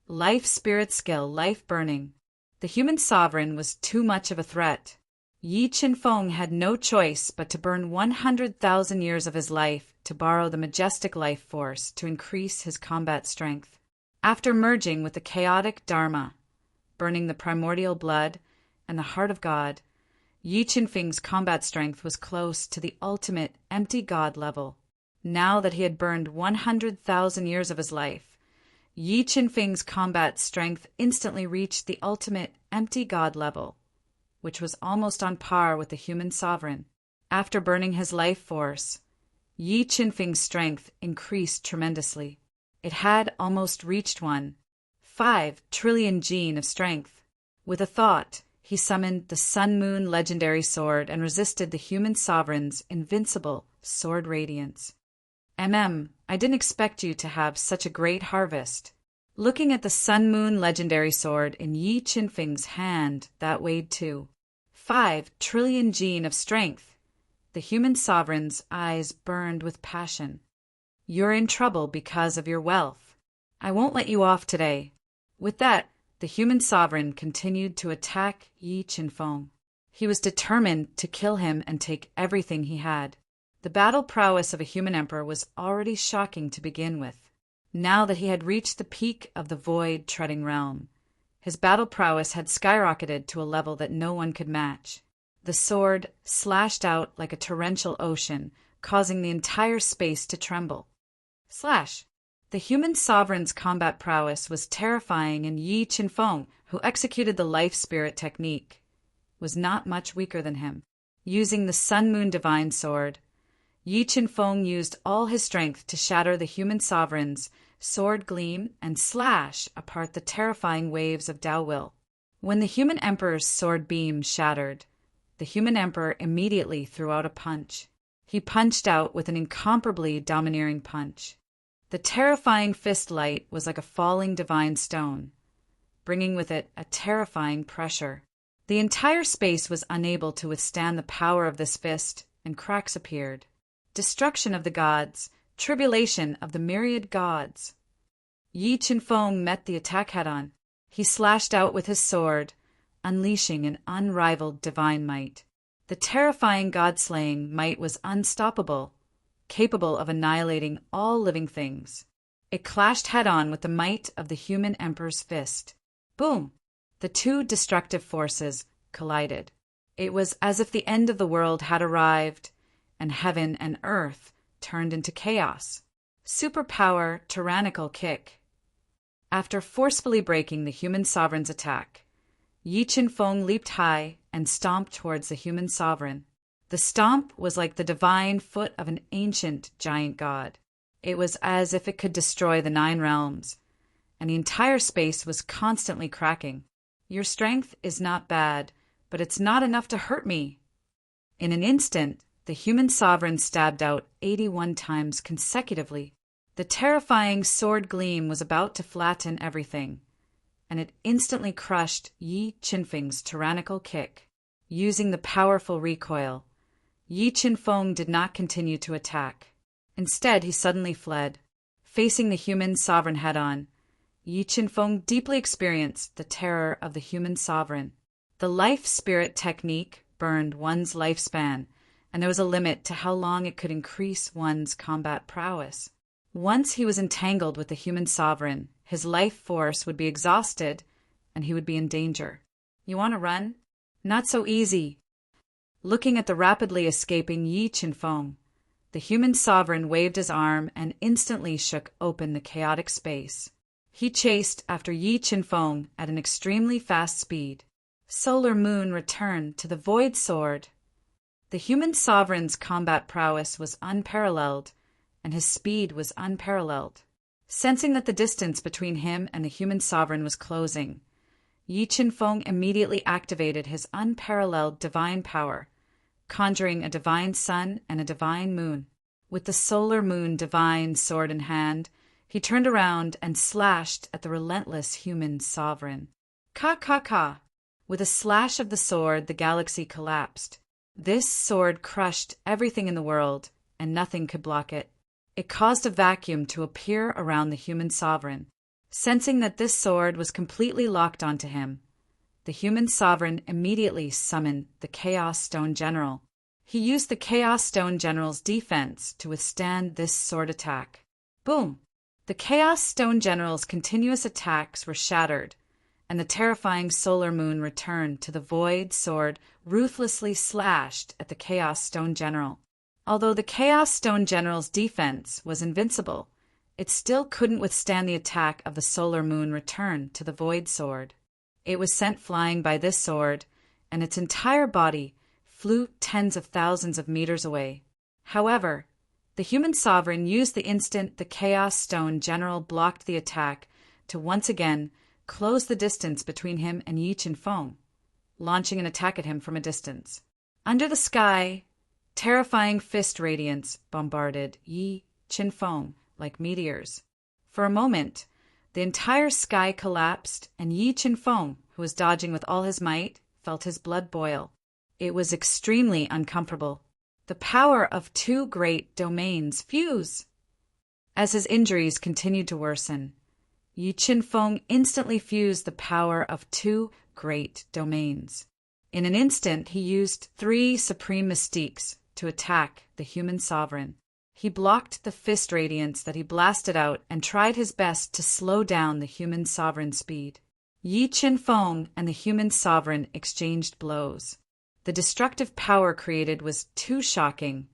Life spirit skill, life burning. The human sovereign was too much of a threat. Yi Qinfeng had no choice but to burn 100,000 years of his life to borrow the majestic life force to increase his combat strength. After merging with the chaotic Dharma, burning the primordial blood and the heart of God, Yi Qinfeng's combat strength was close to the ultimate empty God level. Now that he had burned 100,000 years of his life, Yi Qinfeng's combat strength instantly reached the ultimate empty God level, which was almost on par with the human sovereign. After burning his life force, Yi Qinfeng's strength increased tremendously. It had almost reached 1.5 trillion gene of strength. With a thought, he summoned the Sun-Moon legendary sword and resisted the human sovereign's invincible sword radiance. I didn't expect you to have such a great harvest. Looking at the Sun-Moon legendary sword in Yi Qinfeng's hand that weighed 2.5 trillion gene of strength, the human sovereign's eyes burned with passion. You're in trouble because of your wealth. I won't let you off today. With that, the human sovereign continued to attack Yi Qinfeng. He was determined to kill him and take everything he had. The battle prowess of a human emperor was already shocking to begin with. Now that he had reached the peak of the void-treading realm, his battle prowess had skyrocketed to a level that no one could match. The sword slashed out like a torrential ocean, causing the entire space to tremble. Slash! The human sovereign's combat prowess was terrifying, and Yi Qinfeng, who executed the life spirit technique, was not much weaker than him. Using the Sun-Moon divine sword, Yi Qinfeng used all his strength to shatter the human sovereign's sword gleam and slash apart the terrifying waves of Tao Will. When the human emperor's sword beam shattered, the human emperor immediately threw out a punch. He punched out with an incomparably domineering punch. The terrifying fist light was like a falling divine stone, bringing with it a terrifying pressure. The entire space was unable to withstand the power of this fist, and cracks appeared. Destruction of the gods, tribulation of the myriad gods. Yi Qinfeng met the attack head-on. He slashed out with his sword, unleashing an unrivaled divine might. The terrifying god-slaying might was unstoppable, capable of annihilating all living things. It clashed head-on with the might of the human emperor's fist. Boom! The two destructive forces collided. It was as if the end of the world had arrived, and heaven and earth turned into chaos. Superpower tyrannical kick. After forcefully breaking the human sovereign's attack, Yi Qinfeng leaped high and stomped towards the human sovereign. The stomp was like the divine foot of an ancient giant god. It was as if it could destroy the 9 realms, and the entire space was constantly cracking. Your strength is not bad, but it's not enough to hurt me. In an instant, the human sovereign stabbed out 81 times consecutively. The terrifying sword gleam was about to flatten everything, and it instantly crushed Yi Qinfeng's tyrannical kick. Using the powerful recoil, Yi Qinfeng did not continue to attack. Instead, he suddenly fled. Facing the human sovereign head-on, Yi Qinfeng deeply experienced the terror of the human sovereign. The life-spirit technique burned one's lifespan, and there was a limit to how long it could increase one's combat prowess. Once he was entangled with the human sovereign, his life force would be exhausted, and he would be in danger. You want to run? Not so easy. Looking at the rapidly escaping Yi Qinfeng, the human sovereign waved his arm and instantly shook open the chaotic space. He chased after Yi Qinfeng at an extremely fast speed. Solar Moon returned to the Void Sword. The human sovereign's combat prowess was unparalleled, and his speed was unparalleled. Sensing that the distance between him and the human sovereign was closing, Yi Qinfeng immediately activated his unparalleled divine power, conjuring a divine sun and a divine moon. With the solar moon divine sword in hand, he turned around and slashed at the relentless human sovereign. Ka ka ka! With a slash of the sword, the galaxy collapsed. This sword crushed everything in the world, and nothing could block it. It caused a vacuum to appear around the human sovereign. Sensing that this sword was completely locked onto him, the human sovereign immediately summoned the Chaos Stone General. He used the Chaos Stone General's defense to withstand this sword attack. Boom! The Chaos Stone General's continuous attacks were shattered, and the terrifying solar moon returned to the Void Sword, ruthlessly slashed at the Chaos Stone General. Although the Chaos Stone General's defense was invincible, it still couldn't withstand the attack of the solar moon return to the Void Sword. It was sent flying by this sword, and its entire body flew tens of thousands of meters away. However, the human sovereign used the instant the Chaos Stone General blocked the attack to once again close the distance between him and Yi Qinfeng, launching an attack at him from a distance. Under the sky, terrifying fist radiance bombarded Yi Qinfeng like meteors. For a moment, the entire sky collapsed, and Yi Qinfeng, who was dodging with all his might, felt his blood boil. It was extremely uncomfortable. The power of 2 great domains fuse. As his injuries continued to worsen, Yi Qinfeng instantly fused the power of 2 great domains. In an instant, he used 3 supreme mystiques to attack the human sovereign. He blocked the fist radiance that he blasted out and tried his best to slow down the human sovereign's speed. Yi Qinfeng and the human sovereign exchanged blows. The destructive power created was too shocking,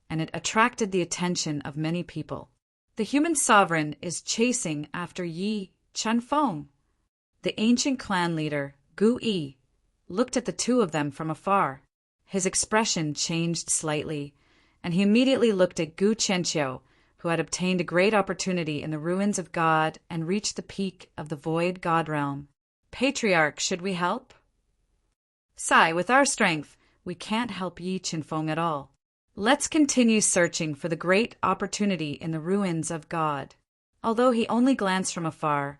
and it attracted the attention of many people. The human sovereign is chasing after Yi Qinfeng. The ancient clan leader, Gu Yi, looked at the two of them from afar. His expression changed slightly, and he immediately looked at Gu Qianqiu, who had obtained a great opportunity in the ruins of God and reached the peak of the void God realm. Patriarch, should we help? Sai, with our strength, we can't help Yi Qinfeng at all. Let's continue searching for the great opportunity in the ruins of God. Although he only glanced from afar,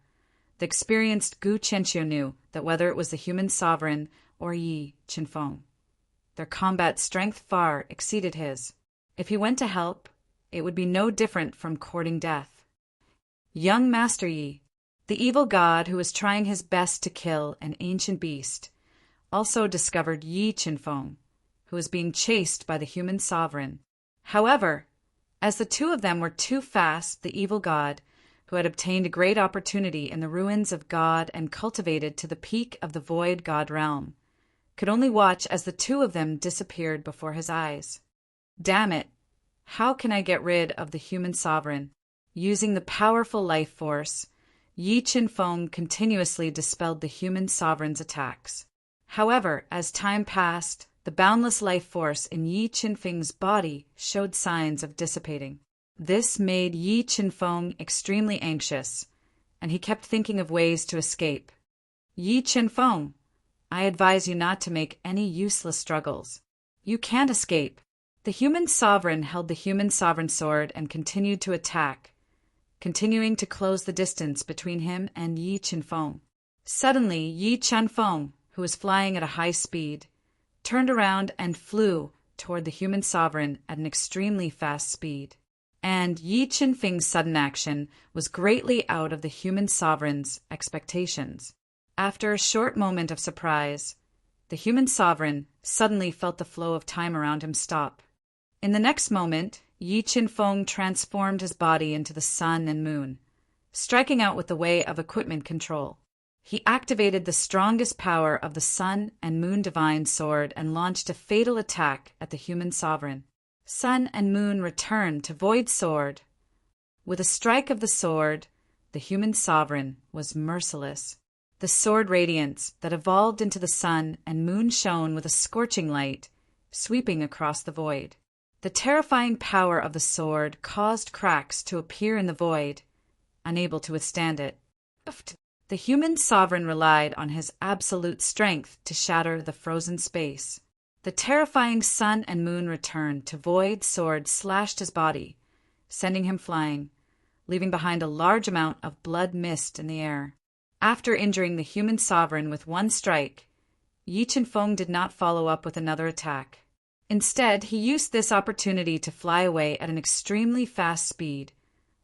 the experienced Gu Qianqiu knew that whether it was the human sovereign or Yi Qinfeng, their combat strength far exceeded his. If he went to help, it would be no different from courting death. Young Master Yi, the evil god who was trying his best to kill an ancient beast, also discovered Yi Qinfeng, who was being chased by the human sovereign. However, as the two of them were too fast, the evil god, who had obtained a great opportunity in the ruins of God and cultivated to the peak of the void god realm, could only watch as the two of them disappeared before his eyes. Damn it! How can I get rid of the human sovereign? Using the powerful life force, Yi Qinfeng continuously dispelled the human sovereign's attacks. However, as time passed, the boundless life force in Yi Qinfeng's body showed signs of dissipating. This made Yi Qinfeng extremely anxious, and he kept thinking of ways to escape. Yi Qinfeng, I advise you not to make any useless struggles. You can't escape. The human sovereign held the human sovereign sword and continued to attack, continuing to close the distance between him and Yi Qinfeng. Suddenly, Yi Qinfeng, who was flying at a high speed, turned around and flew toward the human sovereign at an extremely fast speed. And Yi Qinfeng's sudden action was greatly out of the human sovereign's expectations. After a short moment of surprise, the human sovereign suddenly felt the flow of time around him stop. In the next moment, Yi Qinfeng transformed his body into the sun and moon, striking out with the way of equipment control. He activated the strongest power of the sun and moon divine sword and launched a fatal attack at the human sovereign. Sun and moon returned to void sword. With a strike of the sword, the human sovereign was merciless. The sword radiance that evolved into the sun and moon shone with a scorching light, sweeping across the void. The terrifying power of the sword caused cracks to appear in the void, unable to withstand it. The human sovereign relied on his absolute strength to shatter the frozen space. The terrifying sun and moon returned to void sword slashed his body, sending him flying, leaving behind a large amount of blood mist in the air. After injuring the human sovereign with one strike, Yi Qinfeng did not follow up with another attack. Instead, he used this opportunity to fly away at an extremely fast speed,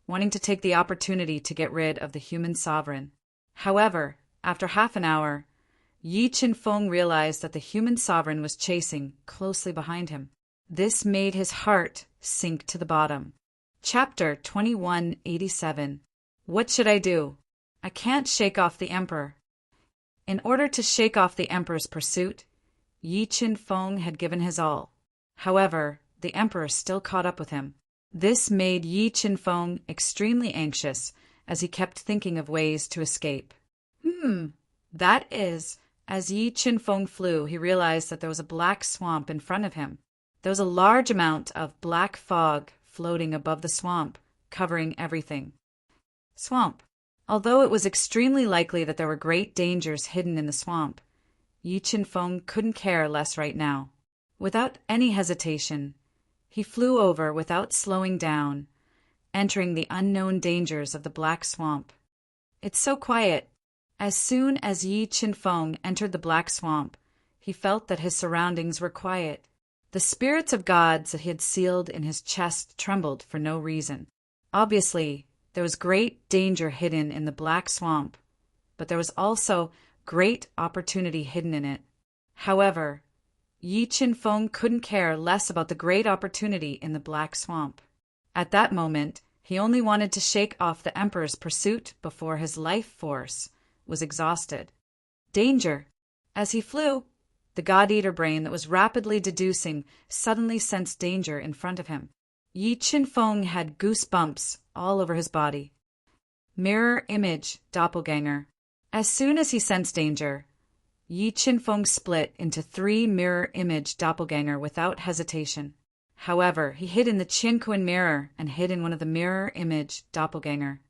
wanting to take the opportunity to get rid of the human sovereign. However, after half an hour, Yi Qinfeng realized that the human sovereign was chasing closely behind him. This made his heart sink to the bottom. Chapter 2187. What should I do? I can't shake off the emperor. In order to shake off the emperor's pursuit, Yi Qinfeng had given his all. However, the emperor still caught up with him. This made Yi Qinfeng extremely anxious as he kept thinking of ways to escape. That is, as Yi Qinfeng flew, he realized that there was a black swamp in front of him. There was a large amount of black fog floating above the swamp, covering everything. Swamp. Although it was extremely likely that there were great dangers hidden in the swamp, Yi Qinfeng couldn't care less right now. Without any hesitation, he flew over without slowing down, entering the unknown dangers of the black swamp. It's so quiet. As soon as Yi Qinfeng entered the black swamp, he felt that his surroundings were quiet. The spirits of gods that he had sealed in his chest trembled for no reason. Obviously, there was great danger hidden in the black swamp, but there was also great opportunity hidden in it. However, Yi Qinfeng couldn't care less about the great opportunity in the black swamp. At that moment, he only wanted to shake off the emperor's pursuit before his life force was exhausted. Danger! As he flew, the God-Eater brain that was rapidly deducing suddenly sensed danger in front of him. Yi Qinfeng had goosebumps all over his body. Mirror image doppelganger. As soon as he sensed danger, Yi Qinfeng split into 3 mirror image doppelganger without hesitation. However, he hid in the Qinquan mirror and hid in one of the mirror image doppelganger.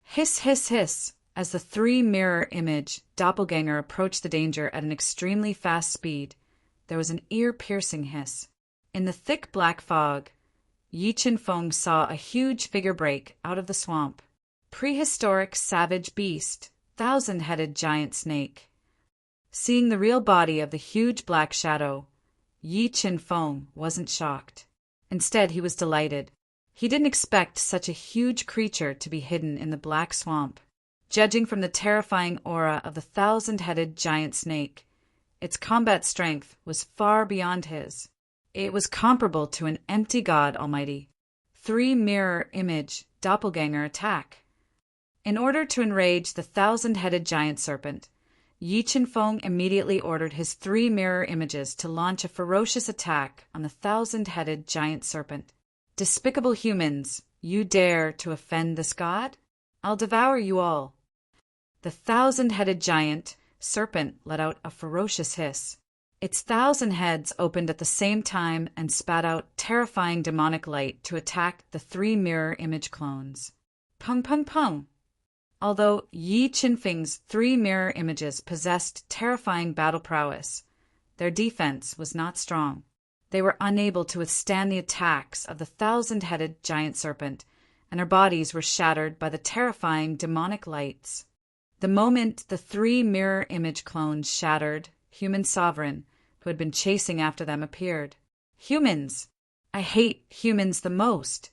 Hiss, hiss, hiss. As the 3 mirror image doppelganger approached the danger at an extremely fast speed, there was an ear-piercing hiss. In the thick black fog, Yi Qinfeng saw a huge figure break out of the swamp. Prehistoric savage beast, 1,000-headed giant snake. Seeing the real body of the huge black shadow, Yi Qinfeng wasn't shocked. Instead, he was delighted. He didn't expect such a huge creature to be hidden in the black swamp. Judging from the terrifying aura of the 1,000-headed giant snake, Its combat strength was far beyond his. It was comparable to an empty god almighty. 3 mirror image doppelganger attack. In order to enrage the 1,000-headed giant serpent, Yi Qinfeng immediately ordered his 3 mirror images to launch a ferocious attack on the 1,000-headed giant serpent. Despicable humans, you dare to offend this god? I'll devour you all. The 1,000-headed giant serpent let out a ferocious hiss. Its 1,000 heads opened at the same time and spat out terrifying demonic light to attack the 3 mirror image clones. Pung pung pung! Although Yi Qinfeng's 3 mirror images possessed terrifying battle prowess, their defense was not strong. They were unable to withstand the attacks of the 1,000-headed giant serpent, and their bodies were shattered by the terrifying demonic lights. The moment the 3 mirror image clones shattered, Human Sovereign, who had been chasing after them, appeared. Humans! I hate humans the most!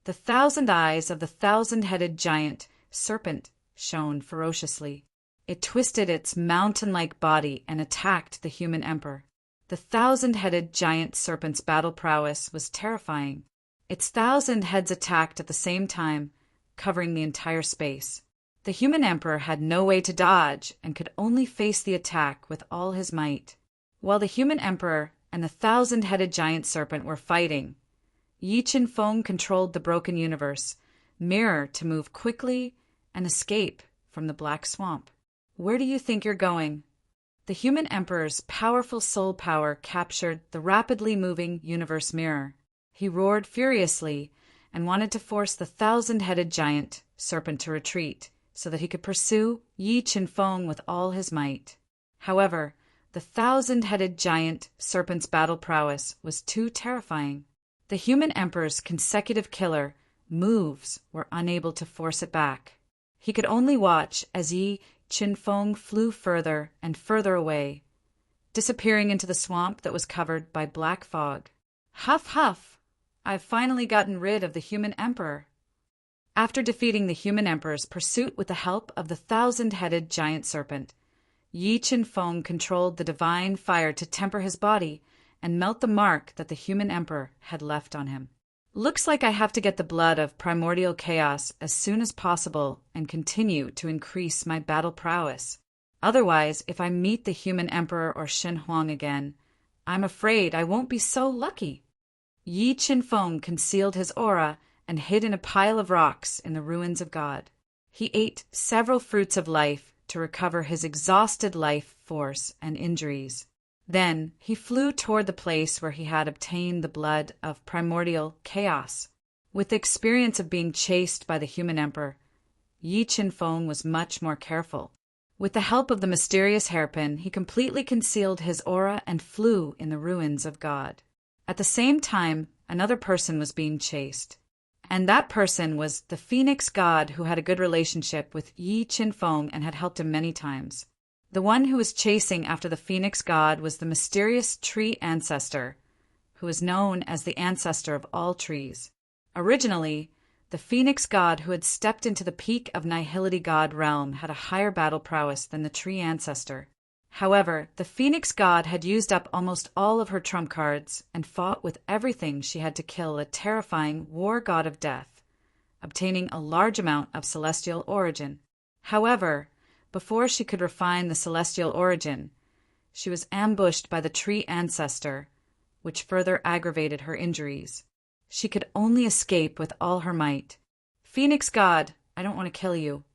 The 1,000 eyes of the 1,000-headed giant serpent shone ferociously. It twisted its mountain-like body and attacked the human emperor. The 1,000-headed giant serpent's battle prowess was terrifying. Its 1,000 heads attacked at the same time, covering the entire space. The human emperor had no way to dodge and could only face the attack with all his might. While the human emperor and the 1,000-headed giant serpent were fighting, Yi Qinfeng controlled the broken universe mirror to move quickly and escape from the black swamp. Where do you think you're going? The human emperor's powerful soul power captured the rapidly moving universe mirror. He roared furiously and wanted to force the 1,000-headed giant serpent to retreat so that he could pursue Yi Qinfeng with all his might. However, the 1,000-headed giant serpent's battle prowess was too terrifying. The human emperor's consecutive killer moves were unable to force it back. He could only watch as Yi Qinfeng flew further and further away, disappearing into the swamp that was covered by black fog. Huff, huff! I've finally gotten rid of the human emperor. After defeating the human emperor's pursuit with the help of the 1,000-headed giant serpent, Yi Qinfeng controlled the divine fire to temper his body and melt the mark that the human emperor had left on him. Looks like I have to get the blood of primordial chaos as soon as possible and continue to increase my battle prowess. Otherwise, if I meet the human emperor or Shen Huang again, I'm afraid I won't be so lucky. Yi Qinfeng concealed his aura and hid in a pile of rocks in the ruins of God. He ate several fruits of life to recover his exhausted life force and injuries. Then he flew toward the place where he had obtained the blood of primordial chaos. With the experience of being chased by the human emperor, Yi Qinfeng was much more careful. With the help of the mysterious hairpin, he completely concealed his aura and flew in the ruins of God. At the same time, another person was being chased. And that person was the Phoenix God who had a good relationship with Yi Qinfeng and had helped him many times. The one who was chasing after the Phoenix God was the mysterious tree ancestor, who is known as the ancestor of all trees. Originally, the Phoenix God who had stepped into the peak of Nihility God realm had a higher battle prowess than the tree ancestor. However, the Phoenix God had used up almost all of her trump cards and fought with everything she had to kill a terrifying war god of death, obtaining a large amount of celestial origin. However, before she could refine the celestial origin, she was ambushed by the tree ancestor, which further aggravated her injuries. She could only escape with all her might. Phoenix God, I don't want to kill you.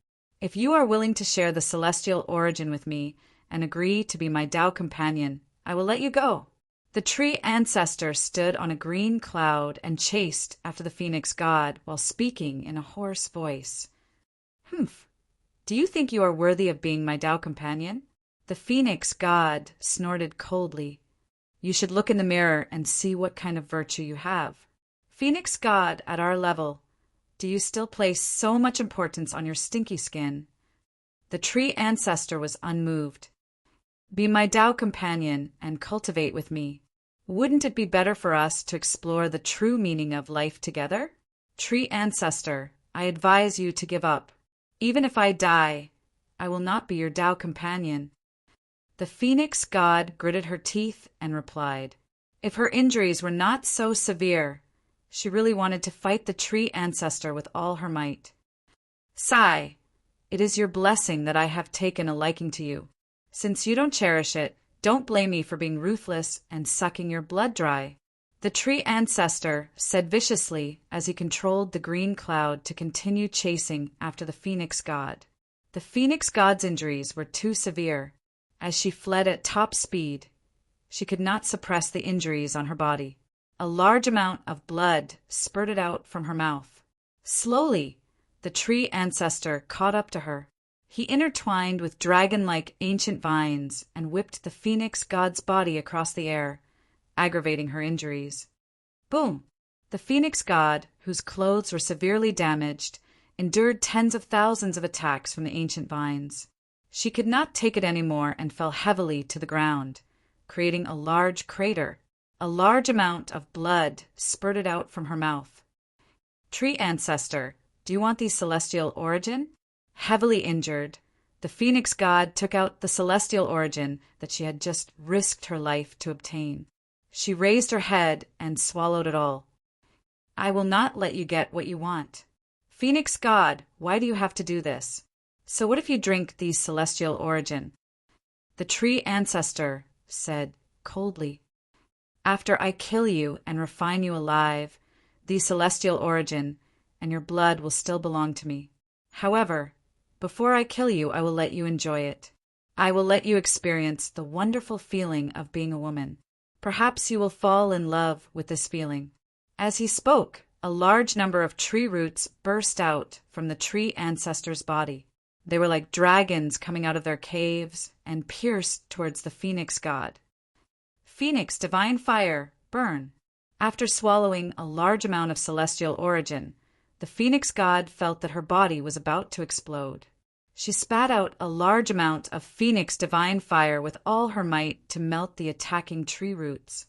If you are willing to share the celestial origin with me and agree to be my Tao companion, I will let you go. The tree ancestor stood on a green cloud and chased after the Phoenix God while speaking in a hoarse voice. Humph. Do you think you are worthy of being my Tao companion? The Phoenix God snorted coldly. You should look in the mirror and see what kind of virtue you have. Phoenix God, at our level, do you still place so much importance on your stinky skin? The tree ancestor was unmoved. Be my Tao companion and cultivate with me. Wouldn't it be better for us to explore the true meaning of life together? Tree ancestor, I advise you to give up. Even if I die, I will not be your Tao companion. The phoenix god gritted her teeth and replied. If her injuries were not so severe, she really wanted to fight the tree ancestor with all her might. Sigh, it is your blessing that I have taken a liking to you. Since you don't cherish it, don't blame me for being ruthless and sucking your blood dry. The tree ancestor said viciously as he controlled the green cloud to continue chasing after the phoenix god. The phoenix god's injuries were too severe. As she fled at top speed, she could not suppress the injuries on her body. A large amount of blood spurted out from her mouth. Slowly, the tree ancestor caught up to her. He intertwined with dragon-like ancient vines and whipped the phoenix god's body across the air, aggravating her injuries. Boom! The phoenix god, whose clothes were severely damaged, endured tens of thousands of attacks from the ancient vines. She could not take it anymore and fell heavily to the ground, creating a large crater. A large amount of blood spurted out from her mouth. Tree ancestor, do you want the celestial origin? Heavily injured, the phoenix god took out the celestial origin that she had just risked her life to obtain. She raised her head and swallowed it all. I will not let you get what you want. Phoenix god, why do you have to do this? So what if you drink the celestial origin? The tree ancestor said coldly. After I kill you and refine you alive, the celestial origin and your blood will still belong to me. However, before I kill you, I will let you enjoy it. I will let you experience the wonderful feeling of being a woman. Perhaps you will fall in love with this feeling. As he spoke, a large number of tree roots burst out from the tree ancestor's body. They were like dragons coming out of their caves and pierced towards the phoenix god. Phoenix, divine fire, burn. After swallowing a large amount of celestial origin, the phoenix god felt that her body was about to explode. She spat out a large amount of phoenix divine fire with all her might to melt the attacking tree roots.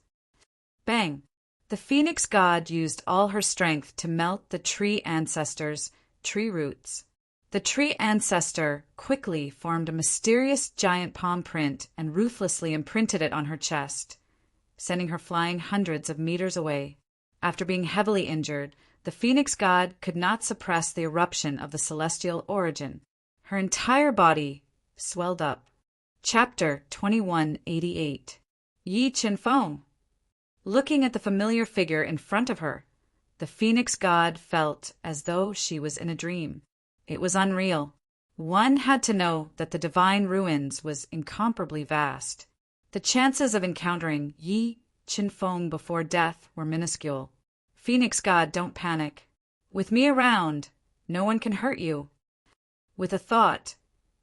Bang! The phoenix god used all her strength to melt the tree ancestor's tree roots. The tree ancestor quickly formed a mysterious giant palm print and ruthlessly imprinted it on her chest, sending her flying hundreds of meters away. After being heavily injured, the phoenix god could not suppress the eruption of the celestial origin. Her entire body swelled up. Chapter 2188. Yi Qinfeng. Looking at the familiar figure in front of her, the phoenix god felt as though she was in a dream. It was unreal. One had to know that the divine ruins was incomparably vast. The chances of encountering Yi Qinfeng before death were minuscule. Phoenix god, don't panic. With me around, no one can hurt you. With a thought,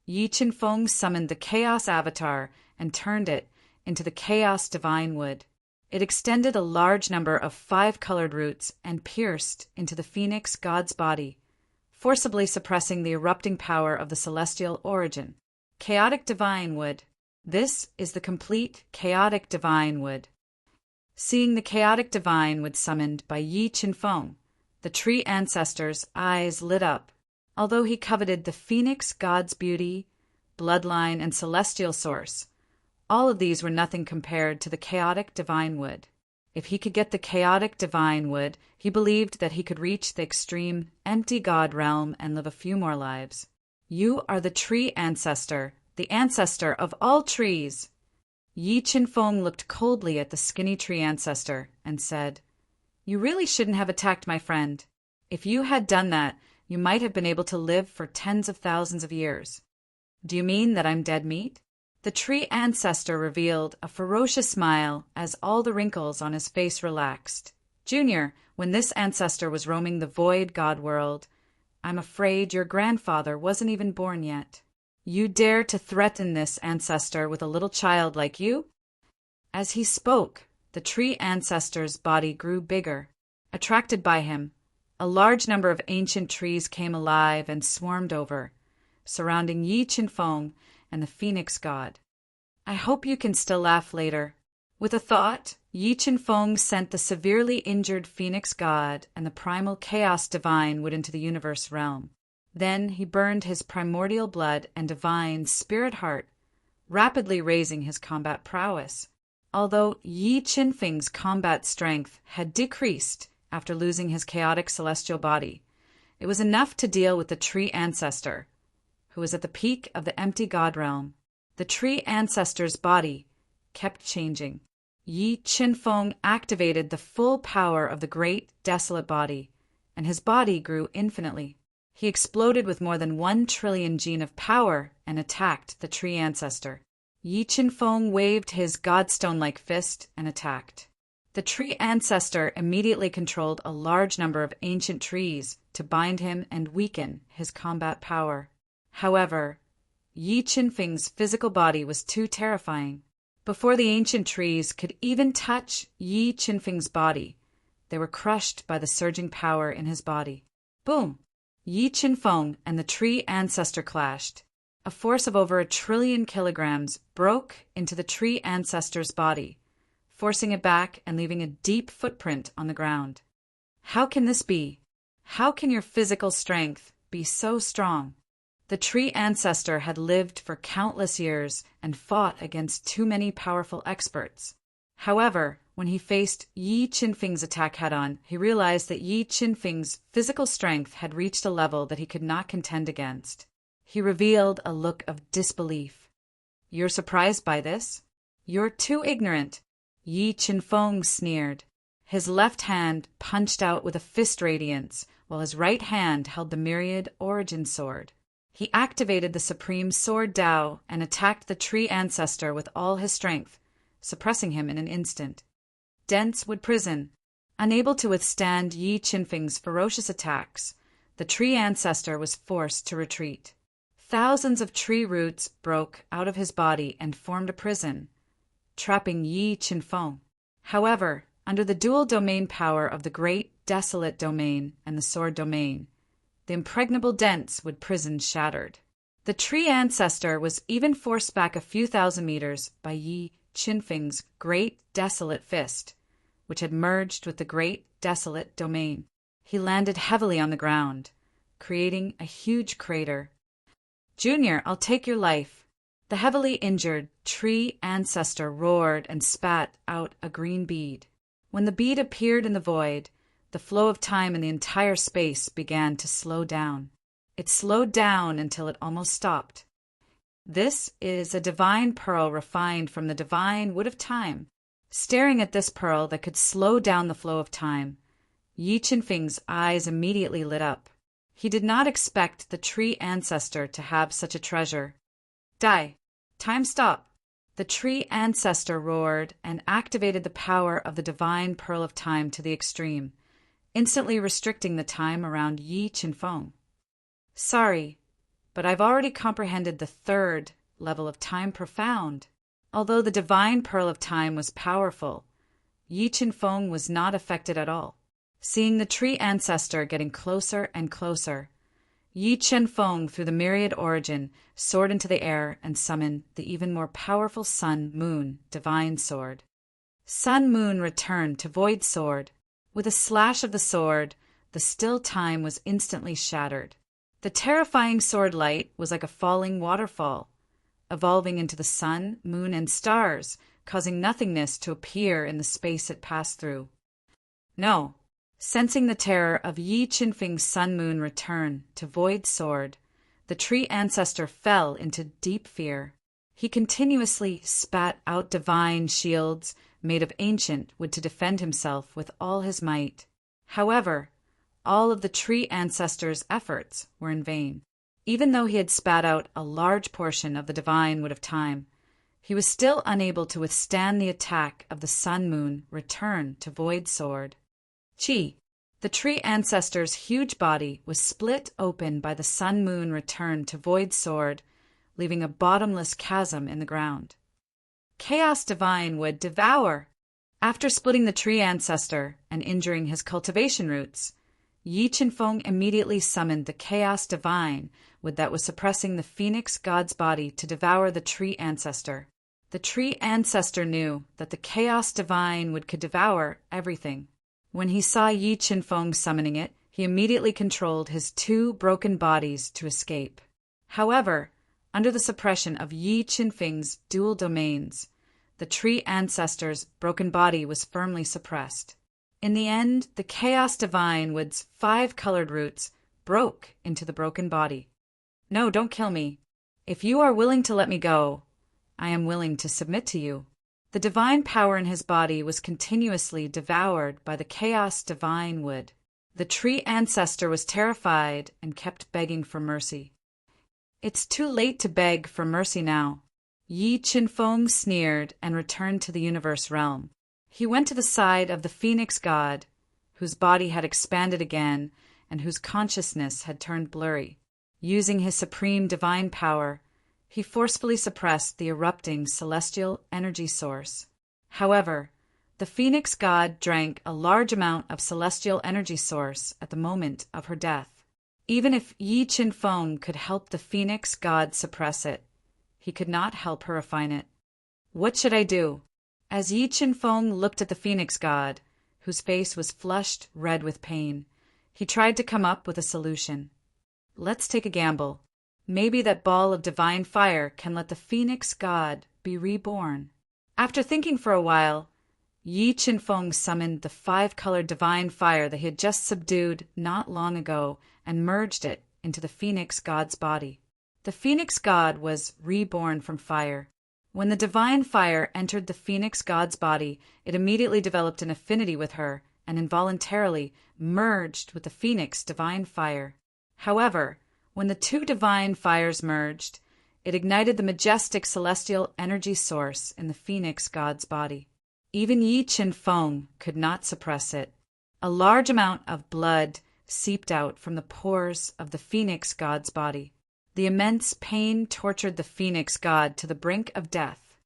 Yi Qinfeng summoned the Chaos Avatar and turned it into the Chaos Divine Wood. It extended a large number of 5-colored roots and pierced into the phoenix god's body, forcibly suppressing the erupting power of the celestial origin. Chaotic Divine Wood. This is the complete Chaotic Divine Wood. Seeing the Chaotic Divine Wood summoned by Yi Qinfeng, the tree ancestor's eyes lit up. Although he coveted the phoenix god's beauty, bloodline, and celestial source, all of these were nothing compared to the chaotic divine wood. If he could get the chaotic divine wood, he believed that he could reach the extreme empty god realm and live a few more lives. You are the tree ancestor, the ancestor of all trees. Yi Qinfeng looked coldly at the skinny tree ancestor and said, You really shouldn't have attacked my friend. If you had done that, you might have been able to live for tens of thousands of years. Do you mean that I'm dead meat? The tree ancestor revealed a ferocious smile as all the wrinkles on his face relaxed. Junior, when this ancestor was roaming the void god world, I'm afraid your grandfather wasn't even born yet. You dare to threaten this ancestor with a little child like you? As he spoke, the tree ancestor's body grew bigger. Attracted by him, a large number of ancient trees came alive and swarmed over, surrounding Yi Qinfeng and the phoenix god. I hope you can still laugh later. With a thought, Yi Qinfeng sent the severely injured phoenix god and the primal chaos divine wood into the universe realm. Then he burned his primordial blood and divine spirit heart rapidly raising his combat prowess. Although Yi Qinfeng's combat strength had decreased after losing his chaotic celestial body, it was enough to deal with the tree ancestor, who was at the peak of the empty god realm. The tree ancestor's body kept changing. Yi Qinfeng activated the full power of the great, desolate body, and his body grew infinitely. He exploded with more than 1 trillion gene of power and attacked the tree ancestor. Yi Qinfeng waved his godstone-like fist and attacked. The tree ancestor immediately controlled a large number of ancient trees to bind him and weaken his combat power. However, Yi Qinfeng's physical body was too terrifying. Before the ancient trees could even touch Yi Qinfeng's body, they were crushed by the surging power in his body. Boom! Yi Qinfeng and the tree ancestor clashed. A force of over 1 trillion kilograms broke into the tree ancestor's body, forcing it back and leaving a deep footprint on the ground. How can this be? How can your physical strength be so strong? The tree ancestor had lived for countless years and fought against too many powerful experts. However, when he faced Yi Qinfeng's attack head-on, he realized that Yi Qinfeng's physical strength had reached a level that he could not contend against. He revealed a look of disbelief. "You're surprised by this? You're too ignorant," Yi Qinfeng sneered. His left hand punched out with a fist radiance, while his right hand held the myriad origin sword. He activated the supreme sword Dao and attacked the tree ancestor with all his strength, suppressing him in an instant. Dense wood prison. Unable to withstand Yi Qinfeng's ferocious attacks, the tree ancestor was forced to retreat. Thousands of tree roots broke out of his body and formed a prison, trapping Yi Qinfeng. However, under the dual domain power of the great desolate domain and the sword domain, the impregnable dense wood prison shattered. The tree ancestor was even forced back a few thousand meters by Yi Qinfeng's great desolate fist, which had merged with the great desolate domain. He landed heavily on the ground, creating a huge crater. "Junior, I'll take your life." The heavily injured tree ancestor roared and spat out a green bead. When the bead appeared in the void, the flow of time in the entire space began to slow down. It slowed down until it almost stopped. This is a divine pearl refined from the divine wood of time. Staring at this pearl that could slow down the flow of time, Yi Qinfeng's eyes immediately lit up. He did not expect the tree ancestor to have such a treasure. "Die! Time stop!" The tree ancestor roared and activated the power of the divine pearl of time to the extreme, instantly restricting the time around Yi Qinfeng. "Sorry, but I've already comprehended the 3rd level of time profound." Although the divine pearl of time was powerful, Yi Qinfeng was not affected at all. Seeing the tree ancestor getting closer and closer, Yi Qinfeng, through the myriad origin, soared into the air and summoned the even more powerful Sun-Moon divine sword. Sun-Moon returned to void sword. With a slash of the sword, the still time was instantly shattered. The terrifying sword light was like a falling waterfall, evolving into the sun, moon, and stars, causing nothingness to appear in the space it passed through. No. Sensing the terror of Yi Qinfeng's Sun-Moon return to void sword, the tree ancestor fell into deep fear. He continuously spat out divine shields made of ancient wood to defend himself with all his might. However, all of the tree ancestor's efforts were in vain. Even though he had spat out a large portion of the divine wood of time, he was still unable to withstand the attack of the Sun-Moon return to void sword. Chi, the tree ancestor's huge body, was split open by the Sun-Moon return to void sword, leaving a bottomless chasm in the ground. Chaos divine would devour. After splitting the tree ancestor and injuring his cultivation roots, Yi Qinfeng immediately summoned the chaos divine wood that was suppressing the phoenix god's body to devour the tree ancestor. The tree ancestor knew that the chaos divine wood could devour everything. When he saw Yi Qinfeng summoning it, he immediately controlled his 2 broken bodies to escape. However, Under the suppression of Yi Qinfeng's dual domains, the tree ancestor's broken body was firmly suppressed. In the end, the Chaos Divine Wood's 5 colored roots broke into the broken body. No, don't kill me. If you are willing to let me go, I am willing to submit to you. The divine power in his body was continuously devoured by the Chaos Divine Wood. The tree ancestor was terrified and kept begging for mercy. It's too late to beg for mercy now. Yi Qinfeng sneered and returned to the universe realm. He went to the side of the phoenix god, whose body had expanded again and whose consciousness had turned blurry. Using his supreme divine power, he forcefully suppressed the erupting celestial energy source. However, the phoenix god drank a large amount of celestial energy source at the moment of her death. Even if Yi Qinfeng could help the phoenix god suppress it, he could not help her refine it. What should I do? As Yi Qinfeng looked at the phoenix god, whose face was flushed red with pain, he tried to come up with a solution. Let's take a gamble. Maybe that ball of divine fire can let the phoenix god be reborn. After thinking for a while, Yi Qinfeng summoned the 5-colored divine fire that he had just subdued not long ago and merged it into the phoenix god's body. The phoenix god was reborn from fire. When the divine fire entered the phoenix god's body, it immediately developed an affinity with her and involuntarily merged with the phoenix divine fire. However, when the 2 divine fires merged, it ignited the majestic celestial energy source in the phoenix god's body. Even Yi Qinfeng could not suppress it. A large amount of blood seeped out from the pores of the phoenix god's body. The immense pain tortured the phoenix god to the brink of death.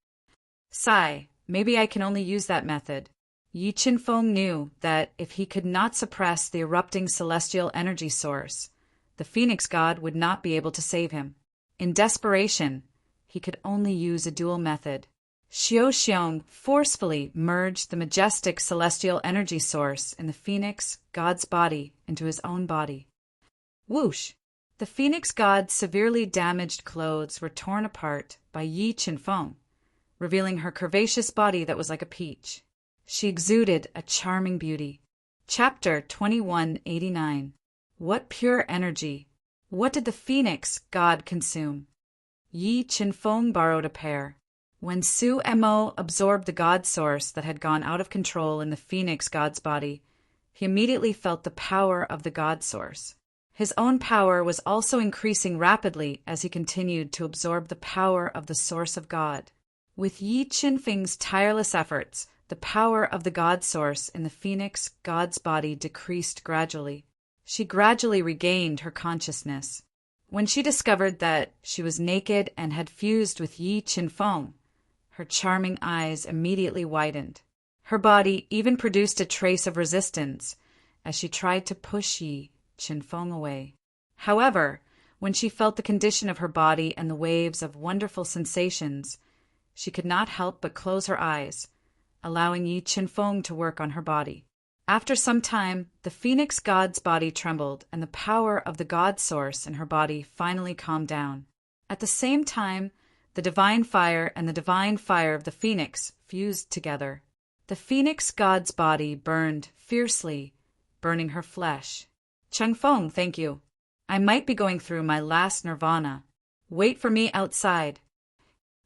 Sigh, maybe I can only use that method. Yi Qinfeng knew that if he could not suppress the erupting celestial energy source, the phoenix god would not be able to save him. In desperation, he could only use a dual method. Xiao Xiong forcefully merged the majestic celestial energy source in the phoenix god's body into his own body. Whoosh! The phoenix god's severely damaged clothes were torn apart by Yi Qinfeng, revealing her curvaceous body that was like a peach. She exuded a charming beauty. Chapter 2189. What pure energy! What did the phoenix god consume? Yi Qinfeng borrowed a pair. When Su Mo absorbed the god source that had gone out of control in the phoenix god's body, he immediately felt the power of the god source. His own power was also increasing rapidly as he continued to absorb the power of the source of God. With Yi Qinfeng's tireless efforts, the power of the god source in the phoenix god's body decreased gradually. She gradually regained her consciousness. When she discovered that she was naked and had fused with Yi Qinfeng, her charming eyes immediately widened. Her body even produced a trace of resistance as she tried to push Yi Qinfeng away. However, when she felt the condition of her body and the waves of wonderful sensations, she could not help but close her eyes, allowing Yi Qinfeng to work on her body. After some time, the phoenix god's body trembled and the power of the god source in her body finally calmed down. At the same time, the divine fire and the divine fire of the phoenix fused together. The phoenix god's body burned fiercely, burning her flesh. Chengfeng, thank you. I might be going through my last nirvana. Wait for me outside.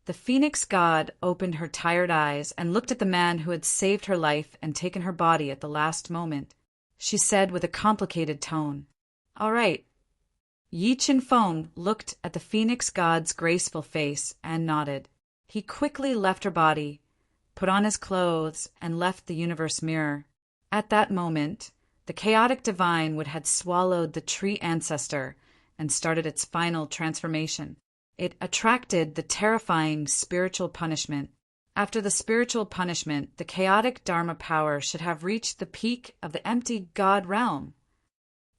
The phoenix god opened her tired eyes and looked at the man who had saved her life and taken her body at the last moment. She said with a complicated tone, "All right." Yi Qinfeng looked at the phoenix god's graceful face and nodded. He quickly left her body, put on his clothes, and left the universe mirror. At that moment, the chaotic divine wood had swallowed the tree ancestor and started its final transformation. It attracted the terrifying spiritual punishment. After the spiritual punishment, the chaotic Dharma power should have reached the peak of the empty God realm.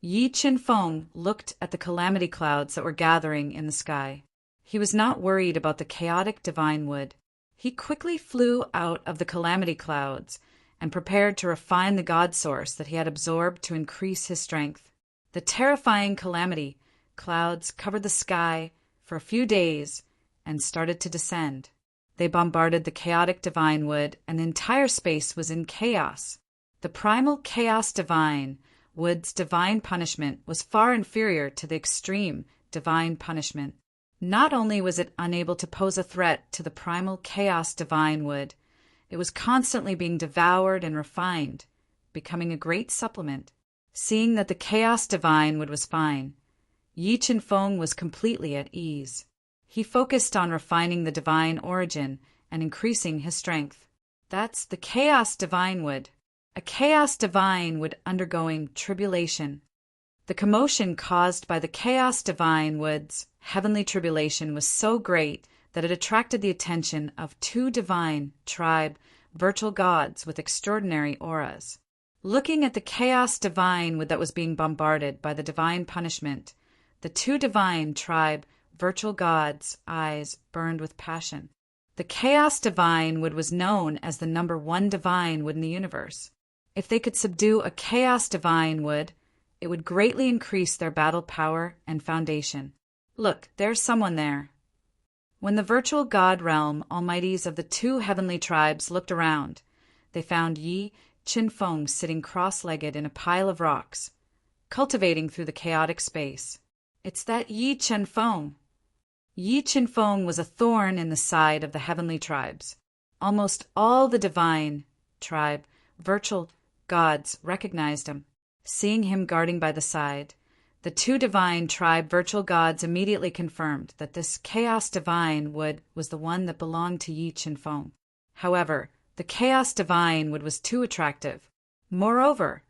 Yi Qinfeng looked at the calamity clouds that were gathering in the sky. He was not worried about the chaotic divine wood. He quickly flew out of the calamity clouds and prepared to refine the God source that he had absorbed to increase his strength. The terrifying calamity clouds covered the sky, for a few days and started to descend. They bombarded the chaotic divine wood, and the entire space was in chaos. The primal chaos divine wood's divine punishment was far inferior to the extreme divine punishment. Not only was it unable to pose a threat to the primal chaos divine wood, it was constantly being devoured and refined, becoming a great supplement. Seeing that the chaos divine wood was fine, Yi Qinfeng was completely at ease. He focused on refining the divine origin and increasing his strength. That's the chaos divine wood. A chaos divine wood undergoing tribulation. The commotion caused by the chaos divine wood's heavenly tribulation was so great that it attracted the attention of two divine tribe virtual gods with extraordinary auras. Looking at the chaos divine wood that was being bombarded by the divine punishment, the two divine tribe virtual gods' eyes burned with passion. The chaos divine wood was known as the number one divine wood in the universe. If they could subdue a chaos divine wood, it would greatly increase their battle power and foundation. Look, there's someone there. When the virtual god realm almighties of the two heavenly tribes looked around, they found Yi Qinfeng sitting cross-legged in a pile of rocks, cultivating through the chaotic space. It's that Yi Qinfeng. Yi Qinfeng was a thorn in the side of the heavenly tribes. Almost all the divine tribe virtual gods recognized him. Seeing him guarding by the side, the two divine tribe virtual gods immediately confirmed that this chaos divine wood was the one that belonged to Yi Qinfeng. However, the chaos divine wood was too attractive. Moreover,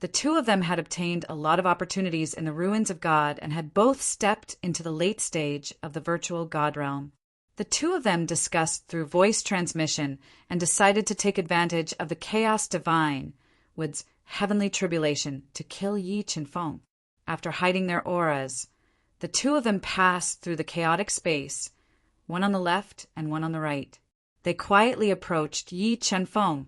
the two of them had obtained a lot of opportunities in the ruins of God and had both stepped into the late stage of the virtual God realm. The two of them discussed through voice transmission and decided to take advantage of the chaos divine wood's heavenly tribulation to kill Yi Qinfeng. After hiding their auras, the two of them passed through the chaotic space, one on the left and one on the right. They quietly approached Yi Qinfeng,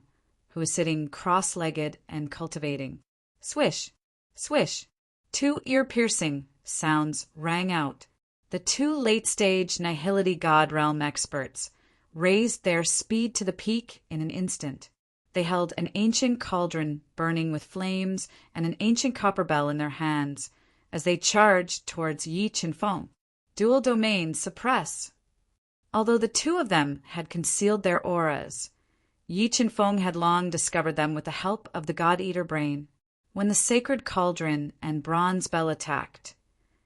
who was sitting cross-legged and cultivating. Swish, swish, two ear-piercing sounds rang out. The two late-stage Nihility God Realm experts raised their speed to the peak in an instant. They held an ancient cauldron burning with flames and an ancient copper bell in their hands as they charged towards Yi Qinfeng. Dual domains suppress. Although the two of them had concealed their auras, Yi Qinfeng had long discovered them with the help of the God-Eater brain. When the sacred cauldron and bronze bell attacked,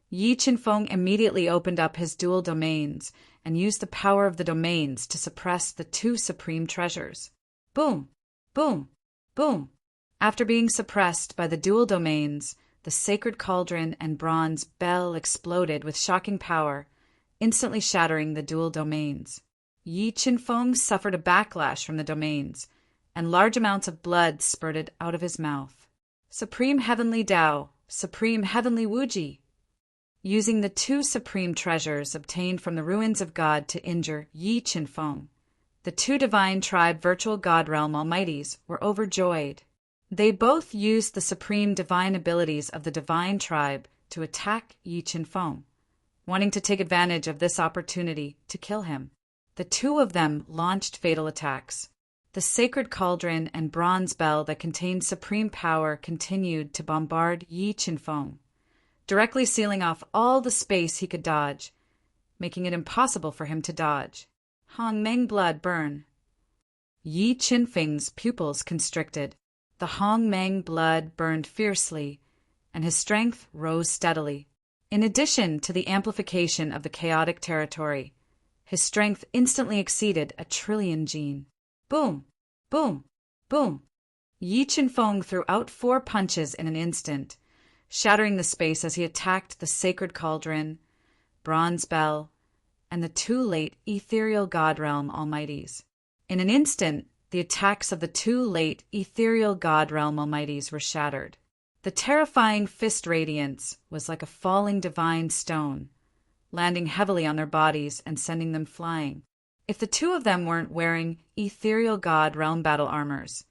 Yi Qinfeng immediately opened up his dual domains and used the power of the domains to suppress the two supreme treasures. Boom! Boom! Boom! After being suppressed by the dual domains, the sacred cauldron and bronze bell exploded with shocking power, instantly shattering the dual domains. Yi Qinfeng suffered a backlash from the domains, and large amounts of blood spurted out of his mouth. Supreme Heavenly Tao, Supreme Heavenly Wuji! Using the two supreme treasures obtained from the ruins of God to injure Yi Qinfeng, the two divine tribe virtual God realm almighties were overjoyed. They both used the supreme divine abilities of the divine tribe to attack Yi Qinfeng, wanting to take advantage of this opportunity to kill him. The two of them launched fatal attacks. The sacred cauldron and bronze bell that contained supreme power continued to bombard Yi Qinfeng, directly sealing off all the space he could dodge, making it impossible for him to dodge. Hong Meng blood burn. Yi Qinfeng's pupils constricted. The Hong Meng blood burned fiercely, and his strength rose steadily. In addition to the amplification of the chaotic territory, his strength instantly exceeded 1,000,000,000 gene. Boom! Boom! Boom! Yi Qinfeng threw out 4 punches in an instant, shattering the space as he attacked the sacred cauldron, bronze bell, and the two late ethereal God realm almighties. In an instant, the attacks of the two late ethereal God realm almighties were shattered. The terrifying fist radiance was like a falling divine stone, landing heavily on their bodies and sending them flying. If the two of them weren't wearing ethereal God realm battle armors,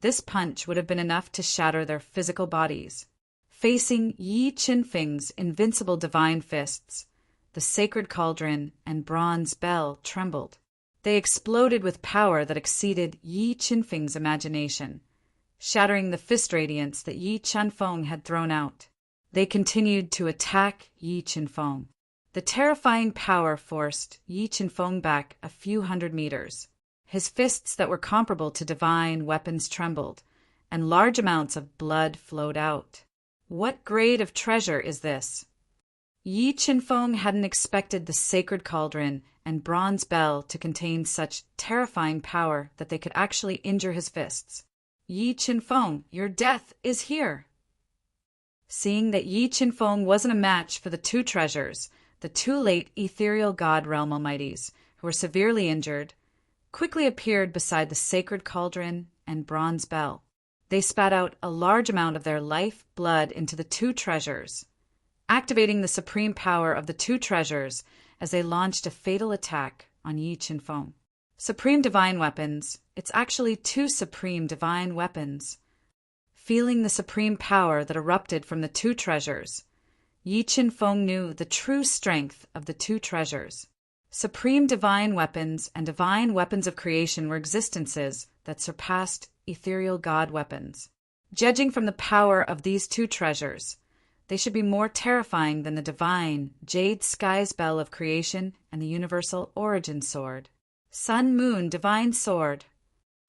this punch would have been enough to shatter their physical bodies. Facing Yi Qinfeng's invincible divine fists, the sacred cauldron and bronze bell trembled. They exploded with power that exceeded Yi Qinfeng's imagination, shattering the fist radiance that Yi Chunfeng had thrown out. They continued to attack Yi Qinfeng. The terrifying power forced Yi Qinfeng back a few hundred meters. His fists that were comparable to divine weapons trembled, and large amounts of blood flowed out. What grade of treasure is this? Yi Qinfeng hadn't expected the sacred cauldron and bronze bell to contain such terrifying power that they could actually injure his fists. Yi Qinfeng, your death is here. Seeing that Yi Qinfeng wasn't a match for the two treasures, the two late ethereal god realm almighties, who were severely injured, quickly appeared beside the sacred cauldron and bronze bell. They spat out a large amount of their life blood into the two treasures, activating the supreme power of the two treasures as they launched a fatal attack on Yi Qinfeng. Supreme divine weapons, it's actually two supreme divine weapons. Feeling the supreme power that erupted from the two treasures, Yi Qinfeng knew the true strength of the two treasures. Supreme divine weapons and divine weapons of creation were existences that surpassed ethereal god weapons. Judging from the power of these two treasures, they should be more terrifying than the divine jade sky's bell of creation and the universal origin sword. Sun Moon divine sword.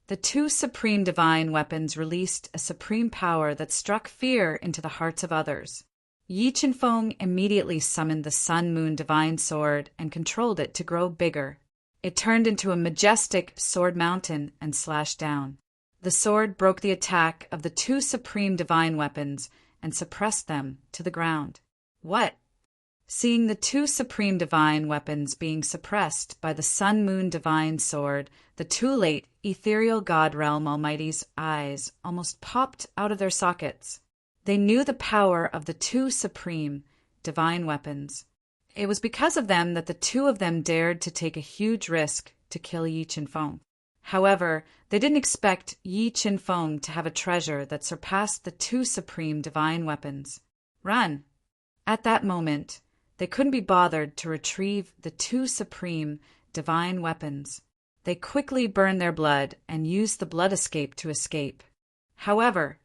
The two supreme divine weapons released a supreme power that struck fear into the hearts of others. Yi Qinfeng immediately summoned the Sun Moon divine sword and controlled it to grow bigger. It turned into a majestic sword mountain and slashed down. The sword broke the attack of the two supreme divine weapons and suppressed them to the ground. What? Seeing the two supreme divine weapons being suppressed by the Sun Moon divine sword, the two late ethereal god realm almighty's eyes almost popped out of their sockets. They knew the power of the two supreme divine weapons. It was because of them that the two of them dared to take a huge risk to kill Yi Qinfeng. However, they didn't expect Yi Qinfeng to have a treasure that surpassed the two supreme divine weapons. Run! At that moment, they couldn't be bothered to retrieve the two supreme divine weapons. They quickly burned their blood and used the blood escape to escape. However,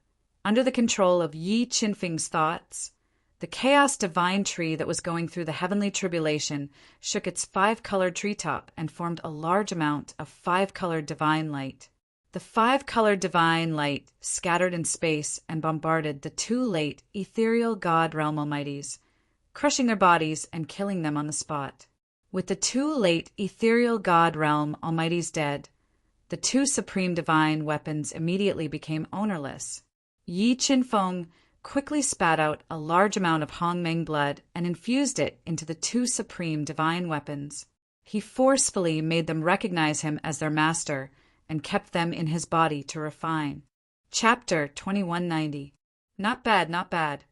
under the control of Yi Qinfeng's thoughts, the chaos divine tree that was going through the heavenly tribulation shook its five-colored treetop and formed a large amount of five-colored divine light. The five-colored divine light scattered in space and bombarded the two late ethereal god realm almighties, crushing their bodies and killing them on the spot. With the two late ethereal god realm almighties dead, the two supreme divine weapons immediately became ownerless. Yi Qinfeng quickly spat out a large amount of Hongmeng blood and infused it into the two supreme divine weapons. He forcefully made them recognize him as their master and kept them in his body to refine. Chapter 2190. Not bad, not bad.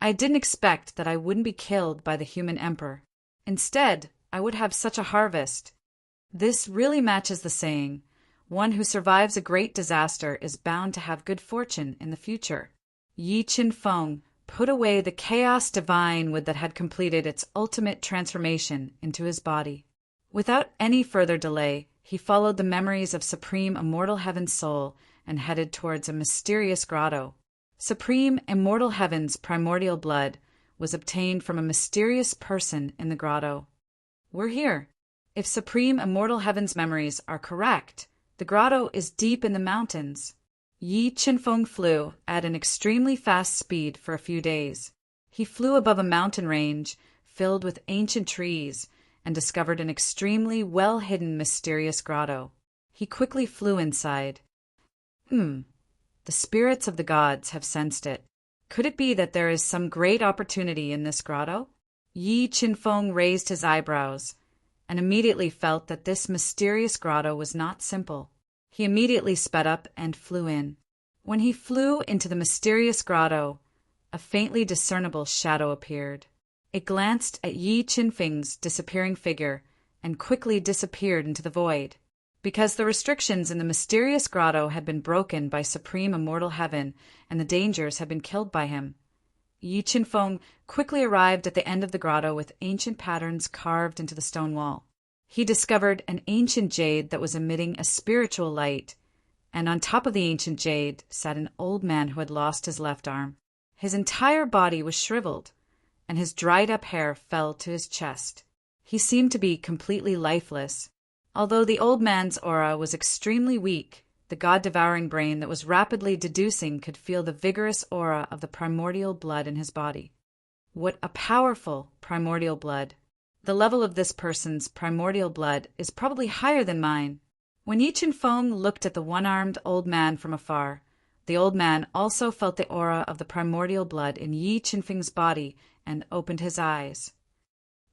I didn't expect that I wouldn't be killed by the human emperor. Instead, I would have such a harvest. This really matches the saying, one who survives a great disaster is bound to have good fortune in the future. Yi Qinfeng put away the chaos divine wood that had completed its ultimate transformation into his body. Without any further delay, he followed the memories of Supreme Immortal Heaven's soul and headed towards a mysterious grotto. Supreme Immortal Heaven's primordial blood was obtained from a mysterious person in the grotto. We're here. If Supreme Immortal Heaven's memories are correct, the grotto is deep in the mountains. Yi Qinfeng flew at an extremely fast speed for a few days. He flew above a mountain range filled with ancient trees and discovered an extremely well-hidden mysterious grotto. He quickly flew inside. The spirits of the gods have sensed it. Could it be that there is some great opportunity in this grotto? Yi Qinfeng raised his eyebrows and immediately felt that this mysterious grotto was not simple. He immediately sped up and flew in. When he flew into the mysterious grotto, a faintly discernible shadow appeared. It glanced at Yi Qinfeng's disappearing figure and quickly disappeared into the void. Because the restrictions in the mysterious grotto had been broken by Supreme Immortal Heaven and the dangers had been killed by him, Yi Qinfeng quickly arrived at the end of the grotto with ancient patterns carved into the stone wall. He discovered an ancient jade that was emitting a spiritual light, and on top of the ancient jade sat an old man who had lost his left arm. His entire body was shriveled, and his dried-up hair fell to his chest. He seemed to be completely lifeless. Although the old man's aura was extremely weak, the god-devouring brain that was rapidly deducing could feel the vigorous aura of the primordial blood in his body. What a powerful primordial blood! The level of this person's primordial blood is probably higher than mine. When Yi Qinfeng looked at the one-armed old man from afar, the old man also felt the aura of the primordial blood in Yi Qinfeng's body and opened his eyes.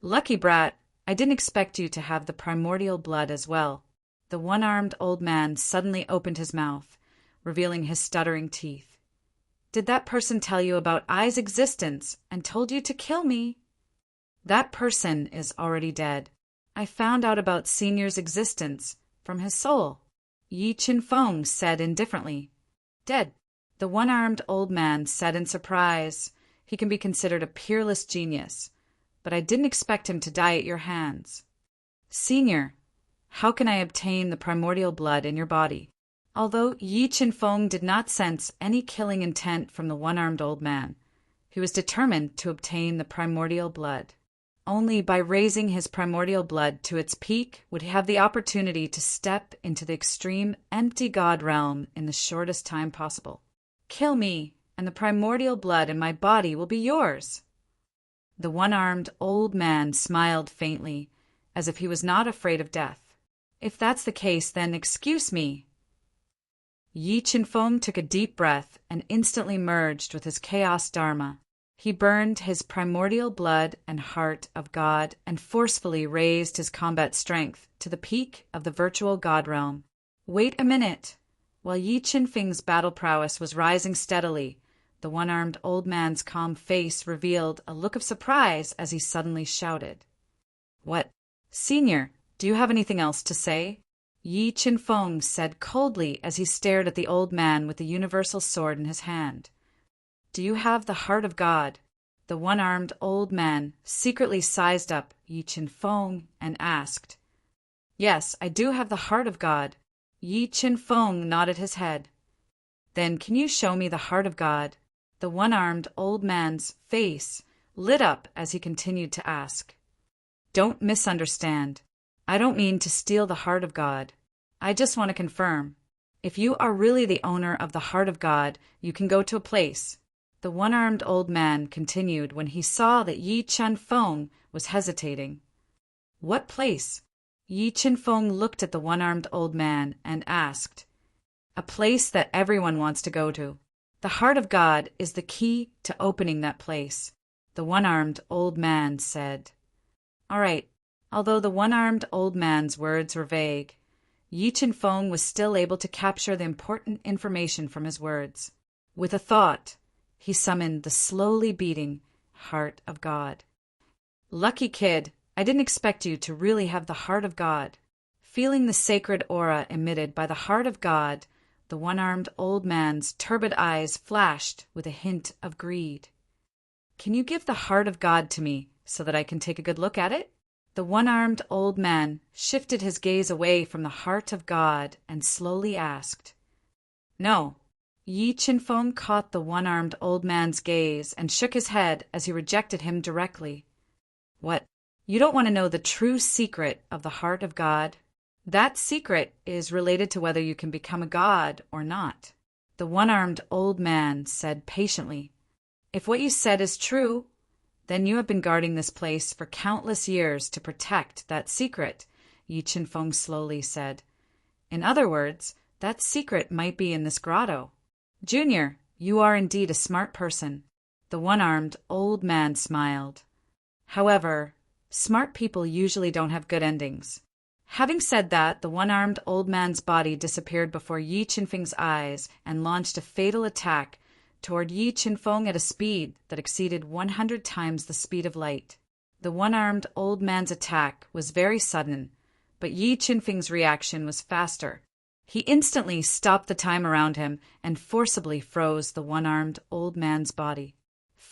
"Lucky brat, I didn't expect you to have the primordial blood as well." The one-armed old man suddenly opened his mouth, revealing his stuttering teeth. "Did that person tell you about I's existence and told you to kill me?" "That person is already dead. I found out about Senior's existence from his soul," Yi Qinfeng said indifferently. "Dead," the one-armed old man said in surprise. "He can be considered a peerless genius, but I didn't expect him to die at your hands." "Senior, how can I obtain the primordial blood in your body?" Although Yi Qinfeng did not sense any killing intent from the one-armed old man, he was determined to obtain the primordial blood. Only by raising his primordial blood to its peak would he have the opportunity to step into the extreme empty god realm in the shortest time possible. "Kill me, and the primordial blood in my body will be yours." The one-armed old man smiled faintly, as if he was not afraid of death. "If that's the case, then excuse me." Yi Qinfeng took a deep breath and instantly merged with his chaos dharma. He burned his primordial blood and heart of God and forcefully raised his combat strength to the peak of the virtual god realm. Wait a minute! While Yi Qinfeng's battle prowess was rising steadily, the one-armed old man's calm face revealed a look of surprise as he suddenly shouted. "What? Senior, do you have anything else to say?" Yi Qinfeng said coldly as he stared at the old man with the universal sword in his hand. "Do you have the heart of God?" The one-armed old man secretly sized up Yi Qinfeng and asked. "Yes, I do have the heart of God." Yi Qinfeng nodded his head. "Then can you show me the heart of God?" The one-armed old man's face lit up as he continued to ask. "Don't misunderstand. I don't mean to steal the heart of God. I just want to confirm. If you are really the owner of the heart of God, you can go to a place." The one-armed old man continued when he saw that Yi Qinfeng was hesitating. "What place?" Yi Qinfeng looked at the one-armed old man and asked. "A place that everyone wants to go to. The heart of God is the key to opening that place," the one-armed old man said. All right. Although the one-armed old man's words were vague, Yi Qinfeng was still able to capture the important information from his words. With a thought, he summoned the slowly beating heart of God. "Lucky kid, I didn't expect you to really have the heart of God." Feeling the sacred aura emitted by the heart of God, the one-armed old man's turbid eyes flashed with a hint of greed. "Can you give the heart of God to me so that I can take a good look at it?" The one-armed old man shifted his gaze away from the heart of God and slowly asked. "No." Yi Qinfeng caught the one-armed old man's gaze and shook his head as he rejected him directly. "What? You don't want to know the true secret of the heart of God? That secret is related to whether you can become a god or not," the one-armed old man said patiently. "If what you said is true, then you have been guarding this place for countless years to protect that secret," Yi Qinfeng slowly said. "In other words, that secret might be in this grotto. Junior, you are indeed a smart person." The one-armed old man smiled. "However, smart people usually don't have good endings." Having said that, the one-armed old man's body disappeared before Yi Qinfeng's eyes and launched a fatal attack toward Yi Qinfeng at a speed that exceeded 100 times the speed of light. The one-armed old man's attack was very sudden, but Yi Qinfeng's reaction was faster. He instantly stopped the time around him and forcibly froze the one-armed old man's body.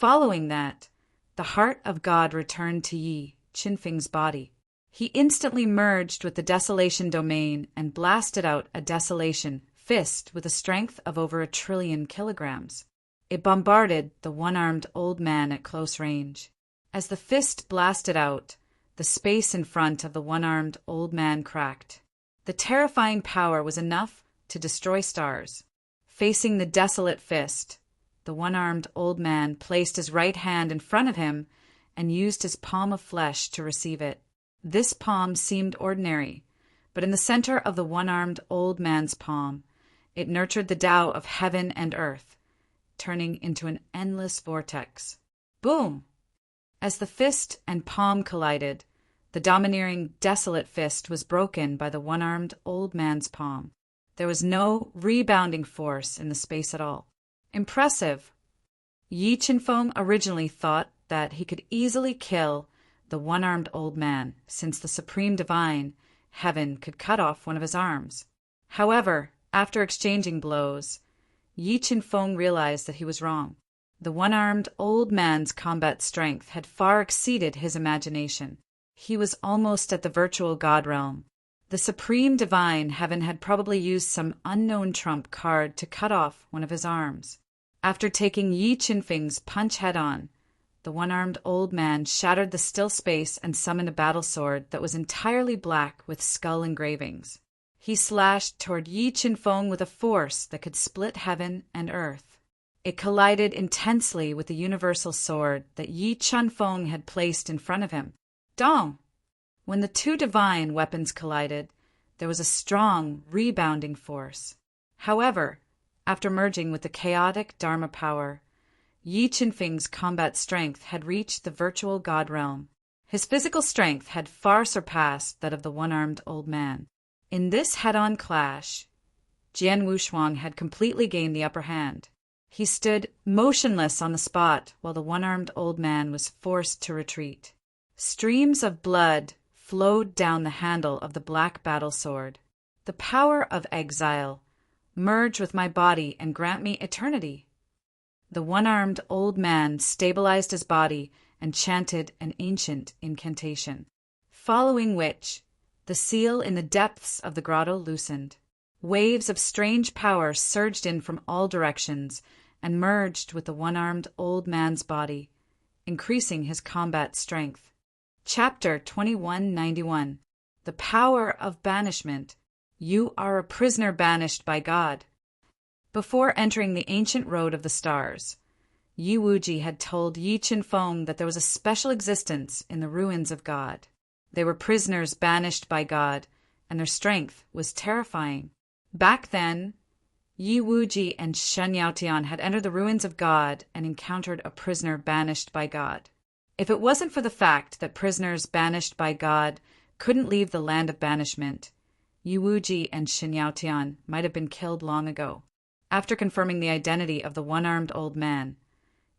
Following that, the heart of God returned to Yi Qinfeng's body. He instantly merged with the desolation domain and blasted out a desolation fist with a strength of over 1 trillion kilograms. It bombarded the one-armed old man at close range. As the fist blasted out, the space in front of the one-armed old man cracked. The terrifying power was enough to destroy stars. Facing the desolate fist, the one-armed old man placed his right hand in front of him and used his palm of flesh to receive it. This palm seemed ordinary, but in the center of the one-armed old man's palm, it nurtured the Tao of heaven and earth, turning into an endless vortex. Boom! As the fist and palm collided, the domineering, desolate fist was broken by the one-armed old man's palm. There was no rebounding force in the space at all. Impressive! Yi Qinfeng originally thought that he could easily kill the one-armed old man, since the Supreme Divine, Heaven, could cut off one of his arms. However, after exchanging blows, Yi Qinfeng realized that he was wrong. The one-armed old man's combat strength had far exceeded his imagination. He was almost at the virtual God realm. The Supreme Divine, Heaven, had probably used some unknown trump card to cut off one of his arms. After taking Yi Qinfeng's punch head-on, the one-armed old man shattered the still space and summoned a battle sword that was entirely black with skull engravings. He slashed toward Yi Qinfeng with a force that could split heaven and earth. It collided intensely with the universal sword that Yi Qinfeng had placed in front of him. Dong! When the two divine weapons collided, there was a strong, rebounding force. However, after merging with the chaotic Dharma power, Yi Qinfeng's combat strength had reached the virtual God realm. His physical strength had far surpassed that of the one-armed old man. In this head-on clash, Jian Wushuang had completely gained the upper hand. He stood motionless on the spot while the one-armed old man was forced to retreat. Streams of blood flowed down the handle of the black battle sword. The power of exile, merge with my body and grant me eternity. The one-armed old man stabilized his body and chanted an ancient incantation, following which the seal in the depths of the grotto loosened. Waves of strange power surged in from all directions and merged with the one-armed old man's body, increasing his combat strength. Chapter 2191. The Power of Banishment. You are a prisoner banished by God. Before entering the ancient road of the stars, Yi Wuji had told Yi Qinfeng that there was a special existence in the ruins of God. They were prisoners banished by God, and their strength was terrifying. Back then, Yi Wuji and Shen Yaotian had entered the ruins of God and encountered a prisoner banished by God. If it wasn't for the fact that prisoners banished by God couldn't leave the land of banishment, Yi Wuji and Shen Yaotian might have been killed long ago. After confirming the identity of the one-armed old man,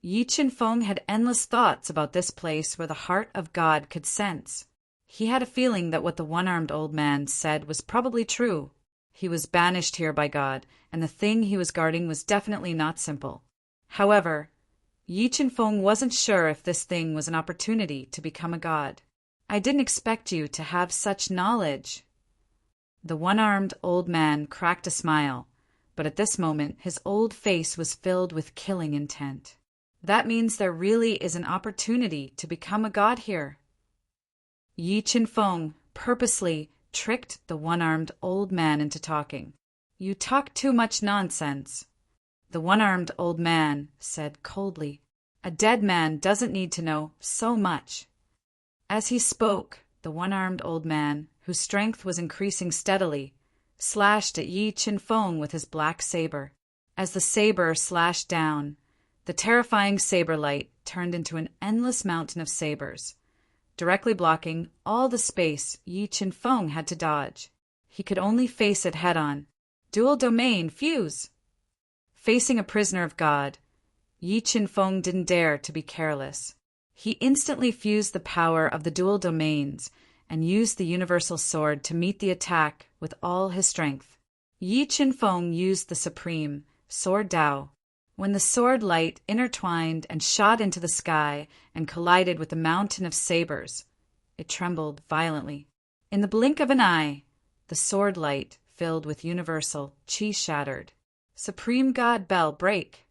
Yi Qinfeng had endless thoughts about this place where the heart of God could sense. He had a feeling that what the one-armed old man said was probably true. He was banished here by God, and the thing he was guarding was definitely not simple. However, Yi Qinfeng wasn't sure if this thing was an opportunity to become a god. I didn't expect you to have such knowledge. The one-armed old man cracked a smile, but at this moment his old face was filled with killing intent. That means there really is an opportunity to become a god here. Yi Qinfeng purposely tricked the one-armed old man into talking. You talk too much nonsense. The one-armed old man said coldly. A dead man doesn't need to know so much. As he spoke, the one-armed old man, whose strength was increasing steadily, slashed at Yi Qinfeng with his black saber. As the saber slashed down, the terrifying saber light turned into an endless mountain of sabers, directly blocking all the space Yi Qinfeng had to dodge. He could only face it head-on. Dual domain, fuse! Facing a prisoner of God, Yi Qinfeng didn't dare to be careless. He instantly fused the power of the dual domains and used the universal sword to meet the attack with all his strength. Yi Qinfeng used the supreme sword Dao, when the sword light intertwined and shot into the sky and collided with the mountain of sabers. It trembled violently. In the blink of an eye, the sword light, filled with universal chi, shattered. Supreme God Bell break.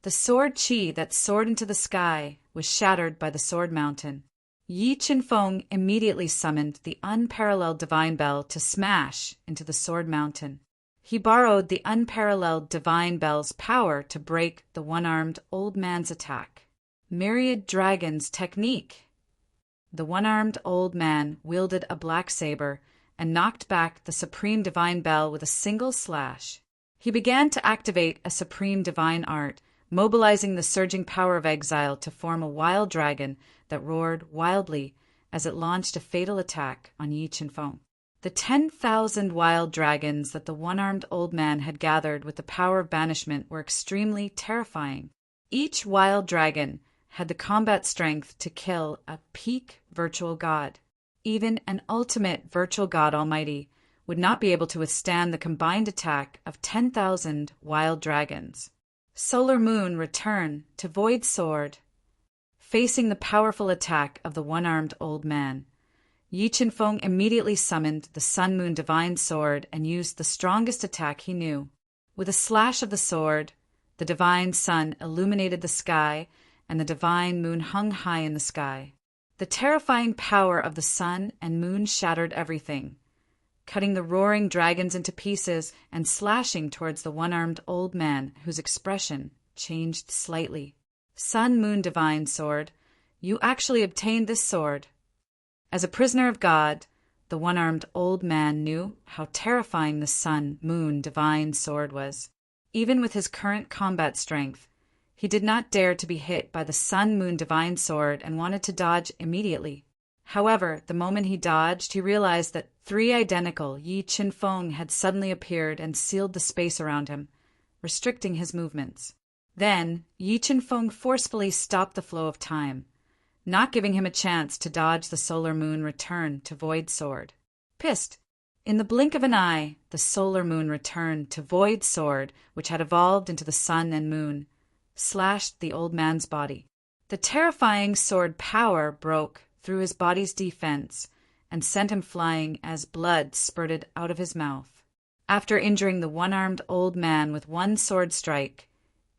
The sword chi that soared into the sky was shattered by the sword mountain. Yi Qinfeng immediately summoned the unparalleled divine bell to smash into the sword mountain. He borrowed the unparalleled divine bell's power to break the one-armed old man's attack. Myriad Dragon's technique. The one-armed old man wielded a black saber and knocked back the supreme divine bell with a single slash. He began to activate a supreme divine art, mobilizing the surging power of exile to form a wild dragon that roared wildly as it launched a fatal attack on Yi Qinfeng. The 10,000 wild dragons that the one-armed old man had gathered with the power of banishment were extremely terrifying. Each wild dragon had the combat strength to kill a peak virtual god. Even an ultimate virtual god almighty would not be able to withstand the combined attack of 10,000 wild dragons. Solar Moon returned to Void Sword. Facing the powerful attack of the one-armed old man, Yi Qinfeng immediately summoned the Sun Moon Divine Sword and used the strongest attack he knew. With a slash of the sword, the divine sun illuminated the sky, and the divine moon hung high in the sky. The terrifying power of the sun and moon shattered everything, cutting the roaring dragons into pieces and slashing towards the one-armed old man, whose expression changed slightly. Sun Moon Divine Sword, you actually obtained this sword. As a prisoner of God, the one-armed old man knew how terrifying the Sun Moon Divine Sword was. Even with his current combat strength, he did not dare to be hit by the Sun Moon Divine Sword and wanted to dodge immediately. However, the moment he dodged, he realized that 3 identical Yi Qinfeng had suddenly appeared and sealed the space around him, restricting his movements. Then, Yi Qinfeng forcefully stopped the flow of time, not giving him a chance to dodge the Solar Moon return to Void Sword. Pissed, in the blink of an eye, the Solar Moon returned to Void Sword, which had evolved into the sun and moon, slashed the old man's body. The terrifying sword power broke through his body's defense and sent him flying as blood spurted out of his mouth. After injuring the one-armed old man with one sword strike,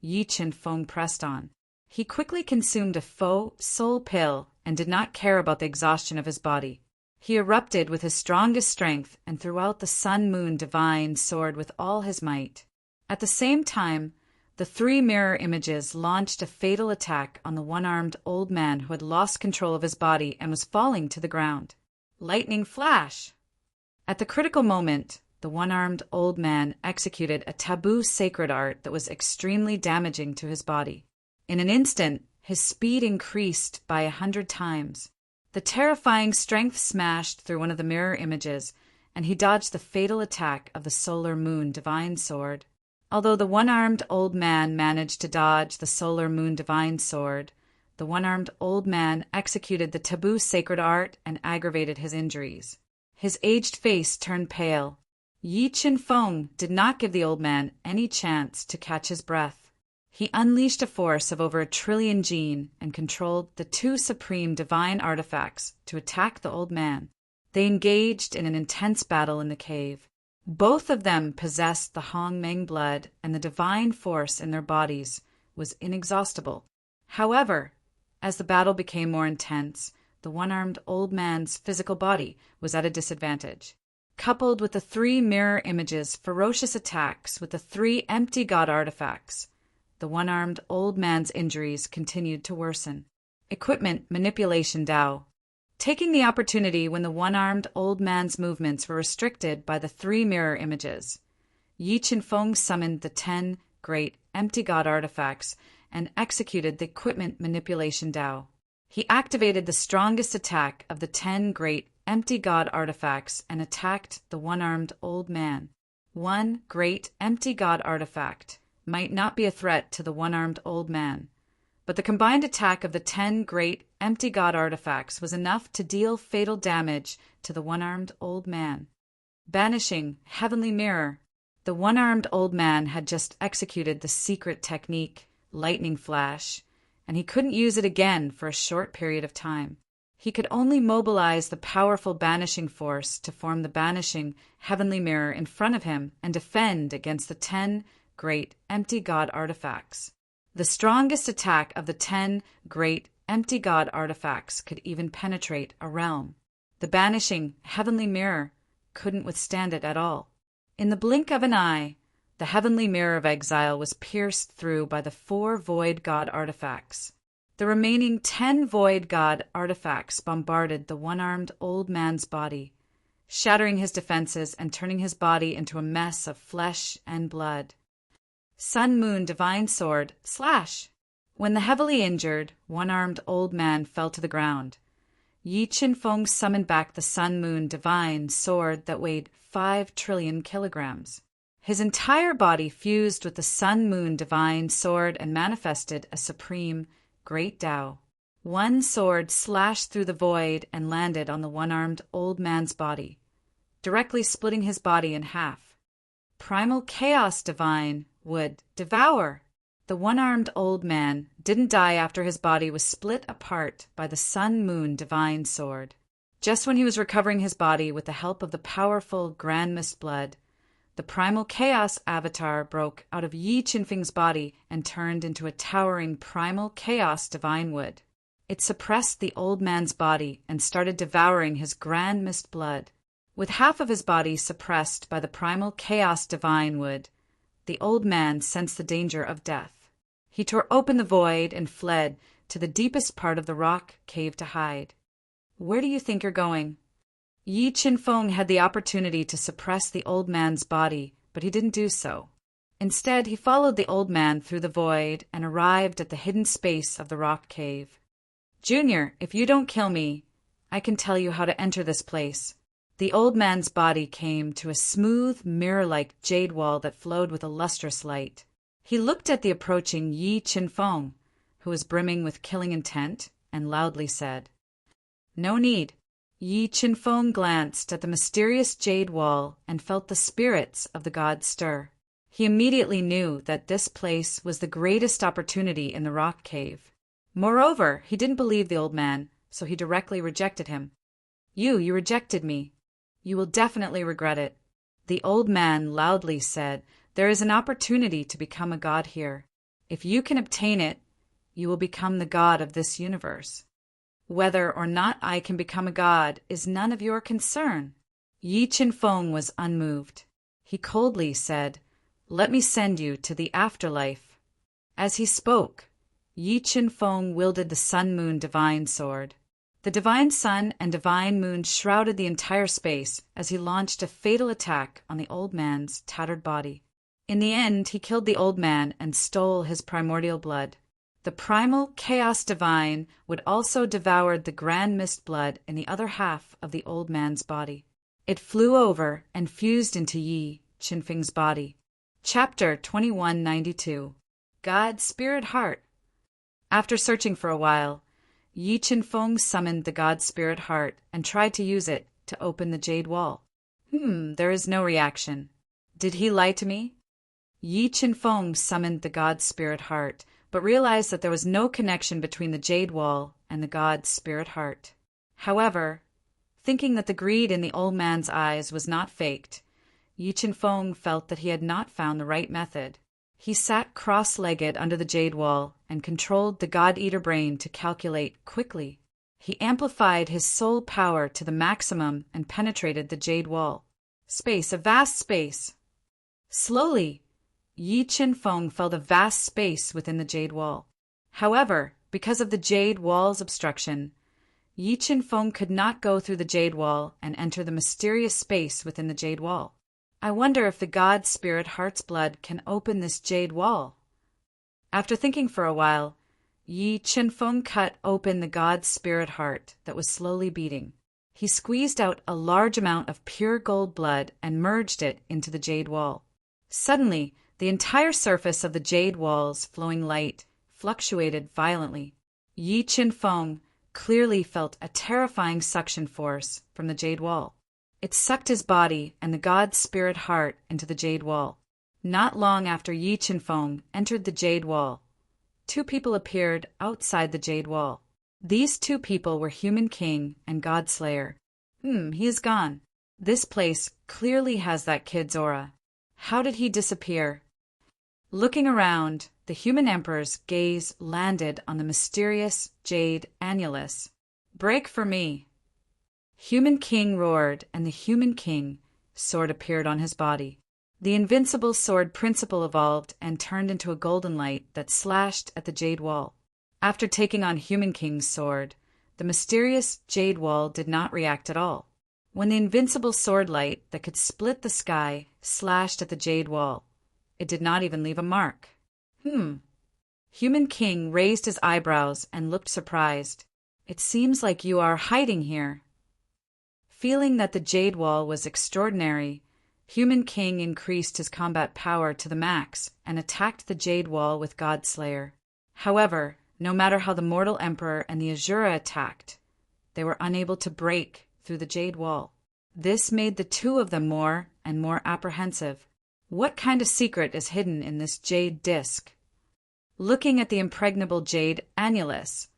Yi Qinfeng pressed on. He quickly consumed a faux soul pill and did not care about the exhaustion of his body. He erupted with his strongest strength and threw out the Sun Moon Divine Sword with all his might. At the same time, the 3 mirror images launched a fatal attack on the one-armed old man who had lost control of his body and was falling to the ground. Lightning flash! At the critical moment, the one-armed old man executed a taboo sacred art that was extremely damaging to his body. In an instant, his speed increased by 100 times. The terrifying strength smashed through one of the mirror images, and he dodged the fatal attack of the Solar Moon Divine Sword. Although the one-armed old man managed to dodge the Solar Moon Divine Sword, the one-armed old man executed the taboo sacred art and aggravated his injuries. His aged face turned pale. Yi Qinfeng did not give the old man any chance to catch his breath. He unleashed a force of over 1 trillion gene and controlled the 2 supreme divine artifacts to attack the old man. They engaged in an intense battle in the cave. Both of them possessed the Hongmeng blood, and the divine force in their bodies was inexhaustible. However, as the battle became more intense, the one-armed old man's physical body was at a disadvantage. Coupled with the 3 mirror images' ferocious attacks with the 3 empty god artifacts, the one-armed old man's injuries continued to worsen. Equipment manipulation Dao. Taking the opportunity when the one-armed old man's movements were restricted by the 3 mirror images, Yi Qinfeng summoned the 10 great empty god artifacts and executed the equipment manipulation Dao. He activated the strongest attack of the 10 great empty god artifacts and attacked the one-armed old man. 1 great empty god artifact might not be a threat to the one-armed old man, but the combined attack of the 10 great empty god artifacts was enough to deal fatal damage to the one-armed old man. Banishing Heavenly Mirror, The one-armed old man had just executed the secret technique, lightning flash, and he couldn't use it again for a short period of time. He could only mobilize the powerful banishing force to form the banishing heavenly mirror in front of him and defend against the 10 great empty god artifacts. The strongest attack of the 10 great empty god artifacts could even penetrate a realm. The banishing heavenly mirror couldn't withstand it at all. In the blink of an eye, the heavenly mirror of exile was pierced through by the 4 void god artifacts. The remaining 10 void god artifacts bombarded the one-armed old man's body, shattering his defenses and turning his body into a mess of flesh and blood. Sun Moon Divine Sword, slash! When the heavily injured, one-armed old man fell to the ground, Yi Qinfeng summoned back the Sun Moon Divine Sword that weighed 5 trillion kilograms. His entire body fused with the Sun Moon Divine Sword and manifested a supreme Great Tao. One sword slashed through the void and landed on the one-armed old man's body, directly splitting his body in half. Primal Chaos Divine would devour. The one-armed old man didn't die after his body was split apart by the Sun Moon Divine Sword. Just when he was recovering his body with the help of the powerful Grand Mist Blood, the Primal Chaos Avatar broke out of Yi Qinfeng's body and turned into a towering Primal Chaos Divine Wood. It suppressed the old man's body and started devouring his Grand Mist Blood. With half of his body suppressed by the Primal Chaos Divine Wood, the old man sensed the danger of death. He tore open the void and fled to the deepest part of the rock cave to hide. Where do you think you're going? Yi Qinfeng had the opportunity to suppress the old man's body, but he didn't do so. Instead, he followed the old man through the void and arrived at the hidden space of the rock cave. Junior, if you don't kill me, I can tell you how to enter this place. The old man's body came to a smooth, mirror-like jade wall that flowed with a lustrous light. He looked at the approaching Yi Qinfeng, who was brimming with killing intent, and loudly said, "No need." Yi Qinfeng glanced at the mysterious jade wall and felt the spirits of the gods stir. He immediately knew that this place was the greatest opportunity in the rock cave. Moreover, he didn't believe the old man, so he directly rejected him. You rejected me. You will definitely regret it." The old man loudly said, "There is an opportunity to become a god here. If you can obtain it, you will become the god of this universe. Whether or not I can become a god is none of your concern." Yi Qinfeng was unmoved. He coldly said, "Let me send you to the afterlife." As he spoke, Yi Qinfeng wielded the Sun Moon Divine Sword. The Divine Sun and Divine Moon shrouded the entire space as he launched a fatal attack on the old man's tattered body. In the end, he killed the old man and stole his primordial blood. The Primal Chaos Divine would also devour the Grand Mist Blood in the other half of the old man's body. It flew over and fused into Yi Qinfeng's body. Chapter 2192. God's Spirit Heart. After searching for a while, Yi Qinfeng summoned the God Spirit Heart and tried to use it to open the jade wall. There is no reaction. Did he lie to me? Yi Qinfeng summoned the God Spirit Heart, but realized that there was no connection between the jade wall and the God Spirit Heart. However, thinking that the greed in the old man's eyes was not faked, Yi Qinfeng felt that he had not found the right method. He sat cross-legged under the jade wall and controlled the God-Eater brain to calculate quickly. He amplified his soul power to the maximum and penetrated the jade wall. Space, a vast space. Slowly, Yi Qinfeng felt a vast space within the jade wall. However, because of the jade wall's obstruction, Yi Qinfeng could not go through the jade wall and enter the mysterious space within the jade wall. I wonder if the God Spirit Heart's blood can open this jade wall. After thinking for a while, Yi Qinfeng cut open the God Spirit Heart that was slowly beating. He squeezed out a large amount of pure gold blood and merged it into the jade wall. Suddenly, the entire surface of the jade wall's flowing light fluctuated violently. Yi Qinfeng clearly felt a terrifying suction force from the jade wall. It sucked his body and the god's spirit heart into the jade wall. Not long after Yi Qinfeng entered the jade wall, two people appeared outside the jade wall. These two people were Human King and God Slayer. He is gone. This place clearly has that kid's aura. How did he disappear? Looking around, the human emperor's gaze landed on the mysterious jade annulus. Break for me. Human King roared, and the Human King sword appeared on his body. The invincible sword principle evolved and turned into a golden light that slashed at the jade wall. After taking on Human King's sword, the mysterious jade wall did not react at all. When the invincible sword light that could split the sky slashed at the jade wall, it did not even leave a mark. Human King raised his eyebrows and looked surprised. It seems like you are hiding here. Feeling that the jade wall was extraordinary, Human King increased his combat power to the max and attacked the jade wall with Godslayer. However, no matter how the mortal emperor and the Asura attacked, they were unable to break through the jade wall. This made the two of them more and more apprehensive. What kind of secret is hidden in this jade disc? Looking at the impregnable jade annulus,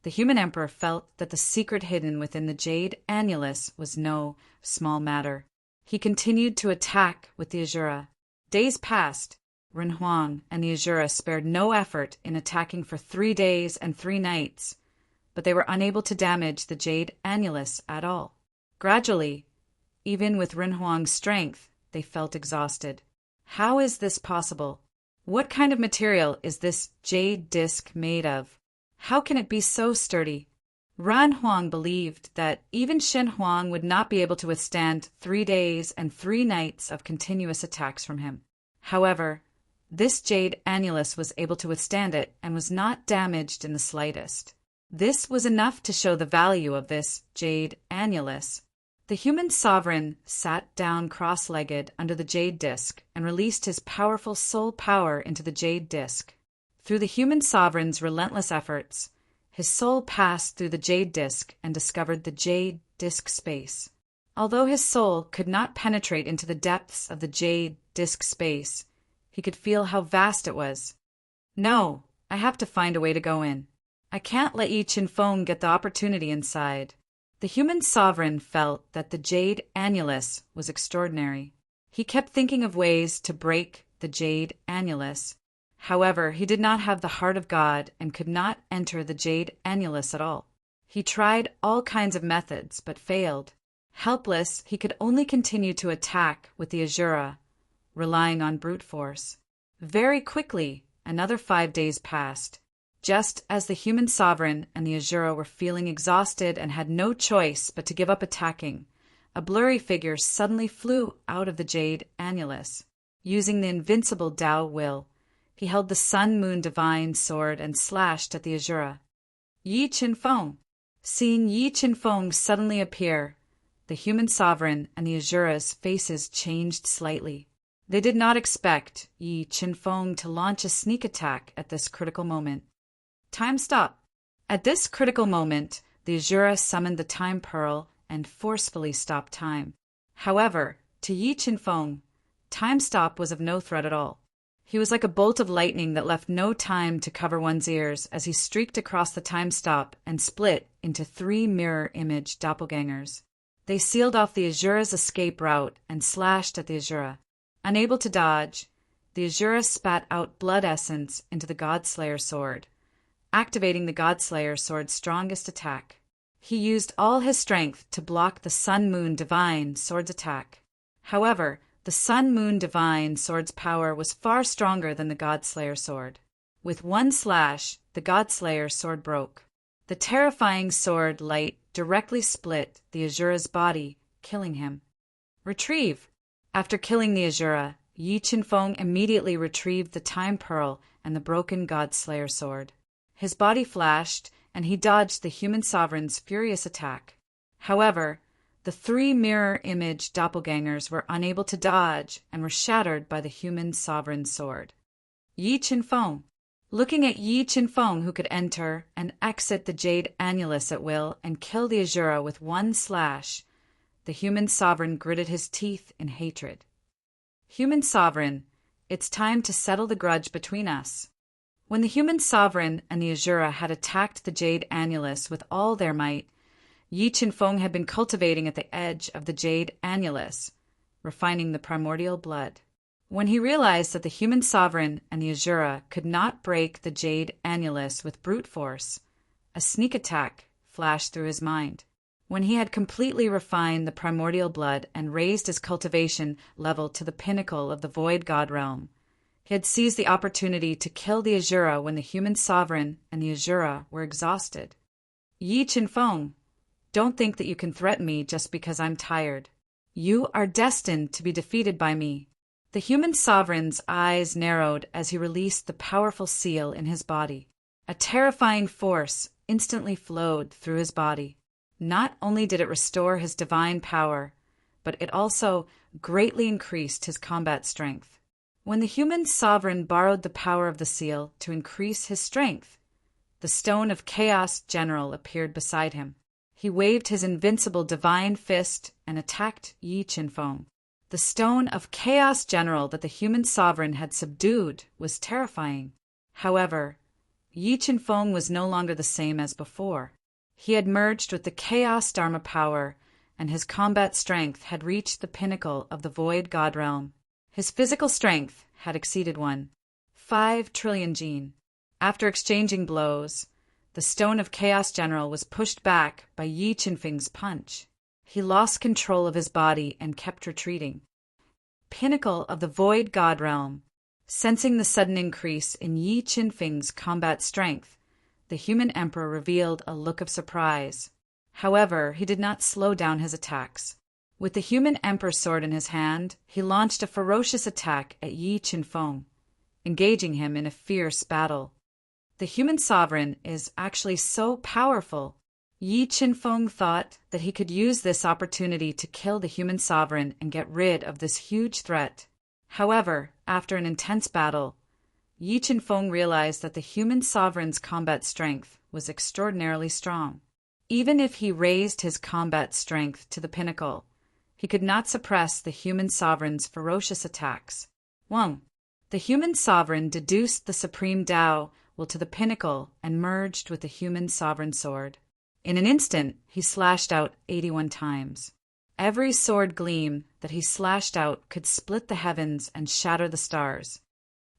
the human emperor felt that the secret hidden within the jade annulus was no small matter. He continued to attack with the Asura. Days passed. Renhuang and the Asura spared no effort in attacking for 3 days and 3 nights, but they were unable to damage the jade annulus at all. Gradually, even with Renhuang's strength, they felt exhausted. How is this possible? What kind of material is this jade disc made of? How can it be so sturdy? Renhuang believed that even Shen Huang would not be able to withstand 3 days and 3 nights of continuous attacks from him. However, this jade annulus was able to withstand it and was not damaged in the slightest. This was enough to show the value of this jade annulus. The human sovereign sat down cross-legged under the jade disc and released his powerful soul power into the jade disc. Through the human sovereign's relentless efforts, his soul passed through the jade disc and discovered the jade disc space. Although his soul could not penetrate into the depths of the jade disc space, he could feel how vast it was. No, I have to find a way to go in. I can't let Yi Qinfeng get the opportunity inside. The human sovereign felt that the jade annulus was extraordinary. He kept thinking of ways to break the jade annulus. However, he did not have the heart of God and could not enter the jade annulus at all. He tried all kinds of methods, but failed. Helpless, he could only continue to attack with the Asura, relying on brute force. Very quickly, another 5 days passed. Just as the human sovereign and the Asura were feeling exhausted and had no choice but to give up attacking, a blurry figure suddenly flew out of the jade annulus. Using the invincible Tao will, he held the sun-moon divine sword and slashed at the Asura. Yi Qinfeng. Seeing Yi Qinfeng suddenly appear, the human sovereign and the Asura's faces changed slightly. They did not expect Yi Qinfeng to launch a sneak attack at this critical moment. Time stop. At this critical moment, the Asura summoned the time pearl and forcefully stopped time. However, to Yi Qinfeng, time stop was of no threat at all. He was like a bolt of lightning that left no time to cover one's ears as he streaked across the time stop and split into 3 mirror image doppelgangers. They sealed off the Asura's escape route and slashed at the Asura. Unable to dodge, the Asura spat out blood essence into the Godslayer sword, activating the Godslayer sword's strongest attack. He used all his strength to block the Sun-Moon Divine sword's attack. However, the Sun-Moon Divine sword's power was far stronger than the Godslayer sword. With one slash, the Godslayer sword broke. The terrifying sword light directly split the Asura's body, killing him. Retrieve. After killing the Asura, Yi Qinfeng immediately retrieved the Time Pearl and the broken Godslayer sword. His body flashed, and he dodged the human sovereign's furious attack. However, the 3 mirror image doppelgangers were unable to dodge and were shattered by the human sovereign's sword. Yi Qinfeng. Looking at Yi Qinfeng, who could enter and exit the jade annulus at will and kill the Asura with one slash, the human sovereign gritted his teeth in hatred. Human sovereign, it's time to settle the grudge between us. When the human sovereign and the Asura had attacked the jade annulus with all their might, Yi Qinfeng had been cultivating at the edge of the jade annulus, refining the primordial blood. When he realized that the human sovereign and the Asura could not break the jade annulus with brute force, a sneak attack flashed through his mind. When he had completely refined the primordial blood and raised his cultivation level to the pinnacle of the void god realm, he had seized the opportunity to kill the Asura when the human sovereign and the Asura were exhausted. Yi Qinfeng, don't think that you can threaten me just because I'm tired. You are destined to be defeated by me. The human sovereign's eyes narrowed as he released the powerful seal in his body. A terrifying force instantly flowed through his body. Not only did it restore his divine power, but it also greatly increased his combat strength. When the human sovereign borrowed the power of the seal to increase his strength, the stone of chaos general appeared beside him. He waved his invincible divine fist and attacked Yi Qinfeng. The stone of chaos general that the human sovereign had subdued was terrifying. However, Yi Qinfeng was no longer the same as before. He had merged with the chaos dharma power, and his combat strength had reached the pinnacle of the void god realm. His physical strength had exceeded 1.5 trillion jin. After exchanging blows, the stone of chaos general was pushed back by Yi Qinfeng's punch. He lost control of his body and kept retreating. Pinnacle of the void god realm. Sensing the sudden increase in Yi Qinfeng's combat strength, the human emperor revealed a look of surprise. However, he did not slow down his attacks. With the human emperor's sword in his hand, he launched a ferocious attack at Yi Qinfeng, engaging him in a fierce battle. The human sovereign is actually so powerful. Yi Qinfeng thought that he could use this opportunity to kill the human sovereign and get rid of this huge threat. However, after an intense battle, Yi Qinfeng realized that the human sovereign's combat strength was extraordinarily strong. Even if he raised his combat strength to the pinnacle, he could not suppress the human sovereign's ferocious attacks. 1. The human sovereign deduced the supreme Tao will to the pinnacle and merged with the human sovereign sword. In an instant, he slashed out 81 times. Every sword gleam that he slashed out could split the heavens and shatter the stars.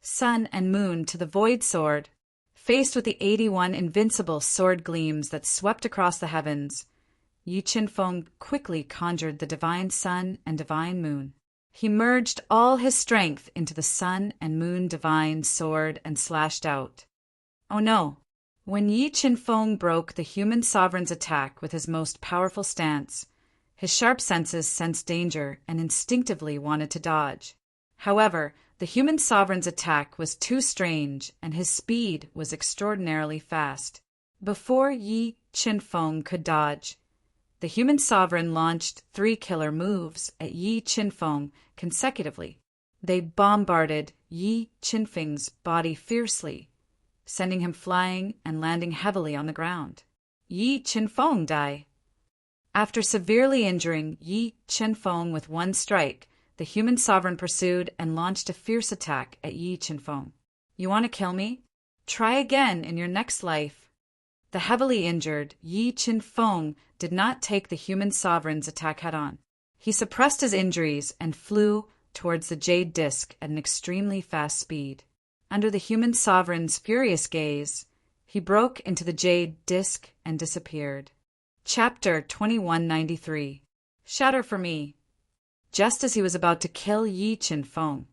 Sun and moon to the void sword. Faced with the 81 invincible sword gleams that swept across the heavens, Yi Qinfeng quickly conjured the divine sun and divine moon. He merged all his strength into the sun and moon divine sword and slashed out. Oh no! When Yi Qinfeng broke the human sovereign's attack with his most powerful stance, his sharp senses sensed danger and instinctively wanted to dodge. However, the human sovereign's attack was too strange and his speed was extraordinarily fast. Before Yi Qinfeng could dodge, the human sovereign launched 3 killer moves at Yi Qinfeng consecutively. They bombarded Yi Qinfeng's body fiercely, sending him flying and landing heavily on the ground. Yi Qinfeng died. After severely injuring Yi Qinfeng with 1 strike, the human sovereign pursued and launched a fierce attack at Yi Qinfeng. You want to kill me? Try again in your next life. The heavily injured Yi Qinfeng did not take the human sovereign's attack head-on. He suppressed his injuries and flew towards the jade disc at an extremely fast speed. Under the human sovereign's furious gaze, he broke into the jade disc and disappeared. Chapter 2193. Shatter for me. Just as he was about to kill Yi Qinfeng,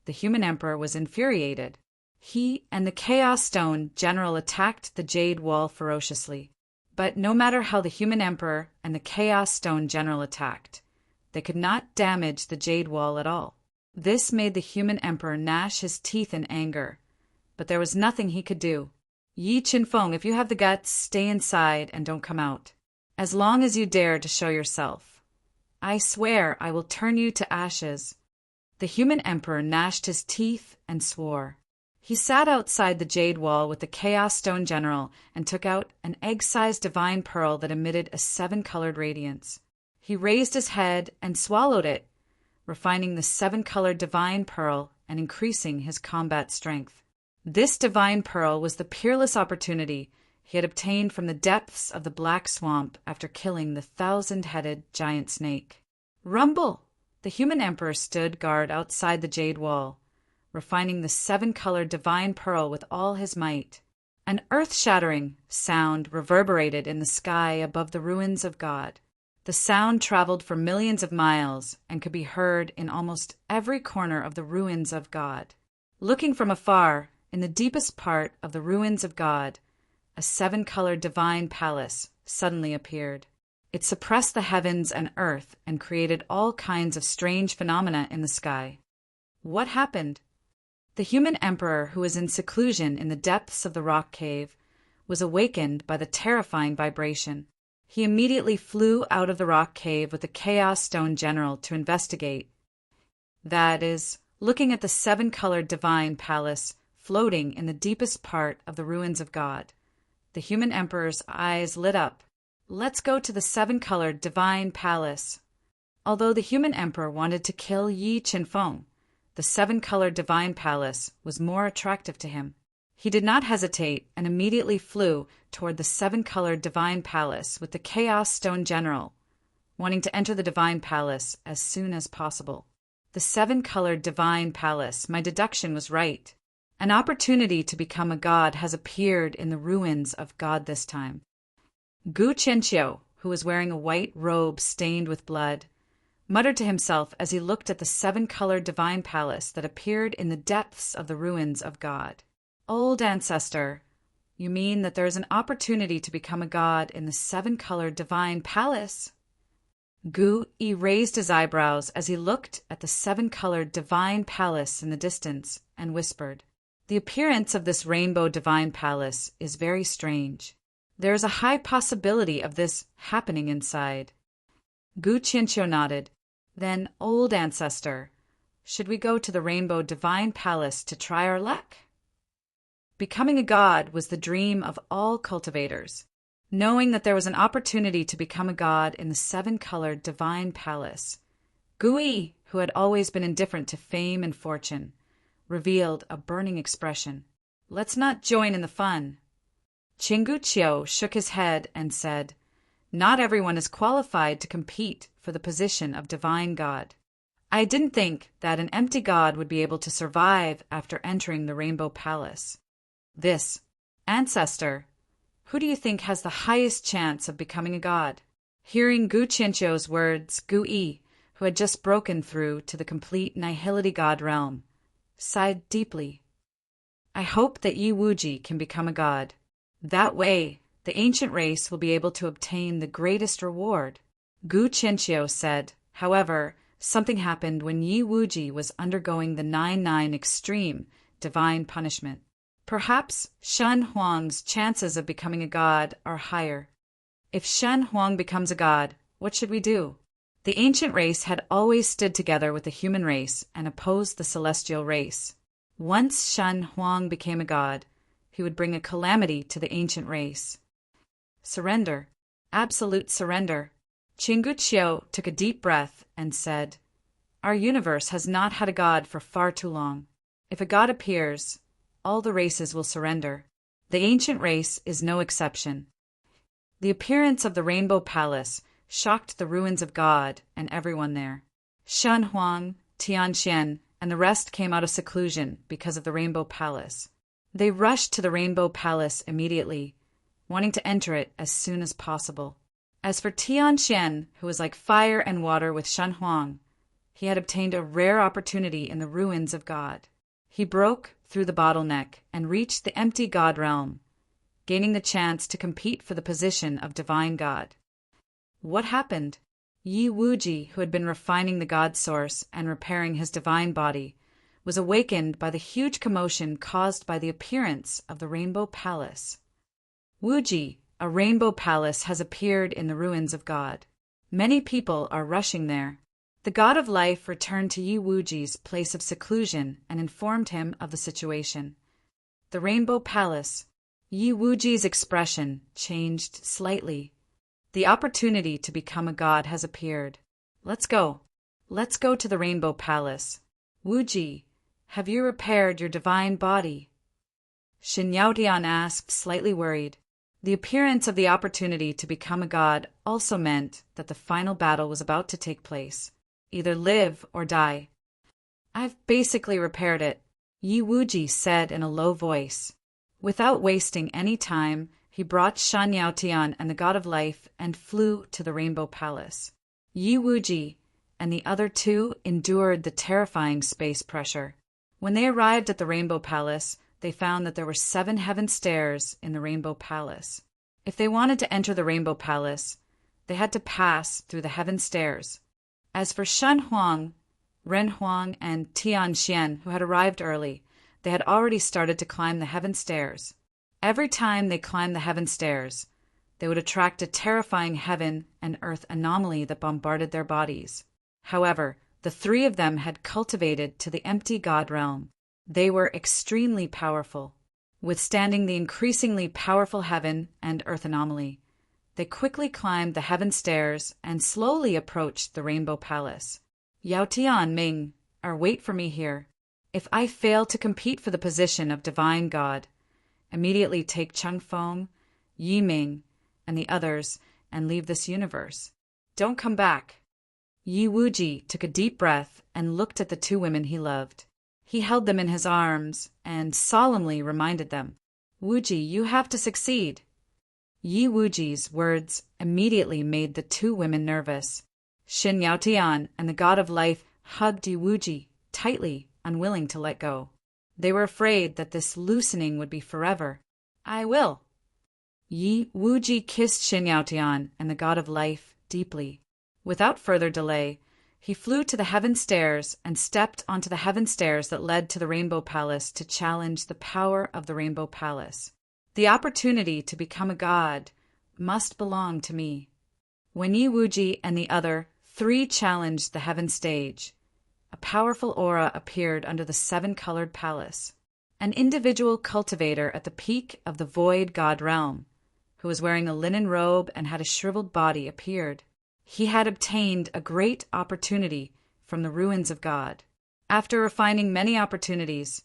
the human emperor was infuriated. He and the Chaos Stone General attacked the Jade Wall ferociously. But no matter how the human emperor and the Chaos Stone General attacked, they could not damage the Jade Wall at all. This made the human emperor gnash his teeth in anger, but there was nothing he could do. Yi Qinfeng, if you have the guts, stay inside and don't come out. As long as you dare to show yourself, I swear I will turn you to ashes. The human emperor gnashed his teeth and swore. He sat outside the Jade Wall with the Chaos Stone General and took out an egg-sized divine pearl that emitted a 7-colored radiance. He raised his head and swallowed it, refining the seven-colored divine pearl and increasing his combat strength. This divine pearl was the peerless opportunity he had obtained from the depths of the black swamp after killing the 1,000-headed giant snake. Rumble! The human emperor stood guard outside the jade wall, refining the seven-colored divine pearl with all his might. An earth-shattering sound reverberated in the sky above the ruins of God. The sound traveled for millions of miles and could be heard in almost every corner of the ruins of God. Looking from afar, in the deepest part of the ruins of God, a seven-colored divine palace suddenly appeared. It suppressed the heavens and earth and created all kinds of strange phenomena in the sky. What happened? The human emperor, who was in seclusion in the depths of the rock cave, was awakened by the terrifying vibration. He immediately flew out of the rock cave with the Chaos Stone General to investigate. That is, looking at the seven-colored divine palace floating in the deepest part of the ruins of God. The human emperor's eyes lit up. Let's go to the seven-colored divine palace. Although the human emperor wanted to kill Yi Qinfeng, the seven-colored divine palace was more attractive to him. He did not hesitate and immediately flew toward the seven-colored divine palace with the Chaos Stone General, wanting to enter the divine palace as soon as possible. The seven-colored divine palace, my deduction was right. An opportunity to become a god has appeared in the ruins of God this time. Gu Qianqiu, who was wearing a white robe stained with blood, muttered to himself as he looked at the seven-colored divine palace that appeared in the depths of the ruins of God. Old ancestor, you mean that there is an opportunity to become a god in the seven-colored divine palace? Gu Yi raised his eyebrows as he looked at the seven-colored divine palace in the distance and whispered, "The appearance of this rainbow divine palace is very strange. There is a high possibility of this happening inside." Gu Qianqiu nodded. "Then, old ancestor, should we go to the rainbow divine palace to try our luck?" Becoming a god was the dream of all cultivators. Knowing that there was an opportunity to become a god in the seven-colored divine palace, Gu Yi, who had always been indifferent to fame and fortune, revealed a burning expression. "Let's not join in the fun." Qinggu Qiu shook his head and said, "Not everyone is qualified to compete for the position of divine god. I didn't think that an empty god would be able to survive after entering the Rainbow Palace. This, ancestor, who do you think has the highest chance of becoming a god?" Hearing Gu Qianqiu's words, Gu Yi, who had just broken through to the complete nihility god realm, sighed deeply. "I hope that Yi Wuji can become a god. That way, the ancient race will be able to obtain the greatest reward." Gu Qianqiu said, however, something happened when Yi Wuji was undergoing the 9-9 extreme divine punishment. Perhaps Shen Huang's chances of becoming a god are higher. If Shen Huang becomes a god, what should we do? The ancient race had always stood together with the human race and opposed the celestial race. Once Shen Huang became a god, he would bring a calamity to the ancient race. Surrender. Absolute surrender. Qinggu Qiu took a deep breath and said, "Our universe has not had a god for far too long. If a god appears, all the races will surrender. The ancient race is no exception." The appearance of the Rainbow Palace shocked the ruins of God and everyone there. Shen Huang, Tianxian, and the rest came out of seclusion because of the Rainbow Palace. They rushed to the Rainbow Palace immediately, wanting to enter it as soon as possible. As for Tianxian, who was like fire and water with Shen Huang, he had obtained a rare opportunity in the ruins of God. He broke through the bottleneck and reached the empty God realm, gaining the chance to compete for the position of divine god. What happened? Yi Wuji, who had been refining the God Source and repairing his divine body, was awakened by the huge commotion caused by the appearance of the Rainbow Palace. Wuji, a rainbow palace has appeared in the ruins of God. Many people are rushing there. The god of life returned to Yi Wuji's place of seclusion and informed him of the situation. The Rainbow Palace. Yi Wuji's expression changed slightly. The opportunity to become a god has appeared. Let's go. Let's go to the Rainbow Palace. Wuji, have you repaired your divine body? Shin Yaotian asked, slightly worried. The appearance of the opportunity to become a god also meant that the final battle was about to take place. Either live or die. I've basically repaired it, Yi Wuji said in a low voice. Without wasting any time, he brought Shan Yaotian and the God of Life and flew to the Rainbow Palace. Yi Wuji and the other two endured the terrifying space pressure. When they arrived at the Rainbow Palace, they found that there were 7 heaven stairs in the Rainbow Palace. If they wanted to enter the Rainbow Palace, they had to pass through the heaven stairs. As for Shan Huang, Ren Huang, and Tian Xian, who had arrived early, they had already started to climb the heaven stairs. Every time they climbed the heaven stairs, they would attract a terrifying heaven and earth anomaly that bombarded their bodies. However, the 3 of them had cultivated to the empty god realm. They were extremely powerful. Withstanding the increasingly powerful heaven and earth anomaly, they quickly climbed the heaven stairs and slowly approached the Rainbow Palace. Yao Tian, Ming, wait for me here. If I fail to compete for the position of divine god, immediately take Cheng Feng, Yi Ming, and the others and leave this universe. Don't come back. Yi Wuji took a deep breath and looked at the 2 women he loved. He held them in his arms and solemnly reminded them, Wuji, you have to succeed. Yi Wuji's words immediately made the 2 women nervous. Shin Yaotian and the God of Life hugged Yi Wuji tightly, unwilling to let go. They were afraid that this loosening would be forever. I will. Yi Wuji kissed Shin Yaotian and the God of Life deeply. Without further delay, he flew to the heaven stairs and stepped onto the heaven stairs that led to the Rainbow Palace to challenge the power of the Rainbow Palace. The opportunity to become a god must belong to me. When Yi Wuji and the other 3 challenged the heaven stage, a powerful aura appeared under the 7-colored palace. An individual cultivator at the peak of the void god realm, who was wearing a linen robe and had a shriveled body, appeared. He had obtained a great opportunity from the ruins of God. After refining many opportunities,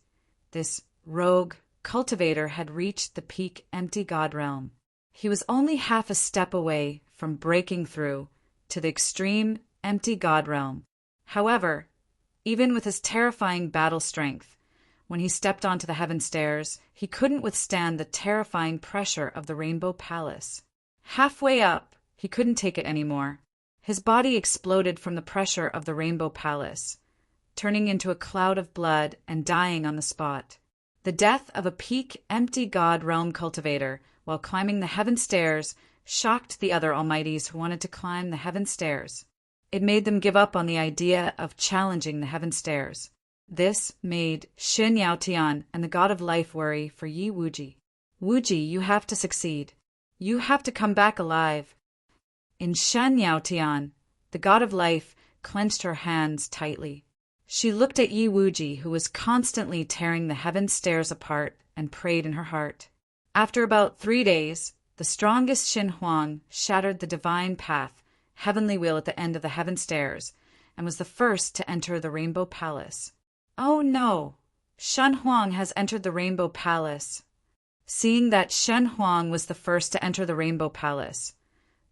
this rogue cultivator had reached the peak empty god realm. He was only half a step away from breaking through to the extreme empty god realm. However, even with his terrifying battle strength, when he stepped onto the heaven stairs, he couldn't withstand the terrifying pressure of the Rainbow Palace. Halfway up, he couldn't take it anymore. His body exploded from the pressure of the Rainbow Palace, turning into a cloud of blood and dying on the spot. The death of a peak empty god realm cultivator while climbing the heaven stairs shocked the other almighties who wanted to climb the heaven stairs. It made them give up on the idea of challenging the heaven stairs. This made Shin Yaotian and the God of Life worry for Yi Wuji. Wuji, you have to succeed. You have to come back alive. In Shan Yaotian, the God of Life clenched her hands tightly. She looked at Yi Wuji, who was constantly tearing the heaven stairs apart, and prayed in her heart. After about 3 days, the strongest Shin Huang shattered the divine path, heavenly wheel at the end of the heaven stairs, and was the first to enter the Rainbow Palace. Oh no! Shan Huang has entered the Rainbow Palace. Seeing that Shen Huang was the first to enter the Rainbow Palace,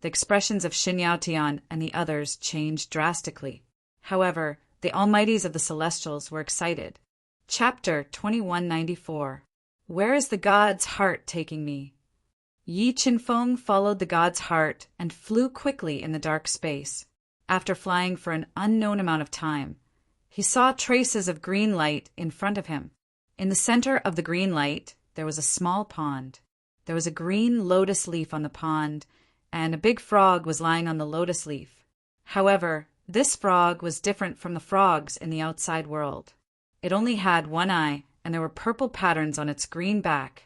the expressions of Shin Yaotian and the others changed drastically. However, the Almighties of the Celestials were excited. Chapter 2194. Where is the god's heart taking me? Yi Qinfeng followed the god's heart and flew quickly in the dark space. After flying for an unknown amount of time, he saw traces of green light in front of him. In the center of the green light, there was a small pond. There was a green lotus leaf on the pond, and a big frog was lying on the lotus leaf. However, this frog was different from the frogs in the outside world. It only had 1 eye, and there were purple patterns on its green back.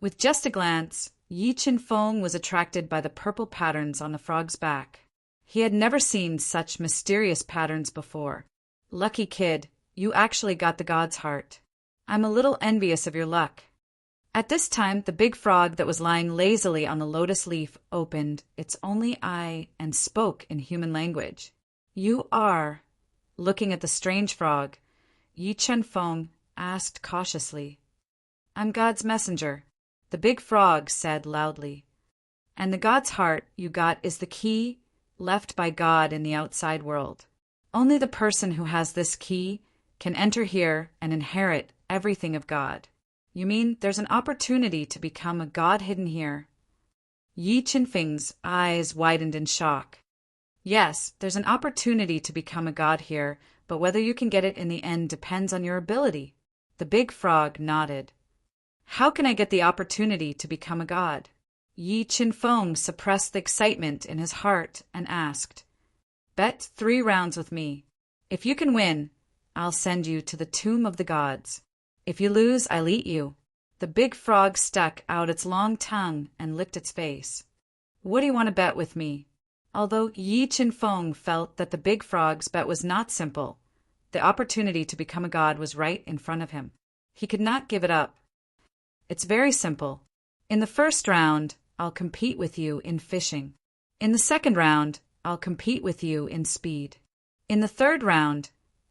With just a glance, Yi Qinfeng was attracted by the purple patterns on the frog's back. He had never seen such mysterious patterns before. Lucky kid, you actually got the god's heart. I'm a little envious of your luck. At this time, the big frog that was lying lazily on the lotus leaf opened its only eye and spoke in human language. "You are," looking at the strange frog, Yi Chen Feng asked cautiously. "I'm God's messenger," the big frog said loudly. "And the God's heart you got is the key left by God in the outside world. Only the person who has this key can enter here and inherit everything of God." "You mean there's an opportunity to become a god hidden here?" Yi Qinfeng's eyes widened in shock. "Yes, there's an opportunity to become a god here, but whether you can get it in the end depends on your ability." The big frog nodded. "How can I get the opportunity to become a god?" Yi Qinfeng suppressed the excitement in his heart and asked, "Bet 3 rounds with me. If you can win, I'll send you to the tomb of the gods. If you lose, I'll eat you." The big frog stuck out its long tongue and licked its face. "What do you want to bet with me?" Although Yi Qinfeng felt that the big frog's bet was not simple, the opportunity to become a god was right in front of him. He could not give it up. "It's very simple. In the first round, I'll compete with you in fishing. In the second round, I'll compete with you in speed. In the third round,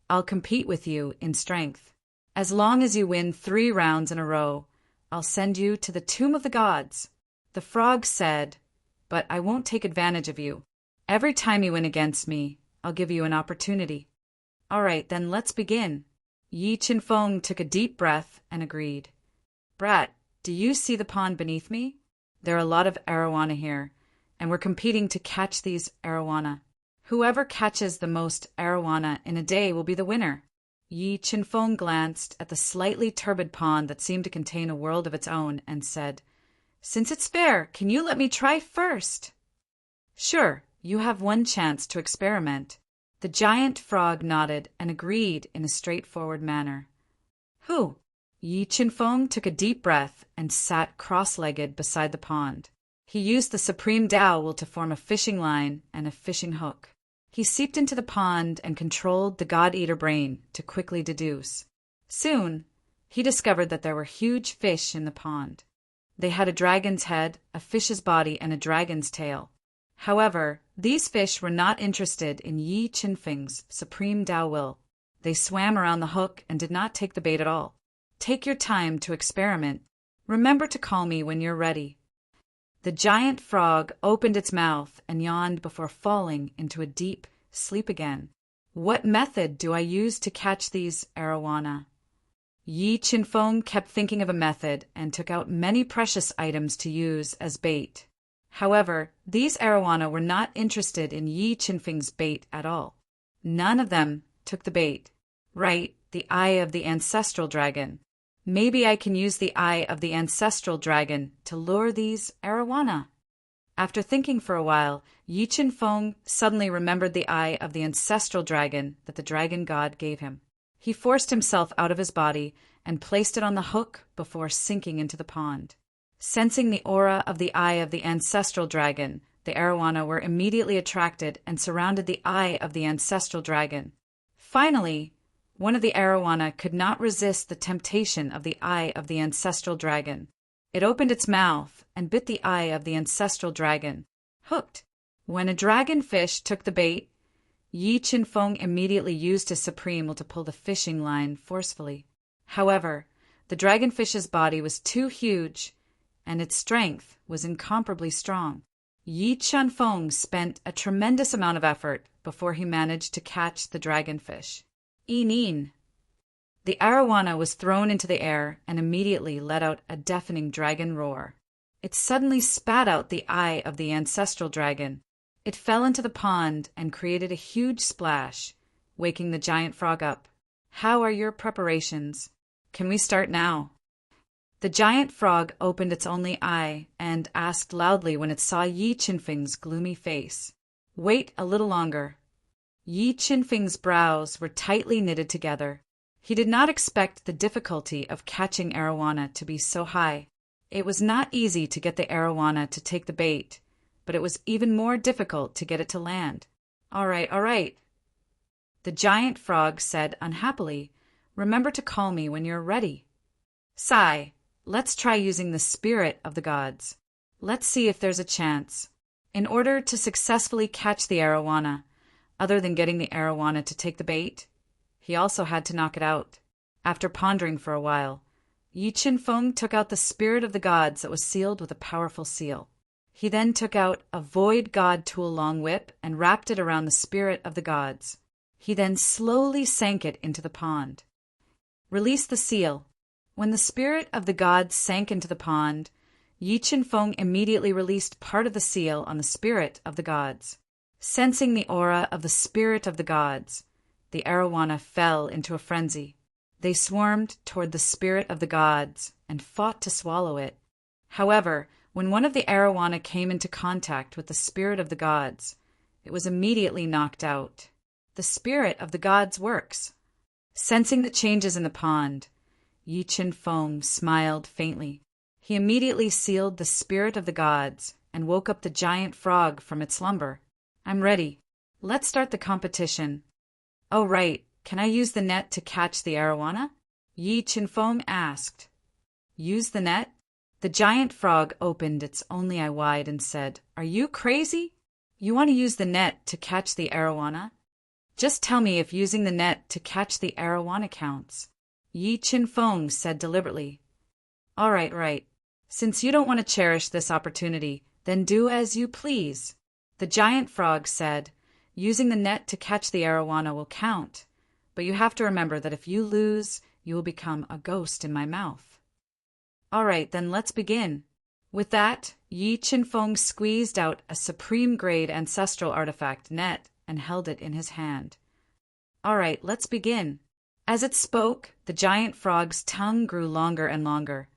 I'll compete with you in strength. As long as you win 3 rounds in a row, I'll send you to the tomb of the gods." The frog said, "But I won't take advantage of you. Every time you win against me, I'll give you an opportunity." "All right, then let's begin." Yi Qinfeng took a deep breath and agreed. "Brat, do you see the pond beneath me? There are a lot of arowana here, and we're competing to catch these arowana. Whoever catches the most arowana in a day will be the winner." Yi Qinfeng glanced at the slightly turbid pond that seemed to contain a world of its own and said, "Since it's fair, can you let me try first?" "Sure, you have 1 chance to experiment." The giant frog nodded and agreed in a straightforward manner. "Who?" Yi Qinfeng took a deep breath and sat cross-legged beside the pond. He used the supreme dowel to form a fishing line and a fishing hook. He seeped into the pond and controlled the God-Eater brain to quickly deduce. Soon, he discovered that there were huge fish in the pond. They had a dragon's head, a fish's body, and a dragon's tail. However, these fish were not interested in Yi Qinfeng's supreme Tao will. They swam around the hook and did not take the bait at all. "Take your time to experiment. Remember to call me when you're ready." The giant frog opened its mouth and yawned before falling into a deep sleep again. "What method do I use to catch these arowana?" Yi Qinfeng kept thinking of a method and took out many precious items to use as bait. However, these arowana were not interested in Yi Qinfeng's bait at all. None of them took the bait. Right, the eye of the ancestral dragon. Maybe I can use the eye of the ancestral dragon to lure these arowana. After thinking for a while, Yi Qinfeng suddenly remembered the eye of the ancestral dragon that the dragon god gave him. He forced himself out of his body and placed it on the hook before sinking into the pond. Sensing the aura of the eye of the ancestral dragon, the arowana were immediately attracted and surrounded the eye of the ancestral dragon. Finally, one of the arowana could not resist the temptation of the eye of the ancestral dragon. It opened its mouth and bit the eye of the ancestral dragon. Hooked. When a dragonfish took the bait, Yi Qinfeng immediately used his supreme will to pull the fishing line forcefully. However, the dragonfish's body was too huge, and its strength was incomparably strong. Yi Qinfeng spent a tremendous amount of effort before he managed to catch the dragonfish. "Een." The arowana was thrown into the air and immediately let out a deafening dragon roar. It suddenly spat out the eye of the ancestral dragon. It fell into the pond and created a huge splash, waking the giant frog up. "How are your preparations? Can we start now?" The giant frog opened its only eye and asked loudly when it saw Yi Qinfeng's gloomy face. "Wait a little longer." Yi Qinfeng's brows were tightly knitted together. He did not expect the difficulty of catching arowana to be so high. It was not easy to get the arowana to take the bait, but it was even more difficult to get it to land. All right. The giant frog said unhappily, "Remember to call me when you're ready." "Sigh, let's try using the spirit of the gods. Let's see if there's a chance. In order to successfully catch the arowana, other than getting the arowana to take the bait, he also had to knock it out. After pondering for a while, Yi Qin-feng took out the spirit of the gods that was sealed with a powerful seal. He then took out a void god tool long whip and wrapped it around the spirit of the gods. He then slowly sank it into the pond. Release the seal. When the spirit of the gods sank into the pond, Yi Qin-feng immediately released part of the seal on the spirit of the gods. Sensing the aura of the spirit of the gods, the arowana fell into a frenzy. They swarmed toward the spirit of the gods and fought to swallow it. However, when one of the arowana came into contact with the spirit of the gods, it was immediately knocked out. The spirit of the gods works. Sensing the changes in the pond, Yi Qin-feng smiled faintly. He immediately sealed the spirit of the gods and woke up the giant frog from its slumber. I'm ready. Let's start the competition. Oh, right. Can I use the net to catch the arowana? Yi Qin-feng asked. Use the net? The giant frog opened its only eye wide and said, Are you crazy? You want to use the net to catch the arowana? Just tell me if using the net to catch the arowana counts. Yi Qin-feng said deliberately. All right. Since you don't want to cherish this opportunity, then do as you please. The giant frog said, Using the net to catch the arowana will count, but you have to remember that if you lose, you will become a ghost in my mouth. All right, then let's begin. With that, Yi Qin-feng squeezed out a supreme-grade ancestral artifact net and held it in his hand. All right, let's begin. As it spoke, the giant frog's tongue grew longer and longer,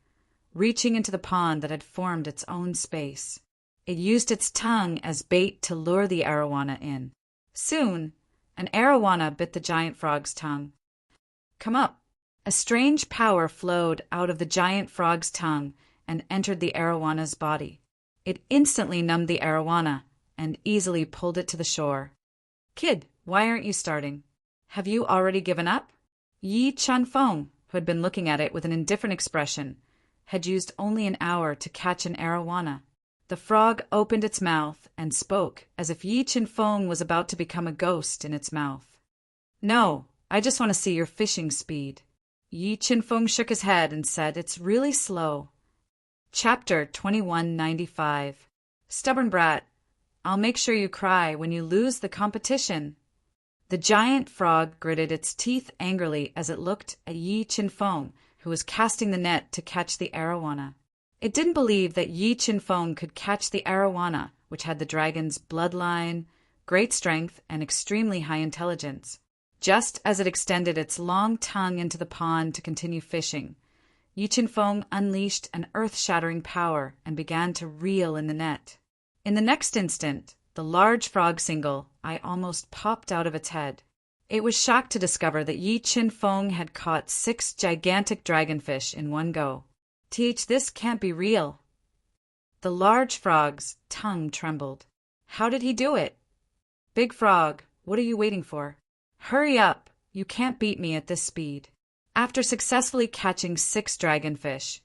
reaching into the pond that had formed its own space. It used its tongue as bait to lure the arowana in. Soon, an arowana bit the giant frog's tongue. Come up. A strange power flowed out of the giant frog's tongue and entered the arawana's body. It instantly numbed the arowana and easily pulled it to the shore. Kid, why aren't you starting? Have you already given up? Yi Qin-feng, who had been looking at it with an indifferent expression, had used only an hour to catch an arowana. The frog opened its mouth and spoke as if Yi Qin-feng was about to become a ghost in its mouth. No, I just want to see your fishing speed. Yi Qin-feng shook his head and said, It's really slow. Chapter 2195. Stubborn brat, I'll make sure you cry when you lose the competition. The giant frog gritted its teeth angrily as it looked at Yi Qin-feng, who was casting the net to catch the arowana. It didn't believe that Yi Qin-feng could catch the arowana, which had the dragon's bloodline, great strength, and extremely high intelligence. Just as it extended its long tongue into the pond to continue fishing, Yi Qin-feng unleashed an earth-shattering power and began to reel in the net. In the next instant, the large frog single eye almost popped out of its head. It was shocked to discover that Yi Qin-feng had caught 6 gigantic dragonfish in one go. This can't be real. The large frog's tongue trembled. How did he do it? Big frog, what are you waiting for? Hurry up, you can't beat me at this speed. After successfully catching 6 dragonfish,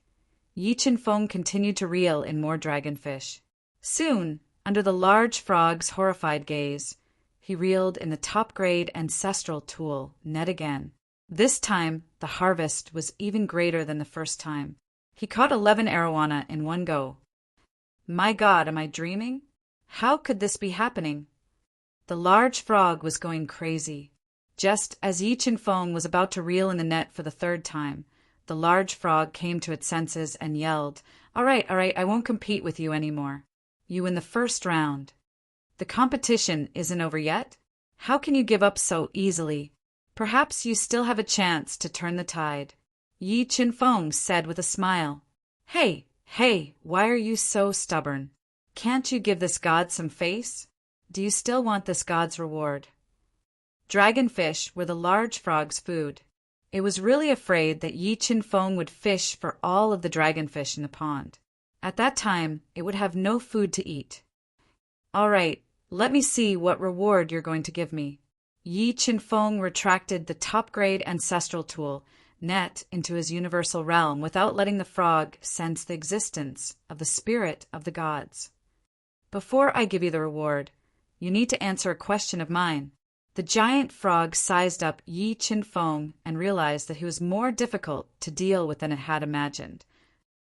Yi Qin-feng continued to reel in more dragonfish. Soon, under the large frog's horrified gaze, he reeled in the top-grade ancestral tool net again. This time, the harvest was even greater than the first time. He caught 11 arowana in one go. My God, am I dreaming? How could this be happening? The large frog was going crazy. Just as Yi Qin-feng was about to reel in the net for the 3rd time, the large frog came to its senses and yelled, All right, I won't compete with you anymore. You win the first round. The competition isn't over yet? How can you give up so easily? Perhaps you still have a chance to turn the tide. Yi Qin-feng said with a smile. Hey, why are you so stubborn? Can't you give this god some face? Do you still want this god's reward? Dragonfish were the large frog's food. It was really afraid that Yi Qin-feng would fish for all of the dragonfish in the pond. At that time, it would have no food to eat. All right, let me see what reward you're going to give me. Yi Qin-feng retracted the top-grade ancestral tool net into his universal realm without letting the frog sense the existence of the spirit of the gods. Before I give you the reward, you need to answer a question of mine. The giant frog sized up Yi Chin Fong and realized that he was more difficult to deal with than it had imagined.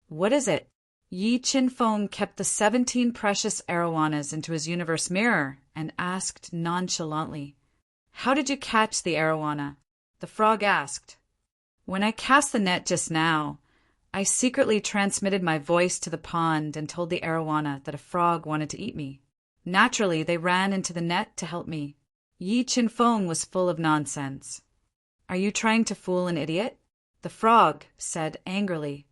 What is it? Yi Chin Fong kept the 17 precious arowanas into his universe mirror and asked nonchalantly, "How did you catch the arowana?" The frog asked. "When I cast the net just now, I secretly transmitted my voice to the pond and told the arowana that a frog wanted to eat me. Naturally, they ran into the net to help me." Yi Chin Fong was full of nonsense. "Are you trying to fool an idiot?" The frog said angrily.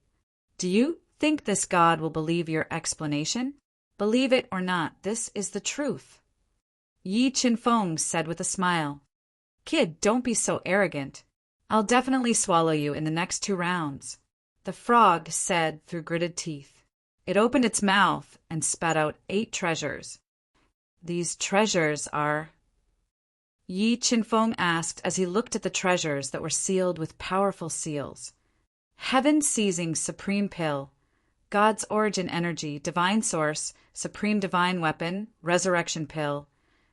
"Do you think this god will believe your explanation? Believe it or not, this is the truth." Yi Chin Fong said with a smile, "Kid, don't be so arrogant. I'll definitely swallow you in the next 2 rounds." The frog said through gritted teeth. It opened its mouth and spat out 8 treasures. "These treasures are—" Yi Chin Fong asked as he looked at the treasures that were sealed with powerful seals. Heaven-seizing supreme pill, God's origin energy, divine source, supreme divine weapon, resurrection pill,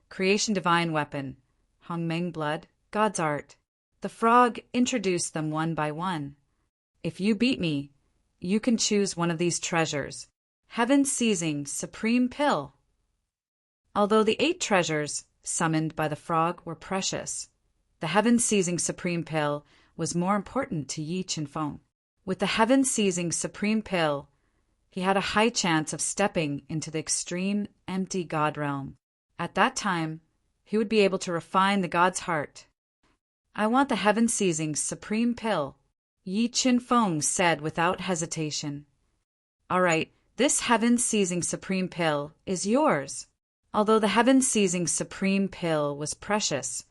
creation divine weapon, Hongmeng blood, God's art. The frog introduced them one by one. "If you beat me, you can choose one of these treasures. Heaven-seizing supreme pill." Although the 8 treasures summoned by the frog were precious, the heaven-seizing supreme pill was more important to Yi Chin Fong. With the heaven-seizing supreme pill, he had a high chance of stepping into the extreme, empty God realm. At that time, he would be able to refine the god's heart. "I want the heaven-seizing supreme pill," Yi Chin Fong said without hesitation. "All right, this heaven-seizing supreme pill is yours." Although the heaven-seizing supreme pill was precious,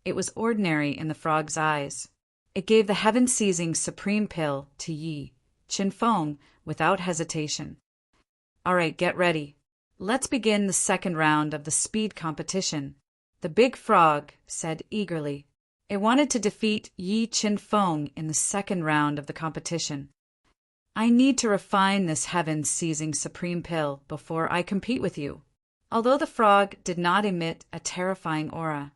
it was ordinary in the frog's eyes. It gave the heaven-seizing supreme pill to Yi Chin Fong without hesitation. "All right, get ready. Let's begin the second round of the speed competition," the big frog said eagerly. It wanted to defeat Yi Chin Fong in the second round of the competition. "I need to refine this heaven-seizing supreme pill before I compete with you." Although the frog did not emit a terrifying aura,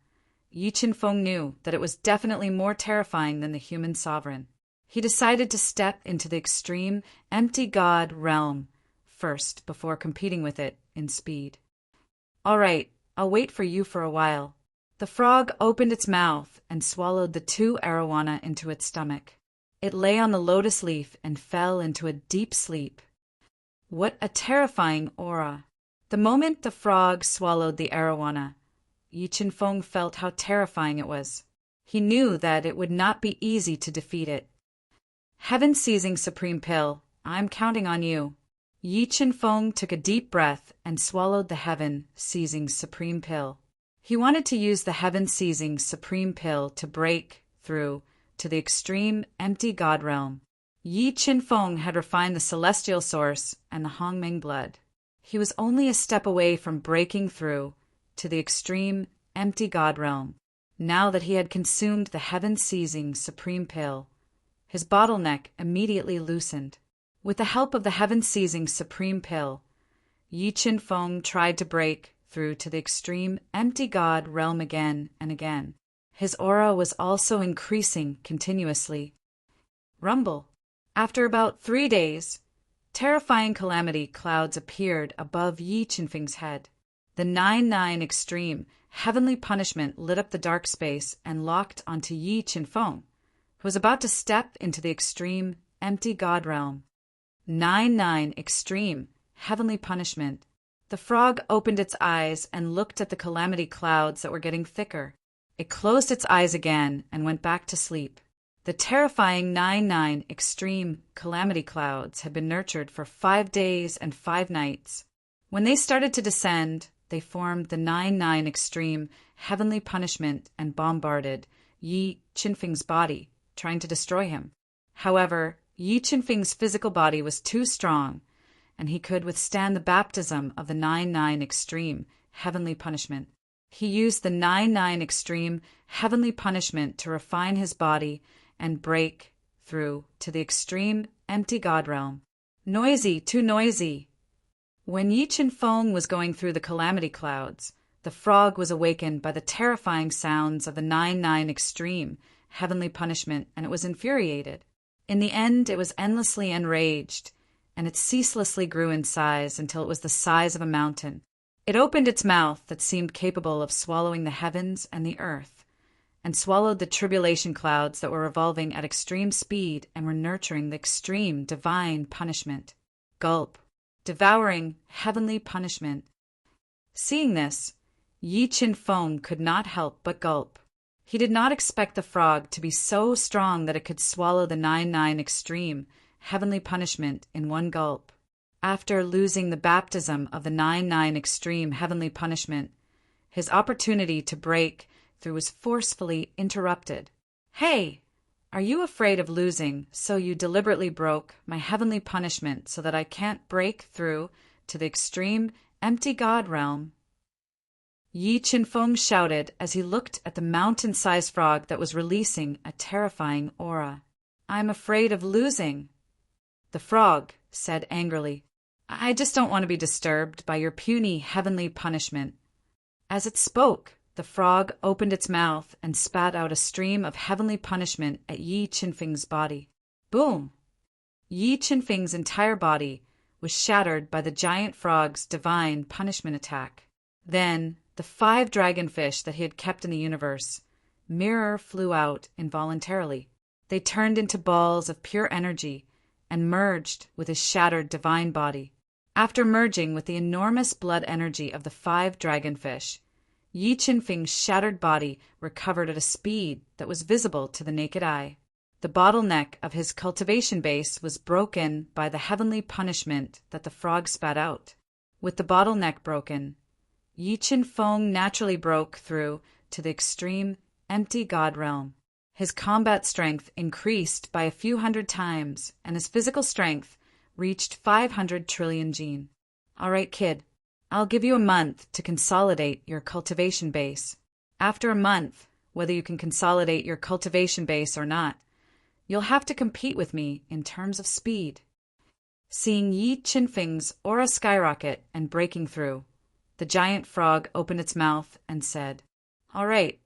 Yi Chin Fong knew that it was definitely more terrifying than the human sovereign. He decided to step into the extreme, empty God realm first before competing with it in speed. "All right, I'll wait for you for a while." The frog opened its mouth and swallowed the 2 arowana into its stomach. It lay on the lotus leaf and fell into a deep sleep. What a terrifying aura! The moment the frog swallowed the arowana, Yi Chin Fong felt how terrifying it was. He knew that it would not be easy to defeat it. "Heaven-seizing supreme pill, I'm counting on you." Yi Chin Fong took a deep breath and swallowed the heaven-seizing supreme pill. He wanted to use the heaven-seizing supreme pill to break through to the extreme, empty God realm. Yi Chin Fong had refined the celestial source and the Hongmeng blood. He was only a step away from breaking through to the extreme, empty God realm. Now that he had consumed the heaven-seizing supreme pill, his bottleneck immediately loosened. With the help of the heaven-seizing supreme pill, Yi Chin Fong tried to break through to the extreme, empty God realm again and again. His aura was also increasing continuously. Rumble. After about 3 days, terrifying calamity clouds appeared above Yi Chin Fong's head. The 99 extreme, heavenly punishment lit up the dark space and locked onto Yi Chin Fong, who was about to step into the extreme, empty God realm. 99 extreme, heavenly punishment. The frog opened its eyes and looked at the calamity clouds that were getting thicker. It closed its eyes again and went back to sleep. The terrifying 99 extreme calamity clouds had been nurtured for 5 days and 5 nights. When they started to descend, they formed the 99 extreme heavenly punishment and bombarded Yi Chin Fong's body, trying to destroy him. However, Yi Chin Fong's physical body was too strong, and he could withstand the baptism of the 99 extreme heavenly punishment. He used the 99 extreme heavenly punishment to refine his body and break through to the extreme, empty God realm. Noisy, too noisy. When Yi Chin Fong was going through the calamity clouds, the frog was awakened by the terrifying sounds of the 9-9 extreme, heavenly punishment, and it was infuriated. In the end, it was endlessly enraged, and it ceaselessly grew in size until it was the size of a mountain. It opened its mouth that seemed capable of swallowing the heavens and the earth, and swallowed the tribulation clouds that were revolving at extreme speed and were nurturing the extreme divine punishment. Gulp. Devouring heavenly punishment. Seeing this, Yi Chin Fong could not help but gulp. He did not expect the frog to be so strong that it could swallow the 9-9 extreme, heavenly punishment in one gulp. After losing the baptism of the 9-9 extreme heavenly punishment, his opportunity to break through was forcefully interrupted. Hey! Are you afraid of losing, so you deliberately broke my heavenly punishment so that I can't break through to the extreme, empty God realm? Yi Chin Fong shouted as he looked at the mountain-sized frog that was releasing a terrifying aura. I'm afraid of losing. The frog said angrily, I just don't want to be disturbed by your puny heavenly punishment. As it spoke, the frog opened its mouth and spat out a stream of heavenly punishment at Yi Chin Feng's body. Boom! Yi Chin Feng's entire body was shattered by the giant frog's divine punishment attack. Then, the 5 dragonfish that he had kept in the universe, mirror flew out involuntarily. They turned into balls of pure energy and merged with his shattered divine body. After merging with the enormous blood energy of the 5 dragonfish, Yi Chin Feng's shattered body recovered at a speed that was visible to the naked eye. The bottleneck of his cultivation base was broken by the heavenly punishment that the frog spat out. With the bottleneck broken, Yi Chin Fong naturally broke through to the extreme, empty God realm. His combat strength increased by a few hundred times, and his physical strength reached 500 trillion gene. All right, kid. I'll give you a month to consolidate your cultivation base. After a month, whether you can consolidate your cultivation base or not, you'll have to compete with me in terms of speed. Seeing Yi Chin Feng's aura skyrocket and breaking through, the giant frog opened its mouth and said, All right.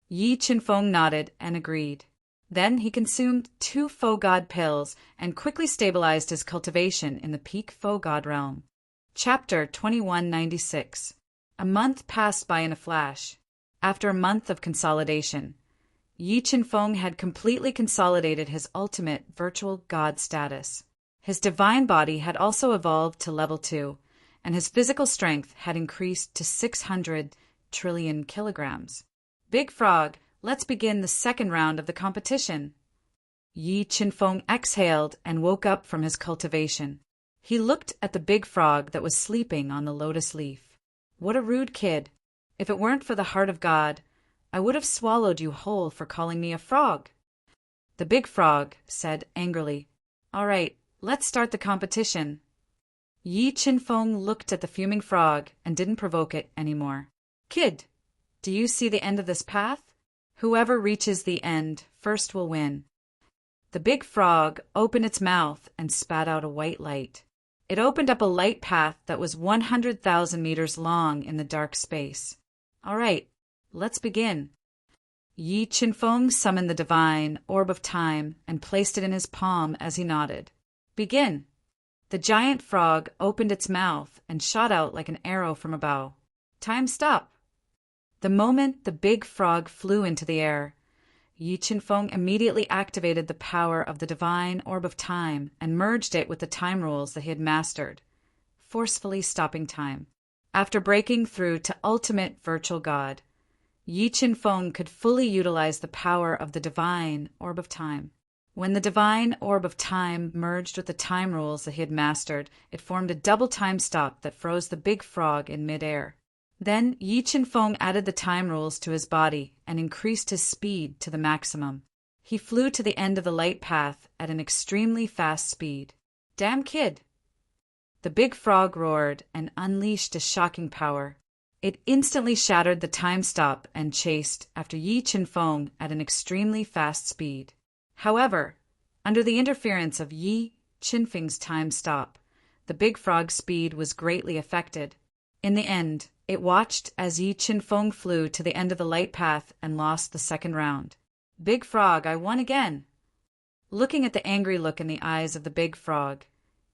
Yi Chin Fong nodded and agreed. Then he consumed 2 faux god pills and quickly stabilized his cultivation in the peak faux god realm. Chapter 2196. A month passed by in a flash. After a month of consolidation, Yi Chin Fong had completely consolidated his ultimate virtual god status. His divine body had also evolved to level 2, and his physical strength had increased to 600 trillion kilograms. Big Frog, let's begin the second round of the competition. Yi Chin Fong exhaled and woke up from his cultivation. He looked at the big frog that was sleeping on the lotus leaf. What a rude kid. If it weren't for the heart of God, I would have swallowed you whole for calling me a frog. The big frog said angrily, All right, let's start the competition. Yi Chin Fong looked at the fuming frog and didn't provoke it anymore. Kid, do you see the end of this path? Whoever reaches the end first will win. The big frog opened its mouth and spat out a white light. It opened up a light path that was 100,000 meters long in the dark space. All right, let's begin. Yi Chin Fong summoned the divine orb of time and placed it in his palm as he nodded. Begin. The giant frog opened its mouth and shot out like an arrow from a bow. Time stop. The moment the big frog flew into the air, Yi Chin Fong immediately activated the power of the divine orb of time and merged it with the time rules that he had mastered, forcefully stopping time. After breaking through to ultimate virtual God, Yi Chin Fong could fully utilize the power of the divine orb of time. When the divine orb of time merged with the time rules that he had mastered, it formed a double time stop that froze the big frog in midair. Then Yi Chin Fong added the time rules to his body and increased his speed to the maximum. He flew to the end of the light path at an extremely fast speed. Damn kid! The big frog roared and unleashed a shocking power. It instantly shattered the time stop and chased after Yi Chin Fong at an extremely fast speed. However, Under the interference of Yi Qinfeng's time stop, the big frog's speed was greatly affected. In the end, it watched as Yi Qinfeng flew to the end of the light path and lost the second round. Big Frog, I won again. Looking at the angry look in the eyes of the big frog,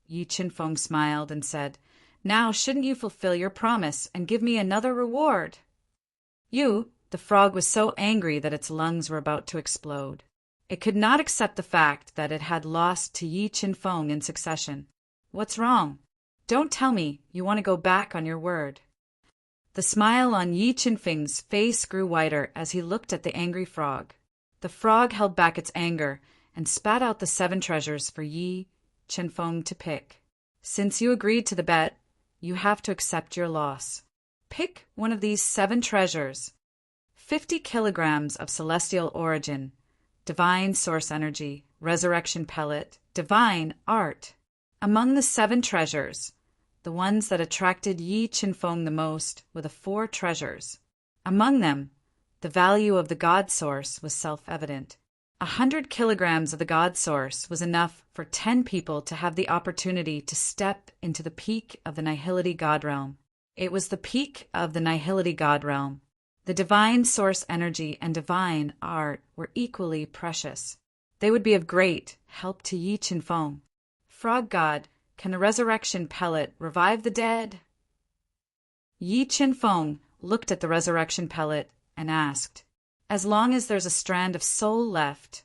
Yi Qinfeng smiled and said, "Now shouldn't you fulfill your promise and give me another reward?" The frog was so angry that its lungs were about to explode. It could not accept the fact that it had lost to Yi Qinfeng in succession. "What's wrong? Don't tell me you want to go back on your word." The smile on Yi Qinfeng's face grew wider as he looked at the angry frog. The frog held back its anger and spat out the 7 treasures for Yi Qinfeng to pick. "Since you agreed to the bet, you have to accept your loss. Pick one of these 7 treasures. 50 kilograms of celestial origin, divine source energy, resurrection pellet, divine art." Among the 7 treasures, the ones that attracted Yi Qinfeng the most were the 4 treasures. Among them, the value of the God Source was self-evident. 100 kilograms of the God Source was enough for 10 people to have the opportunity to step into the peak of the Nihility God Realm. It was the peak of the Nihility God Realm. The divine source energy and divine art were equally precious. They would be of great help to Yi Qinfeng. "Frog God, can the resurrection pellet revive the dead?" Yi Qinfeng looked at the resurrection pellet and asked, "As long as there's a strand of soul left,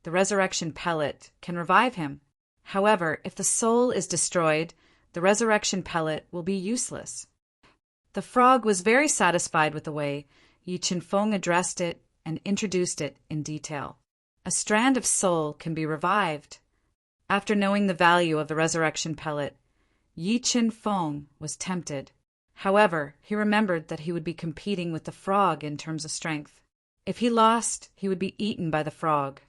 the resurrection pellet can revive him. However, if the soul is destroyed, the resurrection pellet will be useless." The frog was very satisfied with the way Yi Qinfeng addressed it and introduced it in detail. A strand of soul can be revived. After knowing the value of the resurrection pellet, Yi Qinfeng was tempted. However, he remembered that he would be competing with the frog in terms of strength. If he lost, he would be eaten by the frog.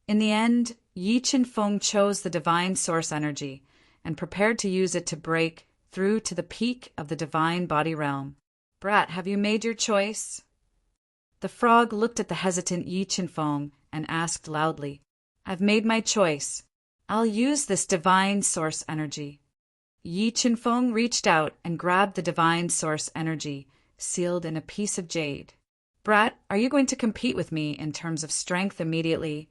In the end, Yi Qinfeng chose the divine source energy and prepared to use it to break through to the peak of the divine body realm. "Brat, have you made your choice?" The frog looked at the hesitant Yi Qinfeng and asked loudly, "I've made my choice. I'll use this divine source energy." Yi Qinfeng reached out and grabbed the divine source energy, sealed in a piece of jade. "Brat, are you going to compete with me in terms of strength immediately,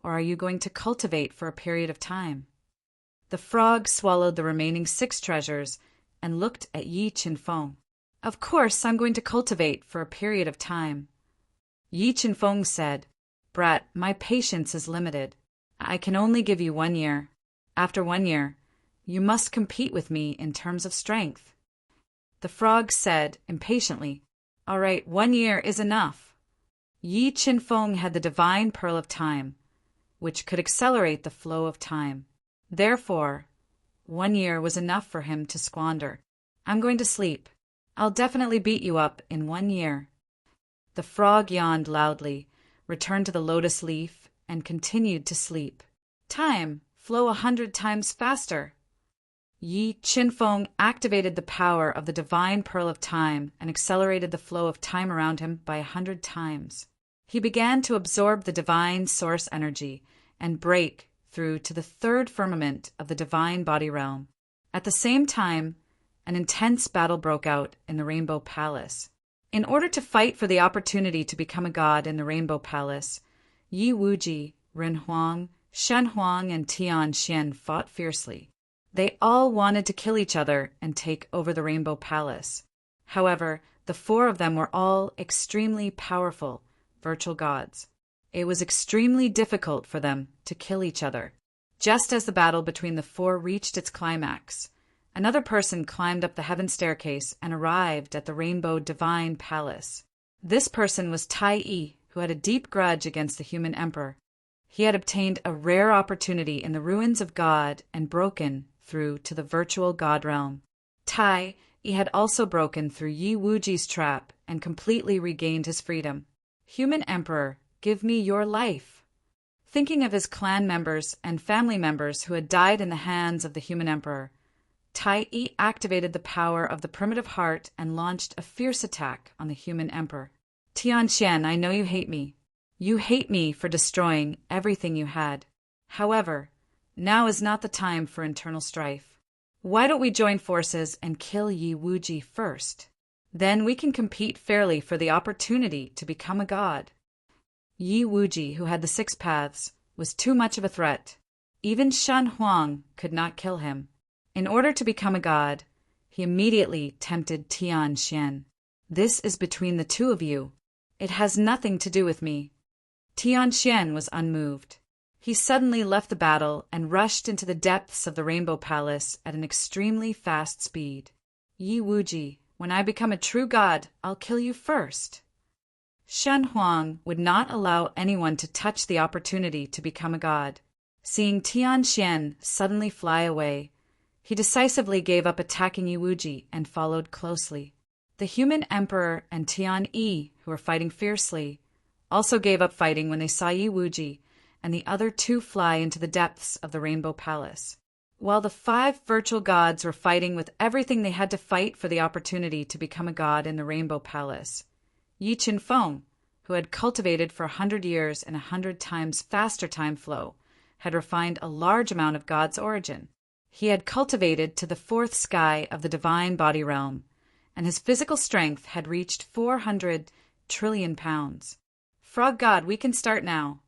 or are you going to cultivate for a period of time?" The frog swallowed the remaining 6 treasures and looked at Yi Qinfeng. "Of course I'm going to cultivate for a period of time." Yi Qinfeng said, "Brat, my patience is limited. I can only give you 1 year. After 1 year, you must compete with me in terms of strength." The frog said impatiently, "All right, 1 year is enough." Yi Qinfeng had the divine pearl of time, which could accelerate the flow of time. Therefore, 1 year was enough for him to squander. "I'm going to sleep. I'll definitely beat you up in 1 year." The frog yawned loudly, returned to the lotus leaf, and continued to sleep. Time flow 100 times faster. Yi Qinfeng activated the power of the divine pearl of time and accelerated the flow of time around him by 100 times. He began to absorb the divine source energy and break through to the 3rd firmament of the divine body realm. At the same time, an intense battle broke out in the Rainbow Palace. In order to fight for the opportunity to become a god in the Rainbow Palace, Yi Wuji, Ren Huang, Shen Huang, and Tian Xian fought fiercely. They all wanted to kill each other and take over the Rainbow Palace. However, the 4 of them were all extremely powerful virtual gods. It was extremely difficult for them to kill each other. Just as the battle between the 4 reached its climax, another person climbed up the heaven staircase and arrived at the Rainbow Divine Palace. This person was Tai Yi, who had a deep grudge against the human emperor. He had obtained a rare opportunity in the ruins of God and broken through to the virtual God realm. Tai Yi had also broken through Yi Wuji's trap and completely regained his freedom. "Human emperor, give me your life." Thinking of his clan members and family members who had died in the hands of the human emperor, Tai Yi activated the power of the primitive heart and launched a fierce attack on the human emperor. "Tian Xian, I know you hate me. You hate me for destroying everything you had. However, now is not the time for internal strife. Why don't we join forces and kill Yi Wuji first? Then we can compete fairly for the opportunity to become a god. Yi Wuji, who had the 6 paths, was too much of a threat. Even Shen Huang could not kill him. In order to become a god, he immediately tempted Tian Xian. This is between the two of you. It has nothing to do with me. Tian Xian was unmoved. He suddenly left the battle and rushed into the depths of the Rainbow Palace at an extremely fast speed. Yi Wuji, when I become a true god, I'll kill you first. Shen Huang would not allow anyone to touch the opportunity to become a god. Seeing Tian Xian suddenly fly away, he decisively gave up attacking Yi Wuji and followed closely. The human emperor and Tian Yi, who were fighting fiercely, also gave up fighting when they saw Yi Wuji and the other 2 fly into the depths of the Rainbow Palace. While the 5 virtual gods were fighting with everything they had to fight for the opportunity to become a god in the Rainbow Palace, Yi Qinfeng, who had cultivated for 100 years in 100 times faster time flow, had refined a large amount of God's origin. He had cultivated to the 4th sky of the divine body realm, and his physical strength had reached 400 trillion pounds. Frog God, we can start now.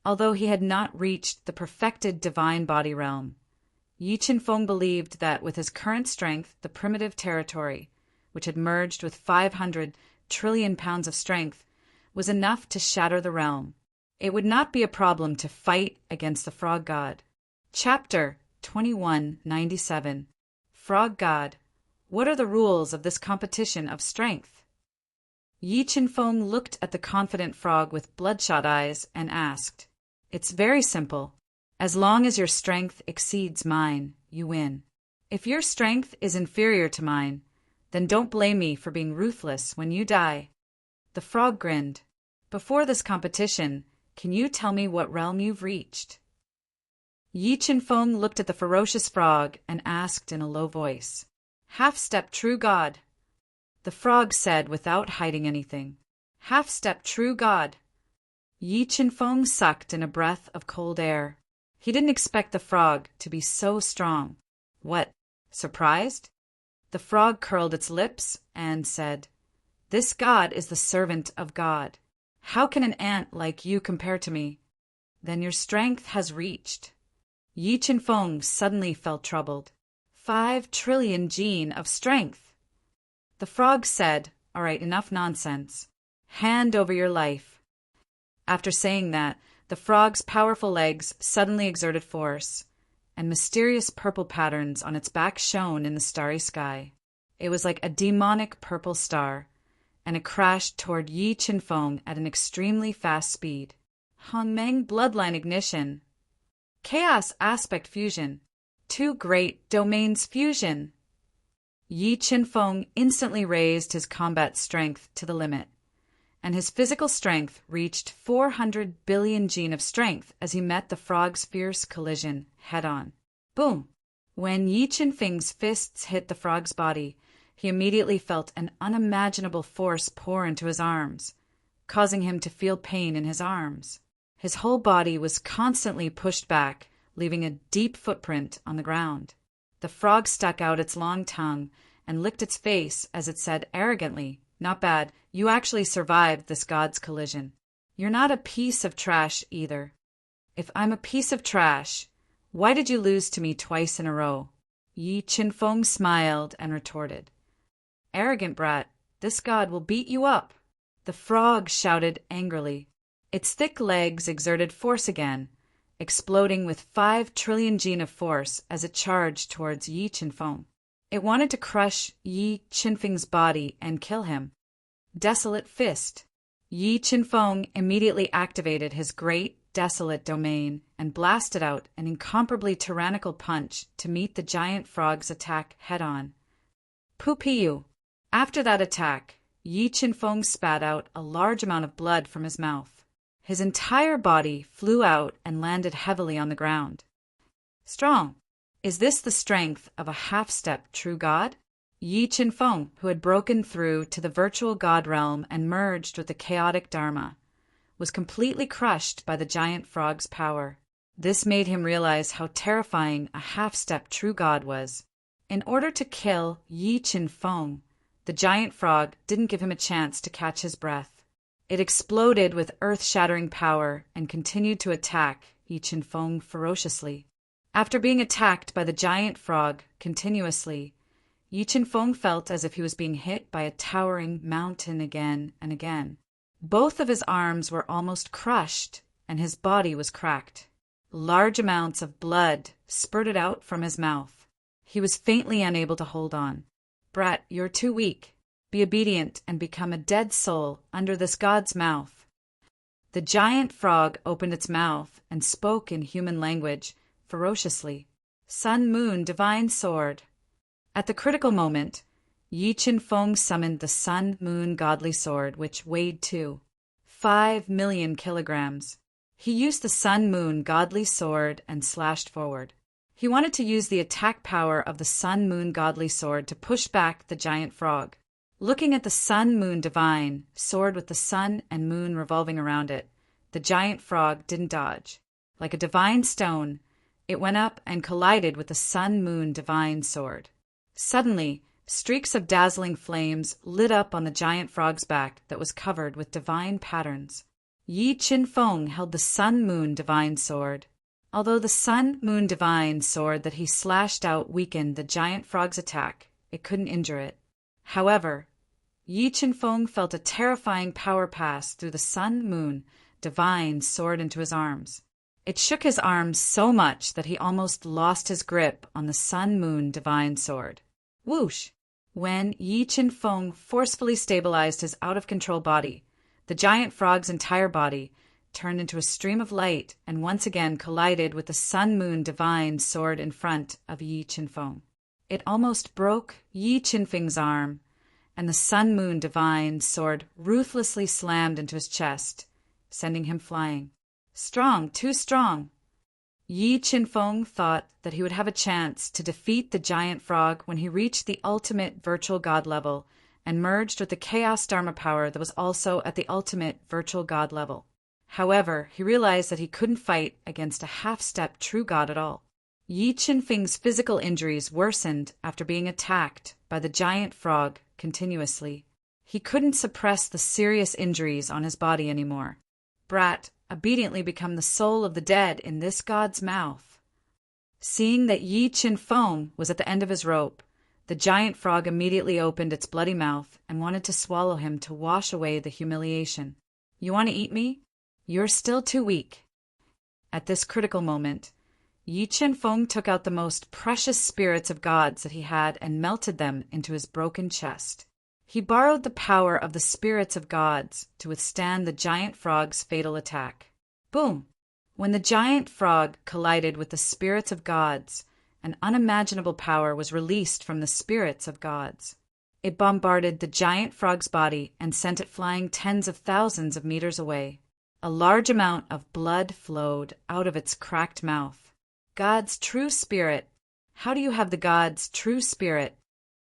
Although he had not reached the perfected divine body realm, Yi Qinfeng believed that with his current strength, the primitive territory, which had merged with 500 trillion pounds of strength, was enough to shatter the realm. It would not be a problem to fight against the Frog God. Chapter 2197. Frog God, what are the rules of this competition of strength? Yi Qinfeng looked at the confident frog with bloodshot eyes and asked, It's very simple. As long as your strength exceeds mine, you win. If your strength is inferior to mine, then don't blame me for being ruthless when you die. The frog grinned. Before this competition, can you tell me what realm you've reached? Yi Qinfeng looked at the ferocious frog and asked in a low voice, Half-step true god. The frog said without hiding anything, Half-step true god. Yi Qinfeng sucked in a breath of cold air. He didn't expect the frog to be so strong. What, surprised? The frog curled its lips and said, This god is the servant of God. How can an ant like you compare to me? Then your strength has reached. Yi Qinfeng suddenly felt troubled. 5 trillion gene of strength. The frog said, All right, enough nonsense. Hand over your life. After saying that, the frog's powerful legs suddenly exerted force, and mysterious purple patterns on its back shone in the starry sky. It was like a demonic purple star, and it crashed toward Yi Qinfeng at an extremely fast speed. Hongmeng bloodline ignition. Chaos aspect fusion. 2 great domains fusion. Yi Qinfeng instantly raised his combat strength to the limit, and his physical strength reached 400 billion gene of strength as he met the frog's fierce collision head-on. Boom! When Yi Qinfeng's fists hit the frog's body, he immediately felt an unimaginable force pour into his arms, causing him to feel pain in his arms. His whole body was constantly pushed back, leaving a deep footprint on the ground. The frog stuck out its long tongue and licked its face as it said arrogantly, Not bad, you actually survived this god's collision. You're not a piece of trash either. If I'm a piece of trash, why did you lose to me twice in a row? Yi Qinfeng smiled and retorted, Arrogant brat, this god will beat you up. The frog shouted angrily. Its thick legs exerted force again, exploding with 5 trillion gene of force as it charged towards Yi Qinfeng. It wanted to crush Yi Qinfeng's body and kill him. Desolate Fist. Yi Qinfeng immediately activated his great desolate domain and blasted out an incomparably tyrannical punch to meet the giant frog's attack head-on. Poo-pee-you. After that attack, Yi Qinfeng spat out a large amount of blood from his mouth. His entire body flew out and landed heavily on the ground. Strong. Is this the strength of a half-step true god? Yi Qinfeng, who had broken through to the virtual god realm and merged with the chaotic Dharma, was completely crushed by the giant frog's power. This made him realize how terrifying a half-step true god was. In order to kill Yi Qin-feng, the giant frog didn't give him a chance to catch his breath. It exploded with earth-shattering power and continued to attack Yi Qin-feng ferociously. After being attacked by the giant frog continuously, Yi Qin-feng felt as if he was being hit by a towering mountain again and again. Both of his arms were almost crushed, and his body was cracked. Large amounts of blood spurted out from his mouth. He was faintly unable to hold on. "Brat, you're too weak. Be obedient and become a dead soul under this god's mouth." The giant frog opened its mouth and spoke in human language, ferociously. "Sun, moon, divine sword." At the critical moment, Yi Qin-feng summoned the sun, moon, godly sword, which weighed 5 million kilograms. He used the sun, moon, godly sword and slashed forward. He wanted to use the attack power of the sun, moon, godly sword to push back the giant frog. Looking at the sun, moon, divine sword with the sun and moon revolving around it, the giant frog didn't dodge. Like a divine stone, it went up and collided with the sun, moon, divine sword. Suddenly, streaks of dazzling flames lit up on the giant frog's back that was covered with divine patterns. Yi Qin-feng held the sun, moon, divine sword. Although the sun, moon, divine sword that he slashed out weakened the giant frog's attack, it couldn't injure it. However, Yi Qin-feng felt a terrifying power pass through the sun, moon, divine sword into his arms. It shook his arms so much that he almost lost his grip on the sun, moon, divine sword. Whoosh! When Yi Qin-feng forcefully stabilized his out-of-control body, the giant frog's entire body turned into a stream of light and once again collided with the sun, moon, divine sword in front of Yi Qin-feng. It almost broke Yi Qin-feng's arm, and the sun, moon, divine sword ruthlessly slammed into his chest, sending him flying. Strong, too strong. Yi Qin-feng thought that he would have a chance to defeat the giant frog when he reached the ultimate virtual god level and merged with the chaos dharma power that was also at the ultimate virtual god level. However, he realized that he couldn't fight against a half-step true god at all. Yi Qin-feng's physical injuries worsened after being attacked by the giant frog continuously. He couldn't suppress the serious injuries on his body anymore. "Brat, obediently become the soul of the dead in this god's mouth." Seeing that Yi Qin-feng was at the end of his rope, the giant frog immediately opened its bloody mouth and wanted to swallow him to wash away the humiliation. "You want to eat me? You're still too weak." At this critical moment, Yi Qin-feng took out the most precious spirits of gods that he had and melted them into his broken chest. He borrowed the power of the spirits of gods to withstand the giant frog's fatal attack. Boom! When the giant frog collided with the spirits of gods, an unimaginable power was released from the spirits of gods. It bombarded the giant frog's body and sent it flying tens of thousands of meters away. A large amount of blood flowed out of its cracked mouth. God's true spirit. How do you have the God's true spirit?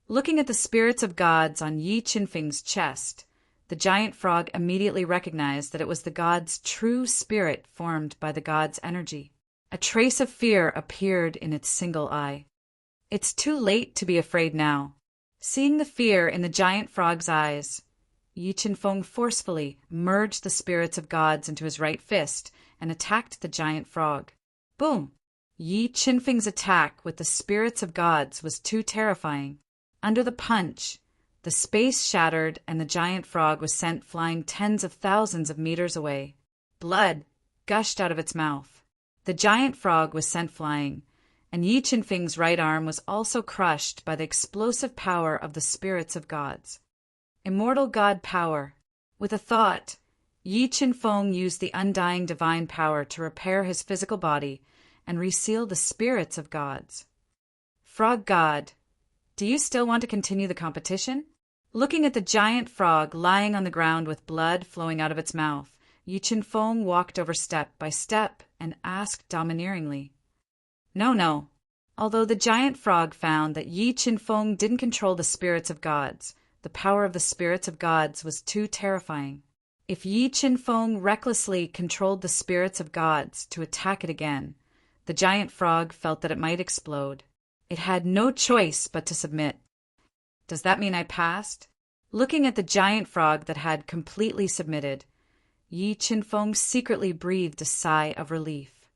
Looking at the spirits of gods on Yi Qin-feng's chest, the giant frog immediately recognized that it was the god's true spirit formed by the god's energy. A trace of fear appeared in its single eye. "It's too late to be afraid now." Seeing the fear in the giant frog's eyes, Yi Qin-feng forcefully merged the spirits of gods into his right fist and attacked the giant frog. Boom! Yi Qin-feng's attack with the spirits of gods was too terrifying. Under the punch, the space shattered and the giant frog was sent flying tens of thousands of meters away. Blood gushed out of its mouth. The giant frog was sent flying, and Yi Qin-feng's right arm was also crushed by the explosive power of the spirits of gods. Immortal god power. With a thought, Yi Qin-feng used the undying divine power to repair his physical body and reseal the spirits of gods. Frog God, do you still want to continue the competition? Looking at the giant frog lying on the ground with blood flowing out of its mouth, Yi Qin-feng walked over step by step and asked domineeringly. No. Although the giant frog found that Yi Qin-feng didn't control the spirits of gods, the power of the spirits of gods was too terrifying. If Yi Qin-feng recklessly controlled the spirits of gods to attack it again, the giant frog felt that it might explode. It had no choice but to submit. Does that mean I passed? Looking at the giant frog that had completely submitted, Yi Qinfeng secretly breathed a sigh of relief.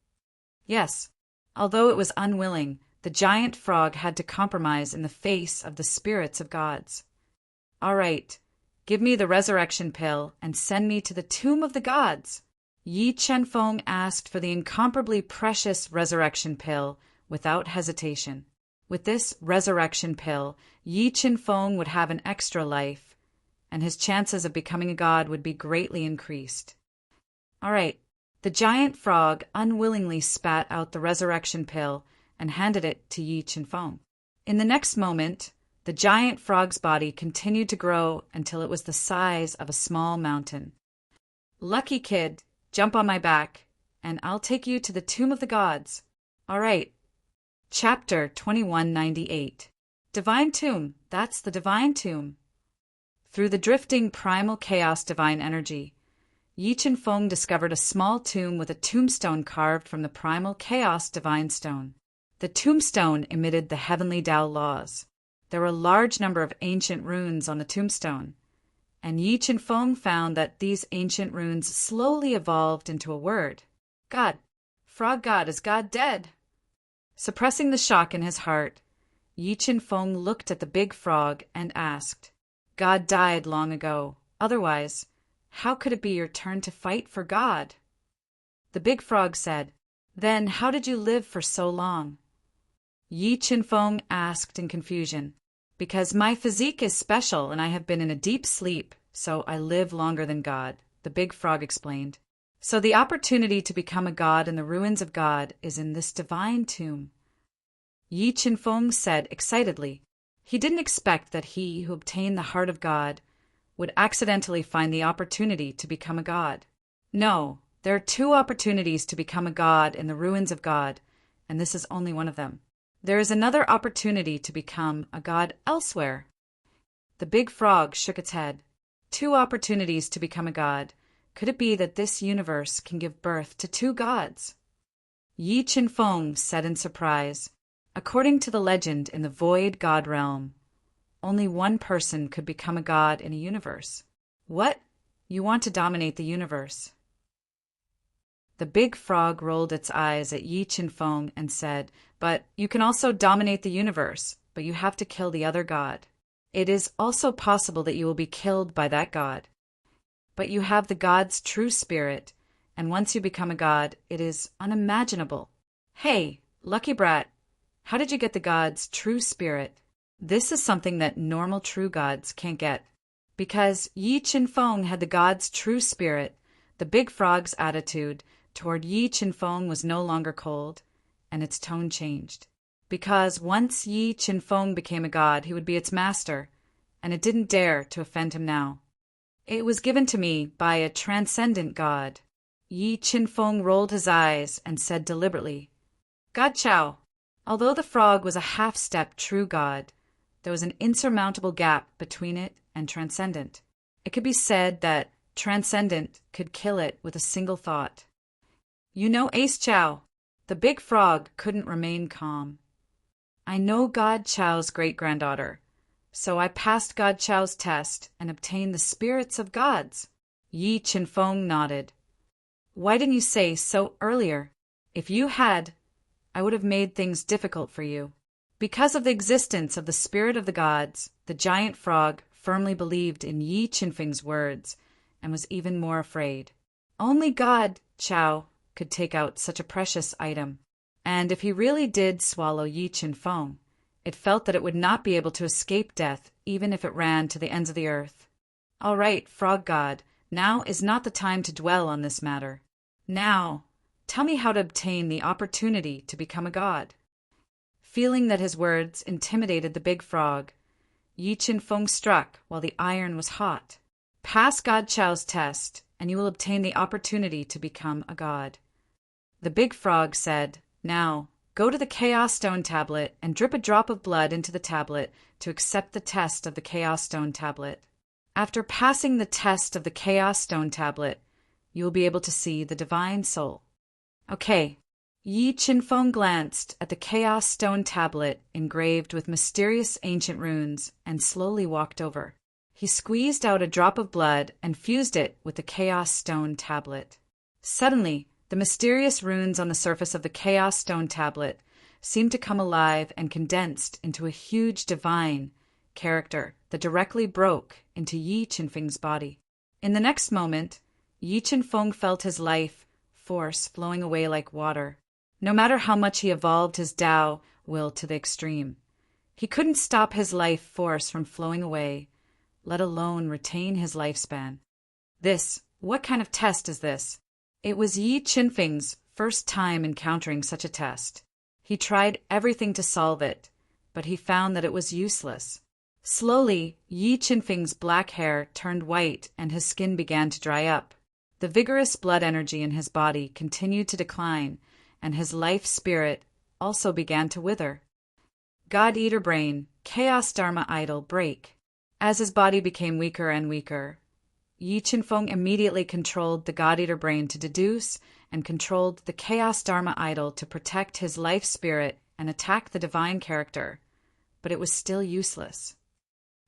Yes, although it was unwilling, the giant frog had to compromise in the face of the spirits of gods. All right, give me the resurrection pill and send me to the tomb of the gods. Yi Qinfeng asked for the incomparably precious resurrection pill without hesitation. With this resurrection pill, Yi Qinfeng would have an extra life, and his chances of becoming a god would be greatly increased. All right, the giant frog unwillingly spat out the resurrection pill and handed it to Yi Qinfeng. In the next moment, the giant frog's body continued to grow until it was the size of a small mountain. Lucky kid, jump on my back, and I'll take you to the tomb of the gods. All right. Chapter 2198. Divine Tomb. That's the divine tomb. Through the drifting primal chaos divine energy, Yi Qinfeng discovered a small tomb with a tombstone carved from the primal chaos divine stone. The tombstone emitted the heavenly Tao laws. There were a large number of ancient runes on the tombstone, and Yi Qinfeng found that these ancient runes slowly evolved into a word. God. Frog God, is God dead? Suppressing the shock in his heart, Yi Qinfeng looked at the big frog and asked, God died long ago. Otherwise, how could it be your turn to fight for God? The big frog said, Then how did you live for so long? Yi Qinfeng asked in confusion, Because my physique is special and I have been in a deep sleep, so I live longer than God, the big frog explained. So the opportunity to become a god in the ruins of God is in this divine tomb. Yi Qinfeng said excitedly. He didn't expect that he who obtained the heart of God would accidentally find the opportunity to become a god. No, there are two opportunities to become a god in the ruins of God, and this is only one of them. There is another opportunity to become a god elsewhere. The big frog shook its head. Two opportunities to become a god. Could it be that this universe can give birth to two gods? Yi Qinfeng said in surprise, According to the legend in the void god realm, only one person could become a god in a universe. What? You want to dominate the universe? The big frog rolled its eyes at Yi Qinfeng and said, But you can also dominate the universe, but you have to kill the other god. It is also possible that you will be killed by that god. But you have the god's true spirit, and once you become a god, it is unimaginable. Hey, lucky brat, how did you get the god's true spirit? This is something that normal true gods can't get. Because Yi Qinfeng had the god's true spirit, the big frog's attitude toward Yi Qinfeng was no longer cold, and its tone changed. Because once Yi Qinfeng became a god, he would be its master, and it didn't dare to offend him now. It was given to me by a transcendent god. Yi Qinfeng rolled his eyes and said deliberately, God Chow. Although the frog was a half-step true god, there was an insurmountable gap between it and transcendent. It could be said that transcendent could kill it with a single thought. You know Ace Chow. The big frog couldn't remain calm. I know God Chow's great-granddaughter. So I passed God Chow's test and obtained the spirits of gods. Yi Qinfeng nodded. Why didn't you say so earlier? If you had, I would have made things difficult for you. Because of the existence of the spirit of the gods, the giant frog firmly believed in Yi Qinfeng's words and was even more afraid. Only God Chow could take out such a precious item. And if he really did swallow Yi Qinfeng, it felt that it would not be able to escape death even if it ran to the ends of the earth. All right, frog god, now is not the time to dwell on this matter. Now, tell me how to obtain the opportunity to become a god. Feeling that his words intimidated the big frog, Yi Qinfeng struck while the iron was hot. Pass God Chow's test, and you will obtain the opportunity to become a god. The big frog said, Now, go to the Chaos Stone tablet and drip a drop of blood into the tablet to accept the test of the Chaos Stone tablet. After passing the test of the Chaos Stone tablet, you will be able to see the divine soul. Okay, Yi Qinfeng glanced at the Chaos Stone tablet engraved with mysterious ancient runes and slowly walked over. He squeezed out a drop of blood and fused it with the Chaos Stone tablet. Suddenly, the mysterious runes on the surface of the Chaos Stone tablet seemed to come alive and condensed into a huge divine character that directly broke into Yi Qinfeng's body. In the next moment, Yi Qinfeng felt his life force flowing away like water. No matter how much he evolved his Tao will to the extreme, he couldn't stop his life force from flowing away, let alone retain his lifespan. What kind of test is this? It was Yi Qinfeng's first time encountering such a test. He tried everything to solve it, but he found that it was useless. Slowly, Yi Qinfeng's black hair turned white and his skin began to dry up. The vigorous blood energy in his body continued to decline, and his life spirit also began to wither. God-Eater Brain, Chaos Dharma Idol, break. As his body became weaker and weaker, Yi Qinfeng immediately controlled the God-Eater Brain to deduce and controlled the Chaos Dharma Idol to protect his life spirit and attack the divine character, but it was still useless.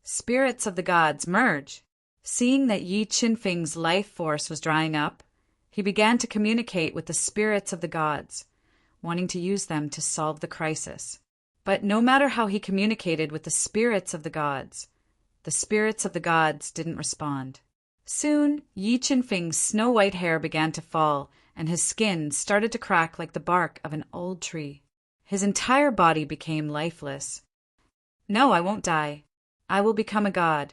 Spirits of the gods, merge! Seeing that Yi Qinfeng's life force was drying up, he began to communicate with the spirits of the gods, wanting to use them to solve the crisis. But no matter how he communicated with the spirits of the gods didn't respond. Soon, Yi Qinfeng's snow-white hair began to fall, and his skin started to crack like the bark of an old tree. His entire body became lifeless. No, I won't die. I will become a god.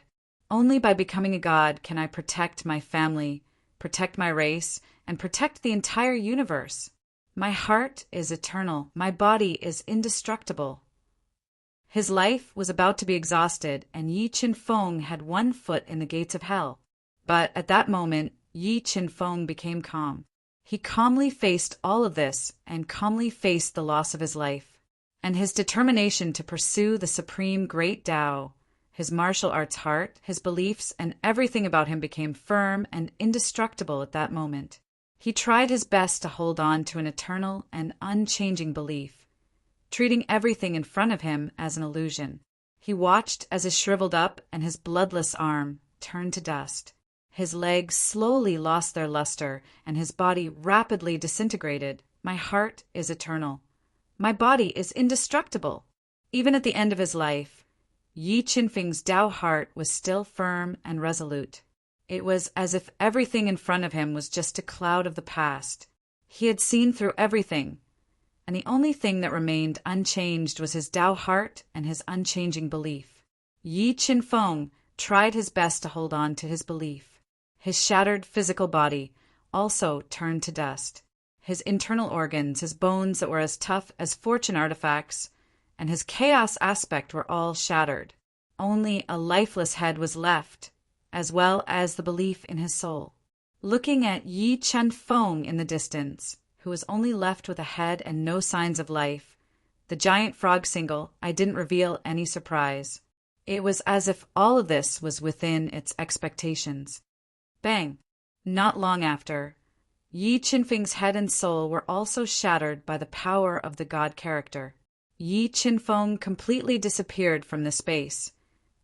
Only by becoming a god can I protect my family, protect my race, and protect the entire universe. My heart is eternal. My body is indestructible. His life was about to be exhausted, and Yi Qinfeng had one foot in the gates of hell. But at that moment, Yi Qinfeng became calm. He calmly faced all of this and calmly faced the loss of his life. And his determination to pursue the supreme great Tao, his martial arts heart, his beliefs, and everything about him became firm and indestructible at that moment. He tried his best to hold on to an eternal and unchanging belief, treating everything in front of him as an illusion. He watched as his shriveled up and his bloodless arm turned to dust. His legs slowly lost their luster, and his body rapidly disintegrated. My heart is eternal. My body is indestructible. Even at the end of his life, Yi Qinfeng's Tao heart was still firm and resolute. It was as if everything in front of him was just a cloud of the past. He had seen through everything, and the only thing that remained unchanged was his Tao heart and his unchanging belief. Yi Qinfeng tried his best to hold on to his belief. His shattered physical body also turned to dust. His internal organs, his bones that were as tough as fortune artifacts, and his chaos aspect were all shattered. Only a lifeless head was left, as well as the belief in his soul. Looking at Yi Qinfeng in the distance, who was only left with a head and no signs of life, the giant frog single, I didn't reveal any surprise. It was as if all of this was within its expectations. Bang! Not long after, Yi Qinfeng's head and soul were also shattered by the power of the god character. Yi Qinfeng completely disappeared from this space,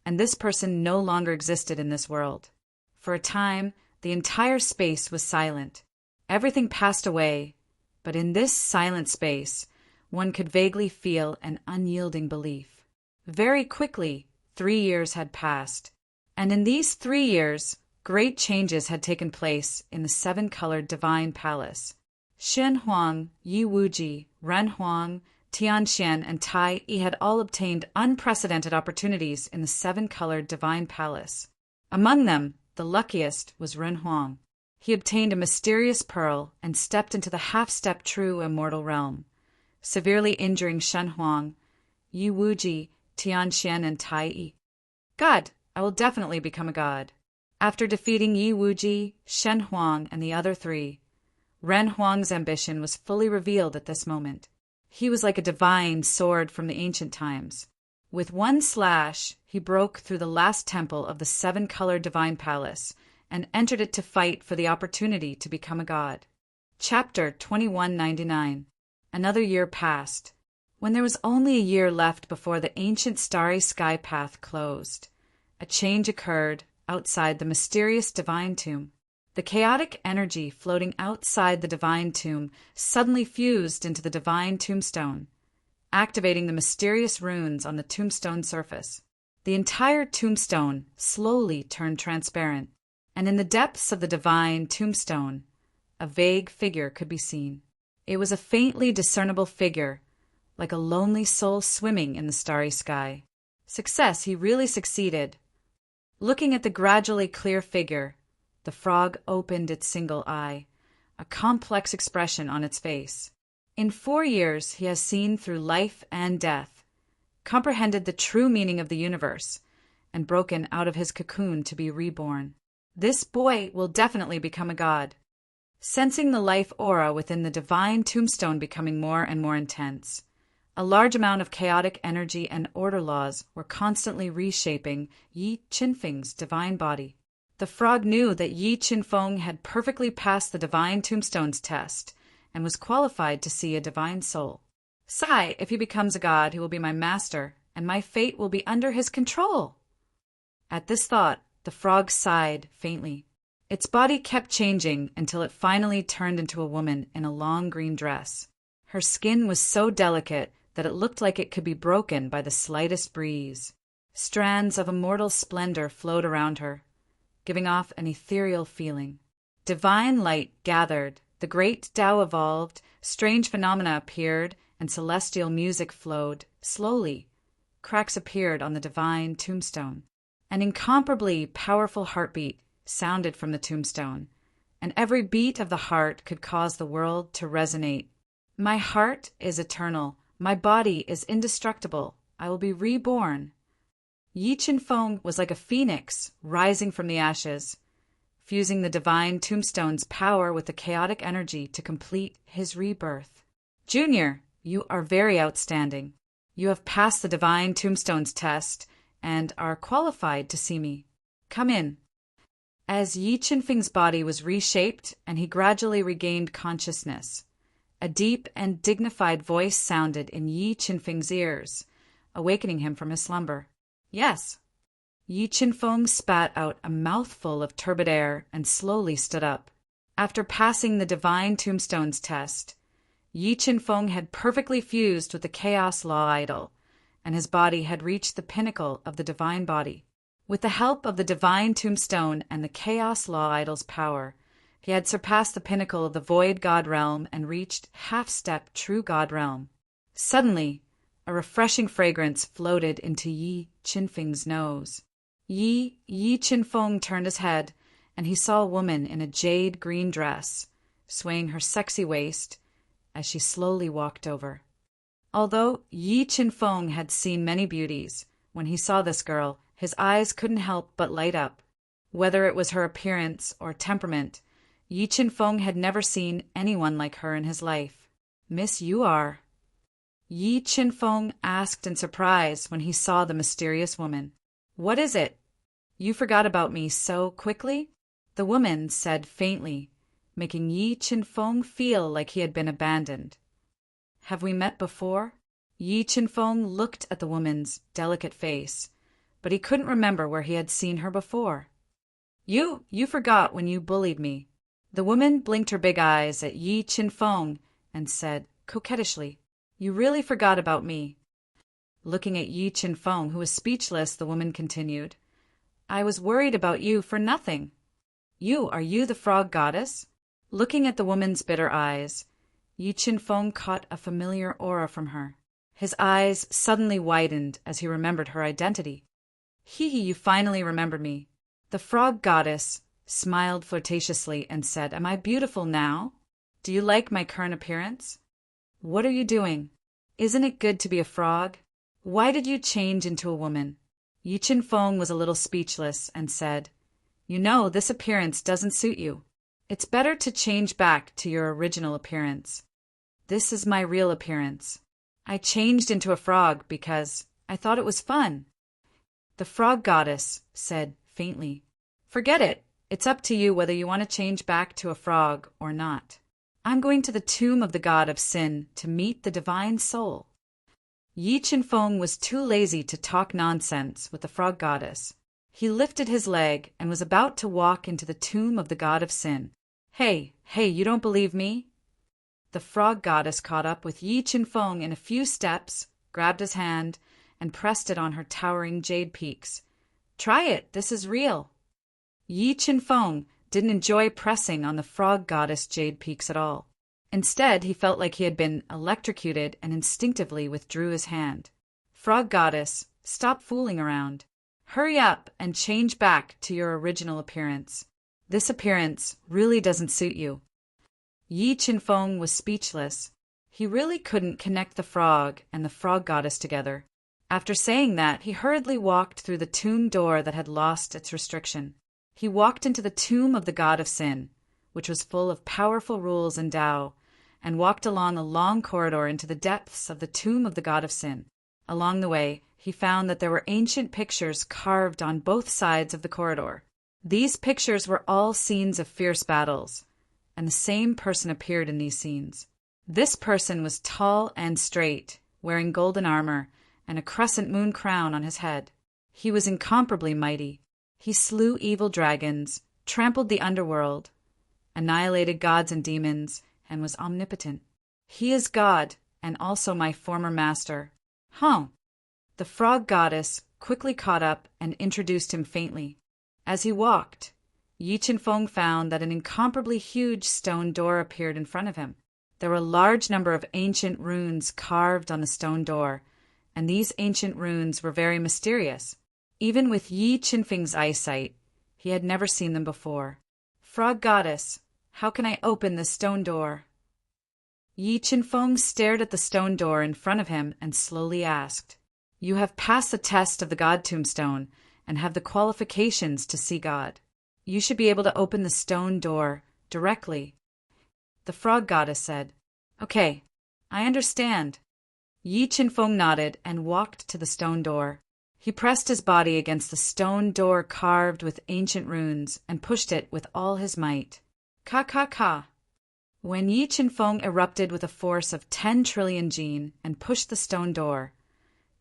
and this person no longer existed in this world. For a time, the entire space was silent. Everything passed away, but in this silent space, one could vaguely feel an unyielding belief. Very quickly, 3 years had passed, and in these 3 years, great changes had taken place in the seven-colored divine palace. Shen Huang, Yi Wuji, Ren Huang, Tianxian, and Tai Yi had all obtained unprecedented opportunities in the seven-colored divine palace. Among them, the luckiest was Ren Huang. He obtained a mysterious pearl and stepped into the half-step true immortal realm, severely injuring Shen Huang, Yi Wuji, Tianxian, and Tai Yi. God, I will definitely become a god. After defeating Yi Wuji, Shen Huang, and the other three, Ren Huang's ambition was fully revealed at this moment. He was like a divine sword from the ancient times. With one slash, he broke through the last temple of the seven-colored divine palace and entered it to fight for the opportunity to become a god. Chapter 2199. Another year passed. When there was only a year left before the ancient starry sky path closed, a change occurred outside the mysterious divine tomb. The chaotic energy floating outside the divine tomb suddenly fused into the divine tombstone, activating the mysterious runes on the tombstone surface. The entire tombstone slowly turned transparent, and in the depths of the divine tombstone, a vague figure could be seen. It was a faintly discernible figure, like a lonely soul swimming in the starry sky. Success, he really succeeded. Looking at the gradually clear figure, the frog opened its single eye, a complex expression on its face. In 4 years, he has seen through life and death, comprehended the true meaning of the universe, and broken out of his cocoon to be reborn. This boy will definitely become a god. Sensing the life aura within the divine tombstone becoming more and more intense, a large amount of chaotic energy and order laws were constantly reshaping Yi Qinfeng's divine body. The frog knew that Yi Qinfeng had perfectly passed the divine tombstone's test and was qualified to see a divine soul. Sigh, if he becomes a god, he will be my master, and my fate will be under his control. At this thought, the frog sighed faintly. Its body kept changing until it finally turned into a woman in a long green dress. Her skin was so delicate that it looked like it could be broken by the slightest breeze. Strands of immortal splendor flowed around her, giving off an ethereal feeling. Divine light gathered, the great Tao evolved, strange phenomena appeared, and celestial music flowed. Slowly, cracks appeared on the divine tombstone. An incomparably powerful heartbeat sounded from the tombstone, and every beat of the heart could cause the world to resonate. My heart is eternal. My body is indestructible. I will be reborn. Yi Qinfeng was like a phoenix rising from the ashes, fusing the divine tombstone's power with the chaotic energy to complete his rebirth. Junior, you are very outstanding. You have passed the divine tombstone's test and are qualified to see me. Come in. As Yi Qinfeng's body was reshaped and he gradually regained consciousness, a deep and dignified voice sounded in Yi Qinfeng's ears, awakening him from his slumber. Yes. Yi Qinfeng spat out a mouthful of turbid air and slowly stood up. After passing the divine tombstone's test, Yi Qinfeng had perfectly fused with the Chaos Law Idol, and his body had reached the pinnacle of the divine body. With the help of the divine tombstone and the Chaos Law Idol's power, he had surpassed the pinnacle of the Void God Realm and reached half-step True God Realm. Suddenly, a refreshing fragrance floated into Yi Qinfeng's nose. Yi Qinfeng turned his head, and he saw a woman in a jade green dress, swaying her sexy waist as she slowly walked over. Although Yi Qinfeng had seen many beauties, when he saw this girl, his eyes couldn't help but light up. Whether it was her appearance or temperament, Yi Qinfeng had never seen anyone like her in his life. Miss, you are? Yi Qinfeng asked in surprise when he saw the mysterious woman. What is it? You forgot about me so quickly? The woman said faintly, making Yi Qinfeng feel like he had been abandoned. Have we met before? Yi Qinfeng looked at the woman's delicate face, but he couldn't remember where he had seen her before. You forgot when you bullied me. The woman blinked her big eyes at Yi Qinfeng and said coquettishly, You really forgot about me. Looking at Yi Qinfeng, who was speechless, the woman continued, I was worried about you for nothing. Are you the frog goddess? Looking at the woman's bitter eyes, Yi Qinfeng caught a familiar aura from her. His eyes suddenly widened as he remembered her identity. You finally remembered me. The frog goddess smiled flirtatiously and said, Am I beautiful now? Do you like my current appearance? What are you doing? Isn't it good to be a frog? Why did you change into a woman? Yi Qinfeng was a little speechless and said, You know, this appearance doesn't suit you. It's better to change back to your original appearance. This is my real appearance. I changed into a frog because I thought it was fun. The frog goddess said faintly, Forget it. It's up to you whether you want to change back to a frog or not. I'm going to the tomb of the god of sin to meet the divine soul. Yi Qinfeng was too lazy to talk nonsense with the frog goddess. He lifted his leg and was about to walk into the tomb of the god of sin. Hey, you don't believe me? The frog goddess caught up with Yi Qinfeng in a few steps, grabbed his hand, and pressed it on her towering jade peaks. Try it, this is real. Yi Qinfeng didn't enjoy pressing on the frog goddess jade peaks at all. Instead, he felt like he had been electrocuted and instinctively withdrew his hand. Frog goddess, stop fooling around. Hurry up and change back to your original appearance. This appearance really doesn't suit you. Yi Qinfeng was speechless. He really couldn't connect the frog and the frog goddess together. After saying that, he hurriedly walked through the tomb door that had lost its restriction. He walked into the tomb of the god of sin, which was full of powerful rules and Tao, and walked along a long corridor into the depths of the tomb of the god of sin. Along the way, he found that there were ancient pictures carved on both sides of the corridor. These pictures were all scenes of fierce battles, and the same person appeared in these scenes. This person was tall and straight, wearing golden armor and a crescent moon crown on his head. He was incomparably mighty. He slew evil dragons, trampled the underworld, annihilated gods and demons, and was omnipotent. He is God, and also my former master. The frog goddess quickly caught up and introduced him faintly. As he walked, Yi Qinfeng found that an incomparably huge stone door appeared in front of him. There were a large number of ancient runes carved on the stone door, and these ancient runes were very mysterious. Even with Yi Qinfeng's eyesight, he had never seen them before. Frog goddess, how can I open this stone door? Yi Qinfeng stared at the stone door in front of him and slowly asked, You have passed the test of the God Tombstone and have the qualifications to see God. You should be able to open the stone door directly. The frog goddess said, Okay, I understand. Yi Qinfeng nodded and walked to the stone door. He pressed his body against the stone door carved with ancient runes and pushed it with all his might. Ka. When Yi Qinfeng erupted with a force of 10 trillion jin and pushed the stone door,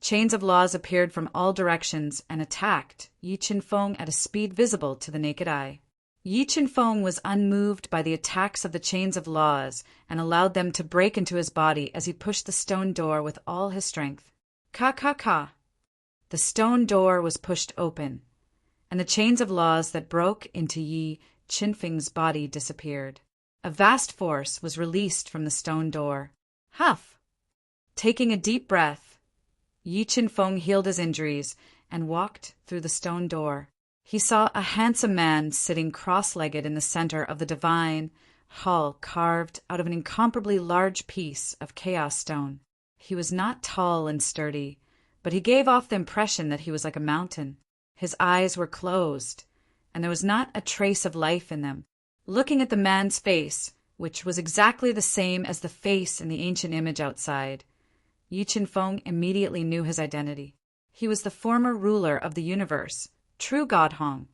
chains of laws appeared from all directions and attacked Yi Qinfeng at a speed visible to the naked eye. Yi Qinfeng was unmoved by the attacks of the chains of laws and allowed them to break into his body as he pushed the stone door with all his strength. Ka. The stone door was pushed open, and the chains of laws that broke into Yi Qinfeng's body disappeared. A vast force was released from the stone door. Huff! Taking a deep breath, Yi Qinfeng healed his injuries and walked through the stone door. He saw a handsome man sitting cross-legged in the center of the divine hall carved out of an incomparably large piece of chaos stone. He was not tall and sturdy, but he gave off the impression that he was like a mountain. His eyes were closed, and there was not a trace of life in them. Looking at the man's face, which was exactly the same as the face in the ancient image outside, Yi Qinfeng immediately knew his identity. He was the former ruler of the universe, True God Hong.